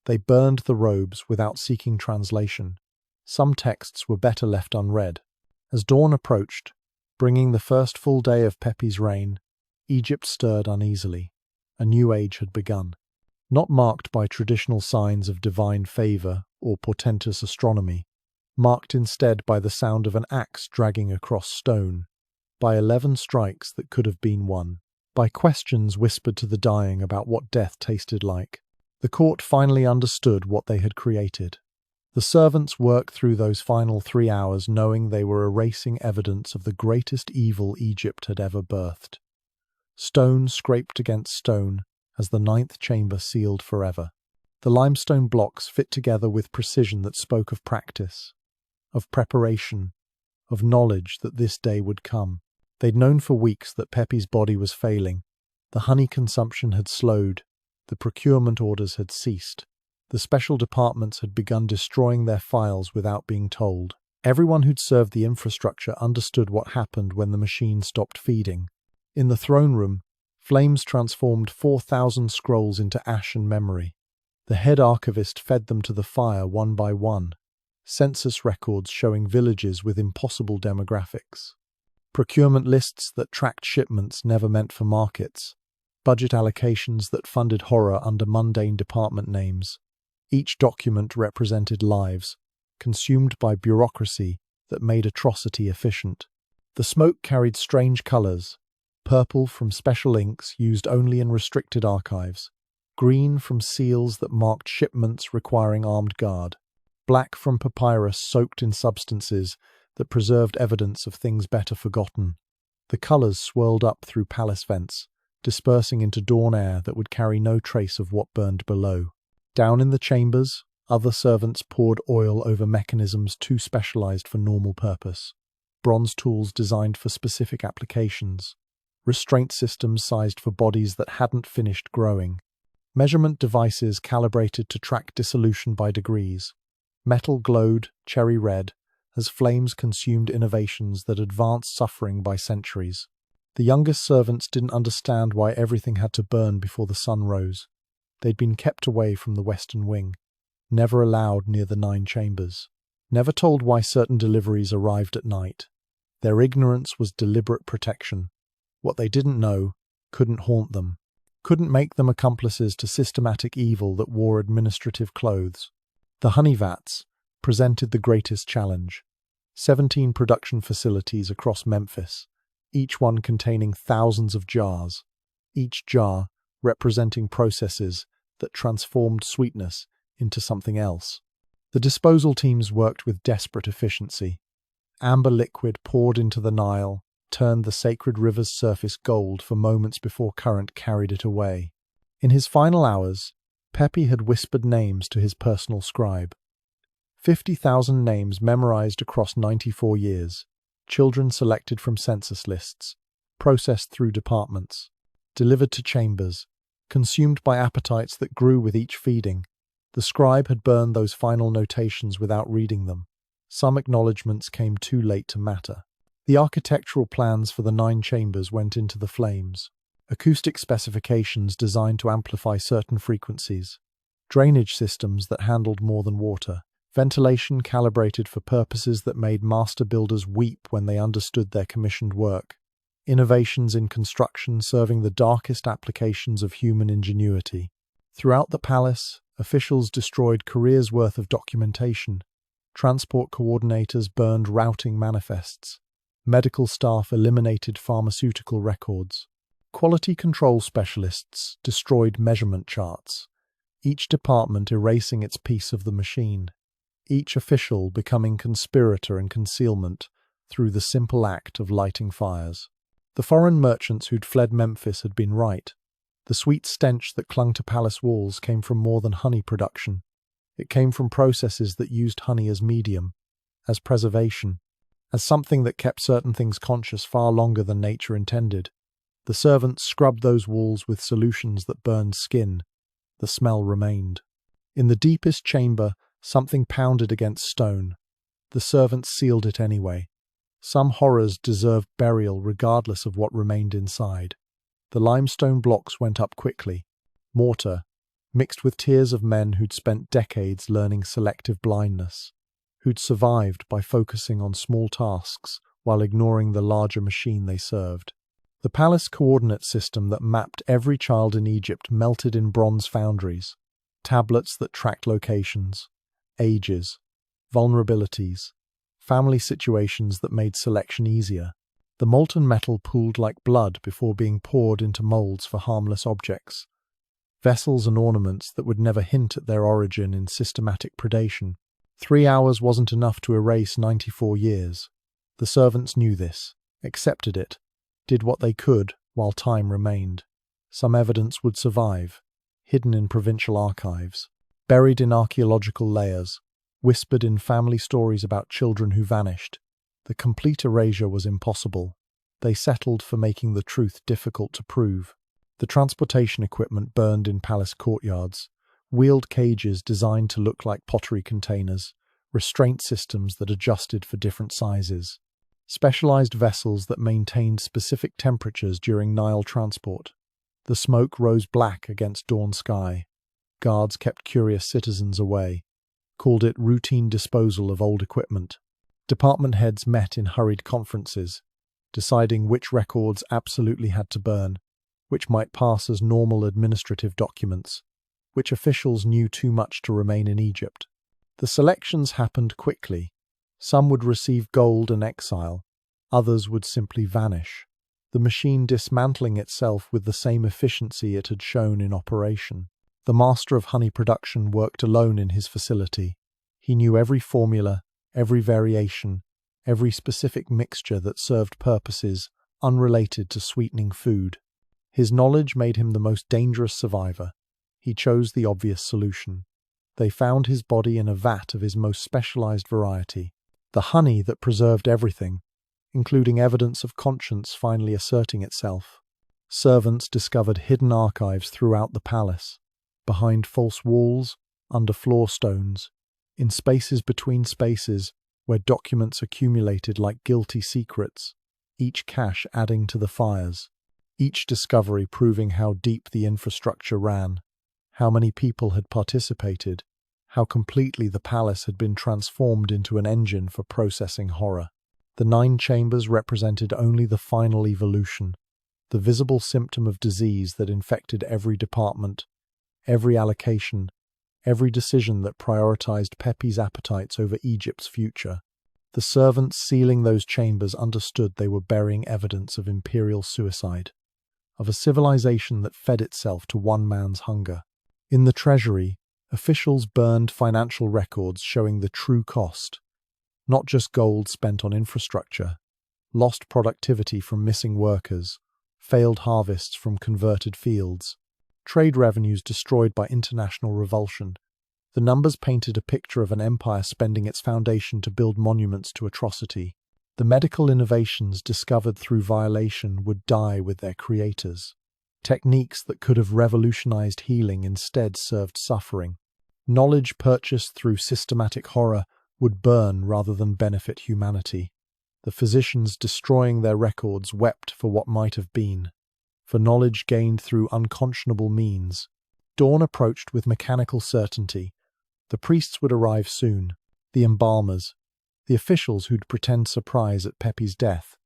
They burned the robes without seeking translation. Some texts were better left unread. As dawn approached, bringing the first full day of Pepi's reign, Egypt stirred uneasily. A new age had begun, not marked by traditional signs of divine favor or portentous astronomy, marked instead by the sound of an axe dragging across stone, by 11 strikes that could have been one, by questions whispered to the dying about what death tasted like. The court finally understood what they had created. The servants worked through those final 3 hours knowing they were erasing evidence of the greatest evil Egypt had ever birthed. Stone scraped against stone as the ninth chamber sealed forever. The limestone blocks fit together with precision that spoke of practice, of preparation, of knowledge that this day would come. They'd known for weeks that Pepe's body was failing. The honey consumption had slowed. The procurement orders had ceased. The special departments had begun destroying their files without being told. Everyone who'd served the infrastructure understood what happened when the machine stopped feeding. In the throne room, flames transformed 4,000 scrolls into ash and memory. The head archivist fed them to the fire one by one. Census records showing villages with impossible demographics. Procurement lists that tracked shipments never meant for markets. Budget allocations that funded horror under mundane department names. Each document represented lives, consumed by bureaucracy that made atrocity efficient. The smoke carried strange colors: purple from special inks used only in restricted archives, green from seals that marked shipments requiring armed guard, black from papyrus soaked in substances that preserved evidence of things better forgotten. The colors swirled up through palace vents, dispersing into dawn air that would carry no trace of what burned below. Down in the chambers, other servants poured oil over mechanisms too specialized for normal purpose. Bronze tools designed for specific applications. Restraint systems sized for bodies that hadn't finished growing. Measurement devices calibrated to track dissolution by degrees. Metal glowed cherry red as flames consumed innovations that advanced suffering by centuries. The youngest servants didn't understand why everything had to burn before the sun rose. They'd been kept away from the western wing, never allowed near the 9 chambers, never told why certain deliveries arrived at night. Their ignorance was deliberate protection. What they didn't know couldn't haunt them, couldn't make them accomplices to systematic evil that wore administrative clothes. The honey vats presented the greatest challenge. 17 production facilities across Memphis, each one containing thousands of jars, each jar representing processes that transformed sweetness into something else. The disposal teams worked with desperate efficiency. Amber liquid poured into the Nile turned the sacred river's surface gold for moments before current carried it away. In his final hours, Pepe had whispered names to his personal scribe. 50,000 names memorized across 94 years, children selected from census lists, processed through departments, delivered to chambers, consumed by appetites that grew with each feeding. The scribe had burned those final notations without reading them. Some acknowledgements came too late to matter. The architectural plans for the 9 chambers went into the flames. Acoustic specifications designed to amplify certain frequencies. Drainage systems that handled more than water. Ventilation calibrated for purposes that made master builders weep when they understood their commissioned work. Innovations in construction serving the darkest applications of human ingenuity. Throughout the palace, officials destroyed careers' worth of documentation. Transport coordinators burned routing manifests. Medical staff eliminated pharmaceutical records. Quality control specialists destroyed measurement charts, each department erasing its piece of the machine, each official becoming conspirator in concealment through the simple act of lighting fires. The foreign merchants who'd fled Memphis had been right. The sweet stench that clung to palace walls came from more than honey production. It came from processes that used honey as medium, as preservation, as something that kept certain things conscious far longer than nature intended. The servants scrubbed those walls with solutions that burned skin. The smell remained. In the deepest chamber, something pounded against stone. The servants sealed it anyway. Some horrors deserved burial regardless of what remained inside. The limestone blocks went up quickly. Mortar, mixed with tears of men who'd spent decades learning selective blindness, who'd survived by focusing on small tasks while ignoring the larger machine they served. The palace coordinate system that mapped every child in Egypt melted in bronze foundries, tablets that tracked locations, ages, vulnerabilities, family situations that made selection easier. The molten metal pooled like blood before being poured into molds for harmless objects, vessels and ornaments that would never hint at their origin in systematic predation. 3 hours wasn't enough to erase 94 years. The servants knew this, accepted it, did what they could while time remained. Some evidence would survive, hidden in provincial archives, buried in archaeological layers, whispered in family stories about children who vanished. The complete erasure was impossible. They settled for making the truth difficult to prove. The transportation equipment burned in palace courtyards, wheeled cages designed to look like pottery containers, restraint systems that adjusted for different sizes, specialized vessels that maintained specific temperatures during Nile transport. The smoke rose black against dawn sky. Guards kept curious citizens away, called it routine disposal of old equipment. Department heads met in hurried conferences, deciding which records absolutely had to burn, which might pass as normal administrative documents, which officials knew too much to remain in Egypt. The selections happened quickly. Some would receive gold and exile, others would simply vanish, the machine dismantling itself with the same efficiency it had shown in operation. The master of honey production worked alone in his facility. He knew every formula, every variation, every specific mixture that served purposes unrelated to sweetening food. His knowledge made him the most dangerous survivor. He chose the obvious solution. They found his body in a vat of his most specialized variety, the honey that preserved everything, including evidence of conscience finally asserting itself. Servants discovered hidden archives throughout the palace, behind false walls, under floor stones, in spaces between spaces where documents accumulated like guilty secrets, each cache adding to the fires, each discovery proving how deep the infrastructure ran, how many people had participated, how completely the palace had been transformed into an engine for processing horror. The 9 chambers represented only the final evolution, the visible symptom of disease that infected every department, every allocation, every decision that prioritized Pepi's appetites over Egypt's future. The servants sealing those chambers understood they were burying evidence of imperial suicide, of a civilization that fed itself to one man's hunger. In the treasury, officials burned financial records showing the true cost, not just gold spent on infrastructure, lost productivity from missing workers, failed harvests from converted fields, trade revenues destroyed by international revulsion. The numbers painted a picture of an empire spending its foundation to build monuments to atrocity. The medical innovations discovered through violation would die with their creators. Techniques that could have revolutionized healing instead served suffering. Knowledge purchased through systematic horror would burn rather than benefit humanity. The physicians destroying their records wept for what might have been, for knowledge gained through unconscionable means. Dawn approached with mechanical certainty. The priests would arrive soon, the embalmers, the officials who'd pretend surprise at Pepi's death,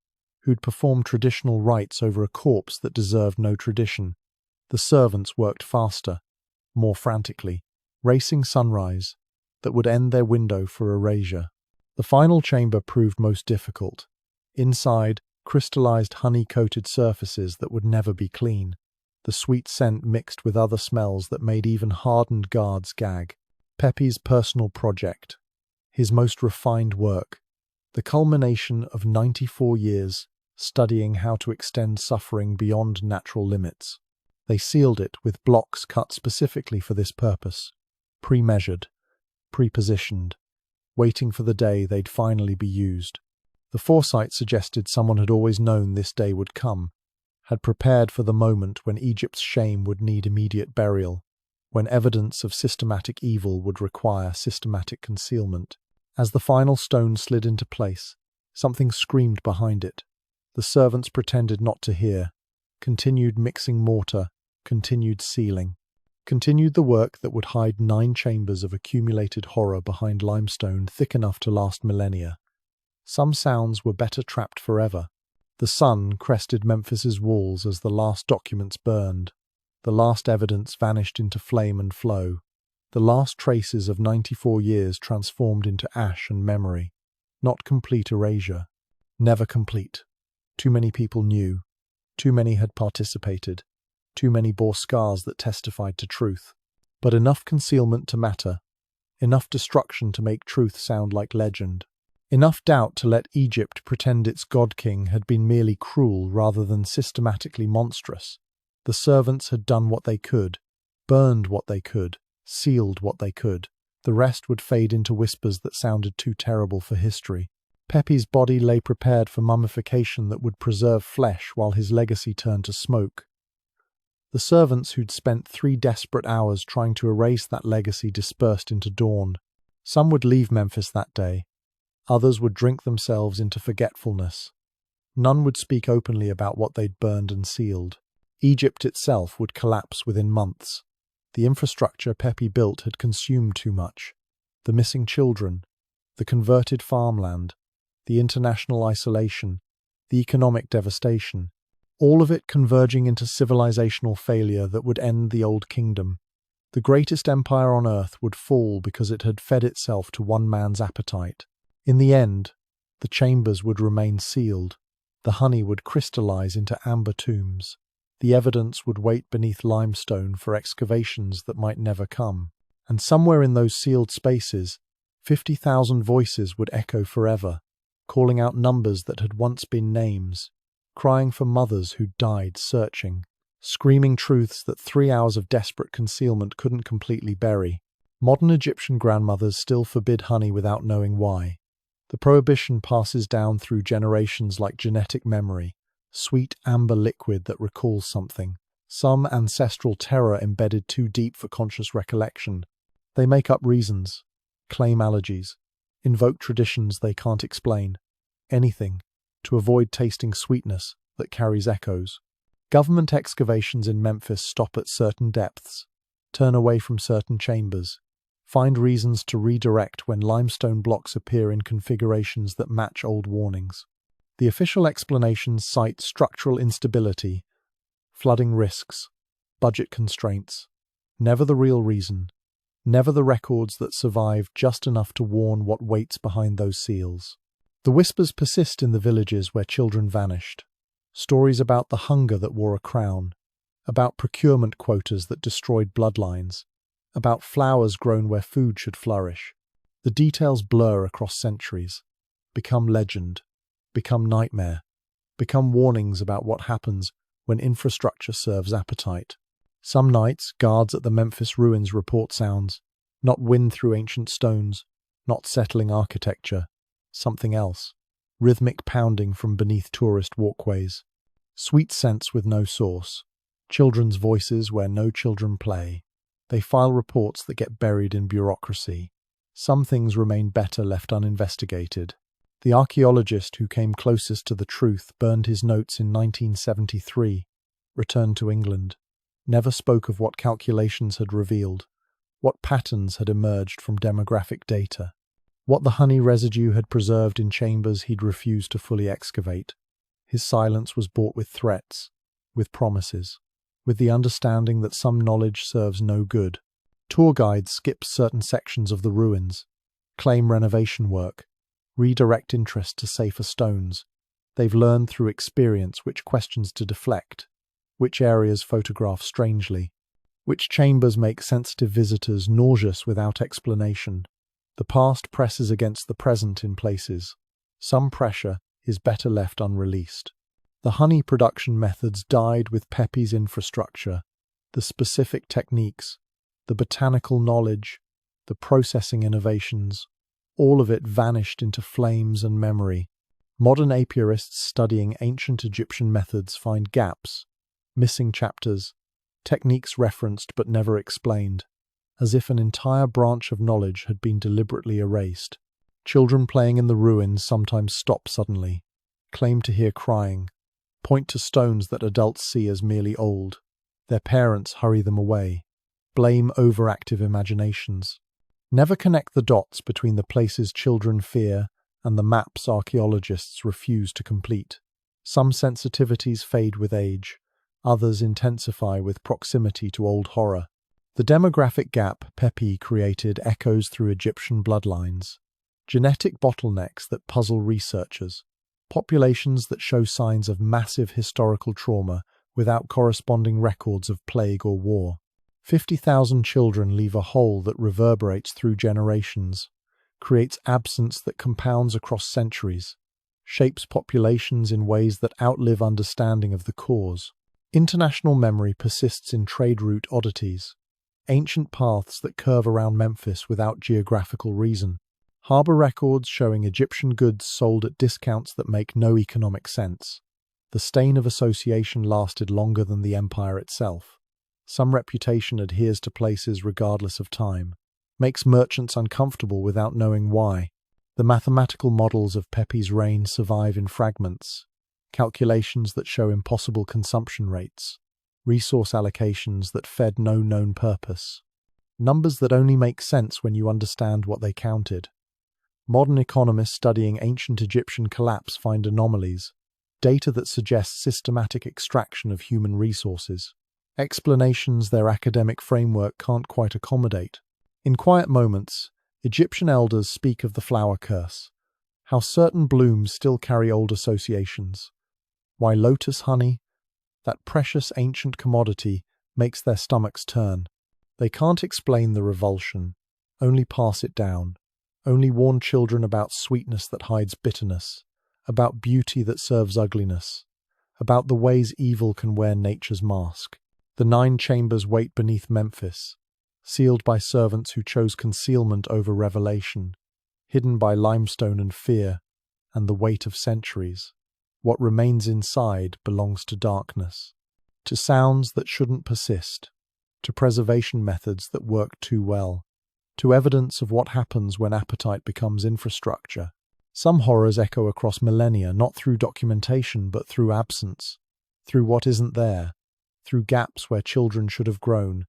who'd perform traditional rites over a corpse that deserved no tradition. The servants worked faster, more frantically, racing sunrise that would end their window for erasure. The final chamber proved most difficult. Inside, crystallized honey-coated surfaces that would never be clean. The sweet scent mixed with other smells that made even hardened guards gag. Pepi's personal project, his most refined work, the culmination of 94 years studying how to extend suffering beyond natural limits. They sealed it with blocks cut specifically for this purpose, pre-measured, pre-positioned, waiting for the day they'd finally be used. The foresight suggested someone had always known this day would come, had prepared for the moment when Egypt's shame would need immediate burial, when evidence of systematic evil would require systematic concealment. As the final stone slid into place, something screamed behind it. The servants pretended not to hear, continued mixing mortar, continued sealing, continued the work that would hide 9 chambers of accumulated horror behind limestone thick enough to last millennia. Some sounds were better trapped forever. The sun crested Memphis's walls as the last documents burned. The last evidence vanished into flame and flow. The last traces of 94 years transformed into ash and memory. Not complete erasure. Never complete. Too many people knew. Too many had participated. Too many bore scars that testified to truth. But enough concealment to matter. enough destruction to make truth sound like legend, enough doubt to let Egypt pretend its god-king had been merely cruel rather than systematically monstrous. The servants had done what they could, burned what they could, sealed what they could. The rest would fade into whispers that sounded too terrible for history. Pepi's body lay prepared for mummification that would preserve flesh while his legacy turned to smoke. The servants who'd spent 3 desperate hours trying to erase that legacy dispersed into dawn. Some would leave Memphis that day. Others would drink themselves into forgetfulness. None would speak openly about what they'd burned and sealed. Egypt itself would collapse within months. The infrastructure Pepi built had consumed too much. The missing children, the converted farmland, the international isolation, the economic devastation, all of it converging into civilizational failure that would end the Old Kingdom. The greatest empire on earth would fall because it had fed itself to one man's appetite. In the end, the chambers would remain sealed. The honey would crystallize into amber tombs. The evidence would wait beneath limestone for excavations that might never come. And somewhere in those sealed spaces, 50,000 voices would echo forever, calling out numbers that had once been names, crying for mothers who died searching, screaming truths that 3 hours of desperate concealment couldn't completely bury. Modern Egyptian grandmothers still forbid honey without knowing why. The prohibition passes down through generations like genetic memory, sweet amber liquid that recalls something, some ancestral terror embedded too deep for conscious recollection. They make up reasons, claim allergies, invoke traditions they can't explain, anything to avoid tasting sweetness that carries echoes. Government excavations in Memphis stop at certain depths, turn away from certain chambers, find reasons to redirect when limestone blocks appear in configurations that match old warnings. The official explanations cite structural instability, flooding risks, budget constraints. Never the real reason, never the records that survive just enough to warn what waits behind those seals. The whispers persist in the villages where children vanished. Stories about the hunger that wore a crown, about procurement quotas that destroyed bloodlines, about flowers grown where food should flourish. The details blur across centuries, become legend, become nightmare, become warnings about what happens when infrastructure serves appetite. Some nights, guards at the Memphis ruins report sounds, not wind through ancient stones, not settling architecture, something else, rhythmic pounding from beneath tourist walkways, sweet scents with no source, children's voices where no children play. They file reports that get buried in bureaucracy. Some things remain better left uninvestigated. The archaeologist who came closest to the truth burned his notes in 1973, returned to England, never spoke of what calculations had revealed, what patterns had emerged from demographic data, what the honey residue had preserved in chambers he'd refused to fully excavate. His silence was bought with threats, with promises, with the understanding that some knowledge serves no good. Tour guides skip certain sections of the ruins, claim renovation work, redirect interest to safer stones. They've learned through experience which questions to deflect, which areas photograph strangely, which chambers make sensitive visitors nauseous without explanation. The past presses against the present in places. Some pressure is better left unreleased. The honey production methods died with Pepi's infrastructure, the specific techniques, the botanical knowledge, the processing innovations. All of it vanished into flames and memory. Modern apiarists studying ancient Egyptian methods find gaps, missing chapters, techniques referenced but never explained, as if an entire branch of knowledge had been deliberately erased. Children playing in the ruins sometimes stop suddenly, claim to hear crying, point to stones that adults see as merely old. Their parents hurry them away, blame overactive imaginations. Never connect the dots between the places children fear and the maps archaeologists refuse to complete. Some sensitivities fade with age, others intensify with proximity to old horror. The demographic gap Pepi created echoes through Egyptian bloodlines. Genetic bottlenecks that puzzle researchers. Populations that show signs of massive historical trauma without corresponding records of plague or war. 50,000 children leave a hole that reverberates through generations, creates absence that compounds across centuries, shapes populations in ways that outlive understanding of the cause. International memory persists in trade route oddities, ancient paths that curve around Memphis without geographical reason, harbor records showing Egyptian goods sold at discounts that make no economic sense. The stain of association lasted longer than the empire itself. Some reputation adheres to places regardless of time, makes merchants uncomfortable without knowing why. The mathematical models of Pepi's reign survive in fragments, calculations that show impossible consumption rates, resource allocations that fed no known purpose, numbers that only make sense when you understand what they counted. Modern economists studying ancient Egyptian collapse find anomalies, data that suggests systematic extraction of human resources, explanations their academic framework can't quite accommodate. In quiet moments, Egyptian elders speak of the flower curse, how certain blooms still carry old associations, why lotus honey, that precious ancient commodity, makes their stomachs turn. They can't explain the revulsion, only pass it down, only warn children about sweetness that hides bitterness, about beauty that serves ugliness, about the ways evil can wear nature's mask. The 9 chambers wait beneath Memphis, sealed by servants who chose concealment over revelation, hidden by limestone and fear, and the weight of centuries. What remains inside belongs to darkness, to sounds that shouldn't persist, to preservation methods that work too well, to evidence of what happens when appetite becomes infrastructure. Some horrors echo across millennia, not through documentation but through absence, through what isn't there, through gaps where children should have grown,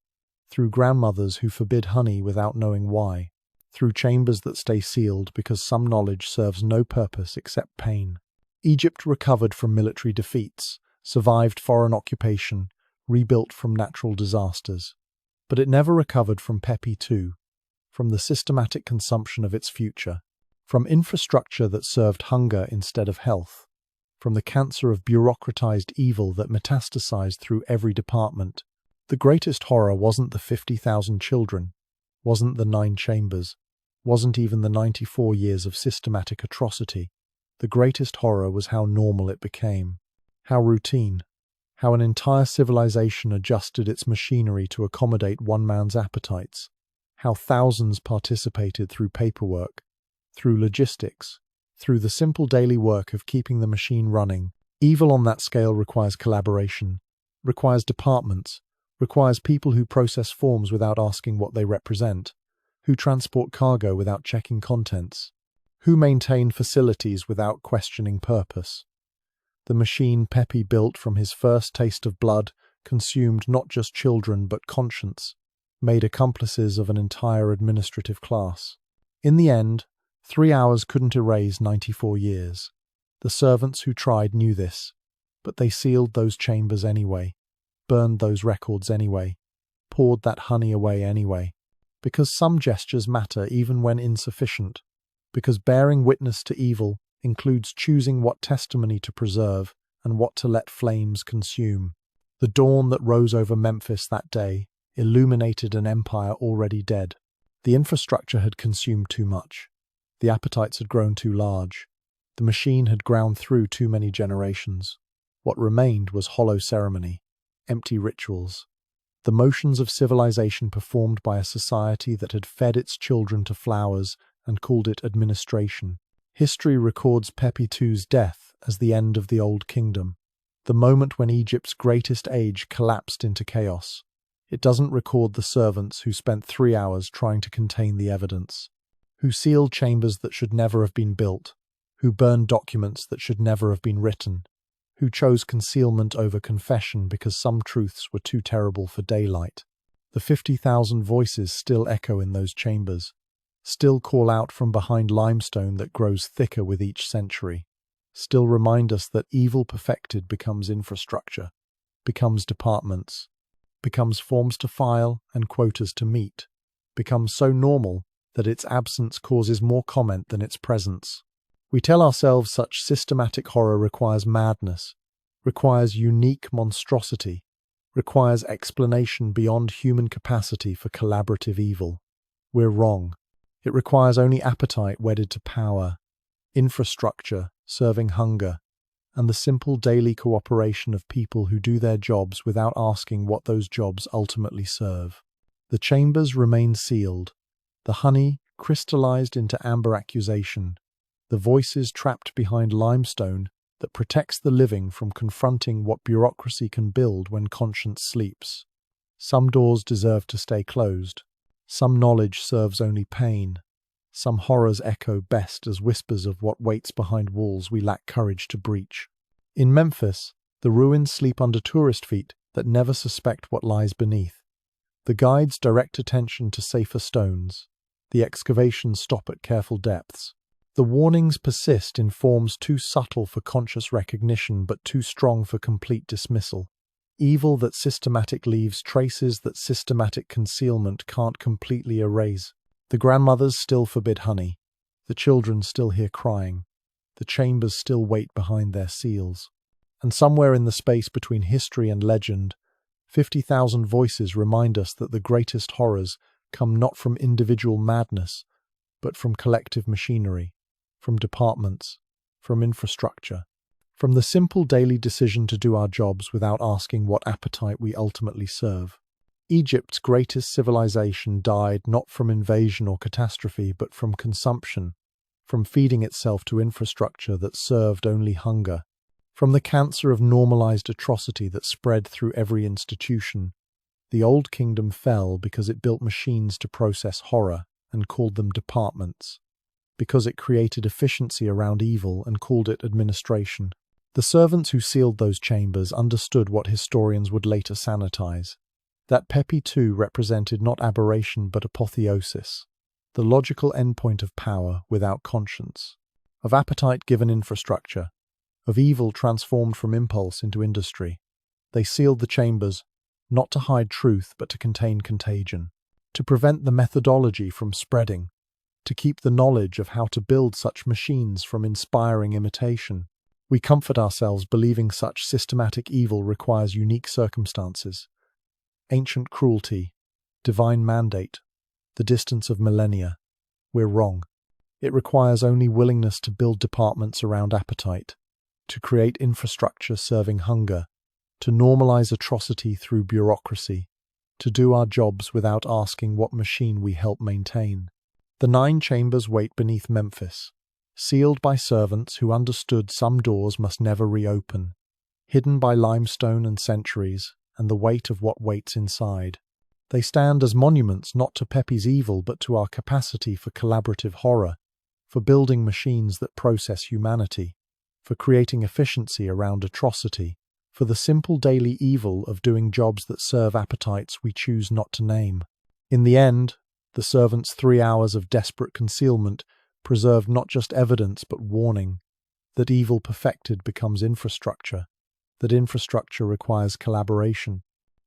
through grandmothers who forbid honey without knowing why, through chambers that stay sealed because some knowledge serves no purpose except pain. Egypt recovered from military defeats, survived foreign occupation, rebuilt from natural disasters. But it never recovered from Pepi II, from the systematic consumption of its future, from infrastructure that served hunger instead of health, from the cancer of bureaucratized evil that metastasized through every department. The greatest horror wasn't the 50,000 children, wasn't the 9 chambers, wasn't even the 94 years of systematic atrocity. The greatest horror was how normal it became, how routine, how an entire civilization adjusted its machinery to accommodate one man's appetites, how thousands participated through paperwork, through logistics, through the simple daily work of keeping the machine running. Evil on that scale requires collaboration, requires departments, requires people who process forms without asking what they represent, who transport cargo without checking contents, who maintain facilities without questioning purpose. The machine Pepi built from his first taste of blood consumed not just children but conscience, made accomplices of an entire administrative class. In the end, 3 hours couldn't erase 94 years. The servants who tried knew this, but they sealed those chambers anyway, burned those records anyway, poured that honey away anyway, because some gestures matter even when insufficient, because bearing witness to evil includes choosing what testimony to preserve and what to let flames consume. The dawn that rose over Memphis that day illuminated an empire already dead. The infrastructure had consumed too much. The appetites had grown too large. The machine had ground through too many generations. What remained was hollow ceremony, empty rituals, the motions of civilization performed by a society that had fed its children to flowers and called it administration. History records Pepi II's death as the end of the Old Kingdom, the moment when Egypt's greatest age collapsed into chaos. It doesn't record the servants who spent 3 hours trying to contain the evidence, who sealed chambers that should never have been built, who burned documents that should never have been written, who chose concealment over confession because some truths were too terrible for daylight. The 50,000 voices still echo in those chambers, still call out from behind limestone that grows thicker with each century, still remind us that evil perfected becomes infrastructure, becomes departments, becomes forms to file and quotas to meet, becomes so normal that its absence causes more comment than its presence. We tell ourselves such systematic horror requires madness, requires unique monstrosity, requires explanation beyond human capacity for collaborative evil. We're wrong. It requires only appetite wedded to power, infrastructure serving hunger, and the simple daily cooperation of people who do their jobs without asking what those jobs ultimately serve. The chambers remain sealed, the honey crystallized into amber accusation, the voices trapped behind limestone that protects the living from confronting what bureaucracy can build when conscience sleeps. Some doors deserve to stay closed. Some knowledge serves only pain. Some horrors echo best as whispers of what waits behind walls we lack courage to breach. In Memphis, the ruins sleep under tourist feet that never suspect what lies beneath. The guides direct attention to safer stones. The excavations stop at careful depths. The warnings persist in forms too subtle for conscious recognition but too strong for complete dismissal. Evil that systematic leaves traces that systematic concealment can't completely erase. The grandmothers still forbid honey. The children still hear crying. The chambers still wait behind their seals. And somewhere in the space between history and legend, 50,000 voices remind us that the greatest horrors come not from individual madness, but from collective machinery, from departments, from infrastructure, from the simple daily decision to do our jobs without asking what appetite we ultimately serve. Egypt's greatest civilization died not from invasion or catastrophe, but from consumption, from feeding itself to infrastructure that served only hunger, from the cancer of normalized atrocity that spread through every institution. The old kingdom fell because it built machines to process horror and called them departments, because it created efficiency around evil and called it administration. The servants who sealed those chambers understood what historians would later sanitize. That Pepi II represented not aberration but apotheosis, the logical endpoint of power without conscience, of appetite given infrastructure, of evil transformed from impulse into industry. They sealed the chambers, not to hide truth but to contain contagion, to prevent the methodology from spreading, to keep the knowledge of how to build such machines from inspiring imitation. We comfort ourselves believing such systematic evil requires unique circumstances. Ancient cruelty, divine mandate, the distance of millennia. We're wrong. It requires only willingness to build departments around appetite, to create infrastructure serving hunger, to normalize atrocity through bureaucracy, to do our jobs without asking what machine we help maintain. The 9 chambers wait beneath Memphis, sealed by servants who understood some doors must never reopen, hidden by limestone and centuries, and the weight of what waits inside. They stand as monuments not to Pepi's evil but to our capacity for collaborative horror, for building machines that process humanity, for creating efficiency around atrocity, for the simple daily evil of doing jobs that serve appetites we choose not to name. In the end, the servants' 3 hours of desperate concealment preserved not just evidence but warning, that evil perfected becomes infrastructure, that infrastructure requires collaboration.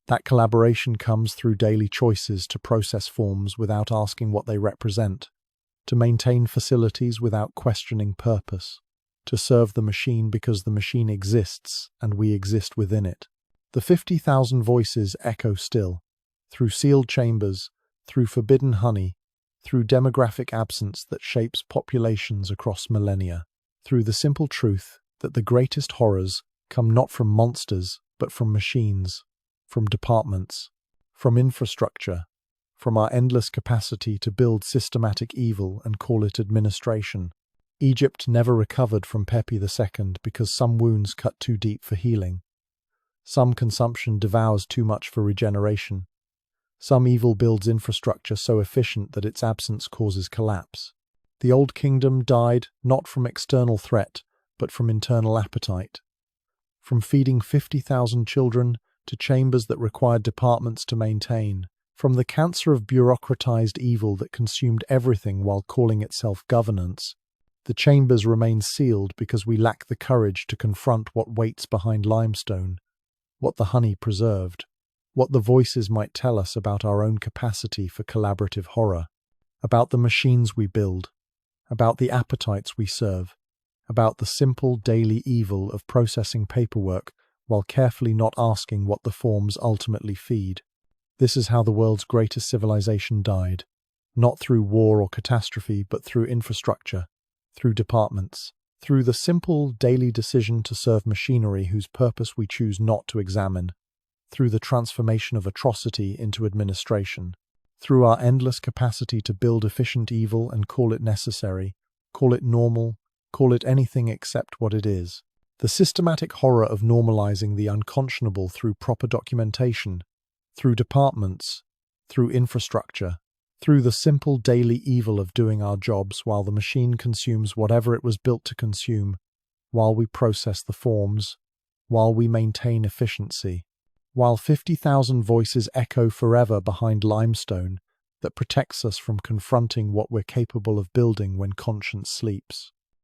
That collaboration comes through daily choices to process forms without asking what they represent, to maintain facilities without questioning purpose, to serve the machine because the machine exists and we exist within it. The 50,000 voices echo still, through sealed chambers, through forbidden honey, through demographic absence that shapes populations across millennia, through the simple truth that the greatest horrors come not from monsters, but from machines, from departments, from infrastructure, from our endless capacity to build systematic evil and call it administration. Egypt never recovered from Pepi II because some wounds cut too deep for healing. Some consumption devours too much for regeneration. Some evil builds infrastructure so efficient that its absence causes collapse. The old kingdom died not from external threat, but from internal appetite. From feeding 50,000 children to chambers that required departments to maintain, from the cancer of bureaucratized evil that consumed everything while calling itself governance, the chambers remain sealed because we lack the courage to confront what waits behind limestone, what the honey preserved, what the voices might tell us about our own capacity for collaborative horror, about the machines we build, about the appetites we serve, about the simple daily evil of processing paperwork while carefully not asking what the forms ultimately feed. This is how the world's greatest civilization died, not through war or catastrophe, but through infrastructure, through departments, through the simple daily decision to serve machinery whose purpose we choose not to examine, through the transformation of atrocity into administration, through our endless capacity to build efficient evil and call it necessary, call it normal, call it anything except what it is. The systematic horror of normalizing the unconscionable through proper documentation, through departments, through infrastructure, through the simple daily evil of doing our jobs while the machine consumes whatever it was built to consume, while we process the forms, while we maintain efficiency, while 50,000 voices echo forever behind limestone that protects us from confronting what we're capable of building when conscience sleeps.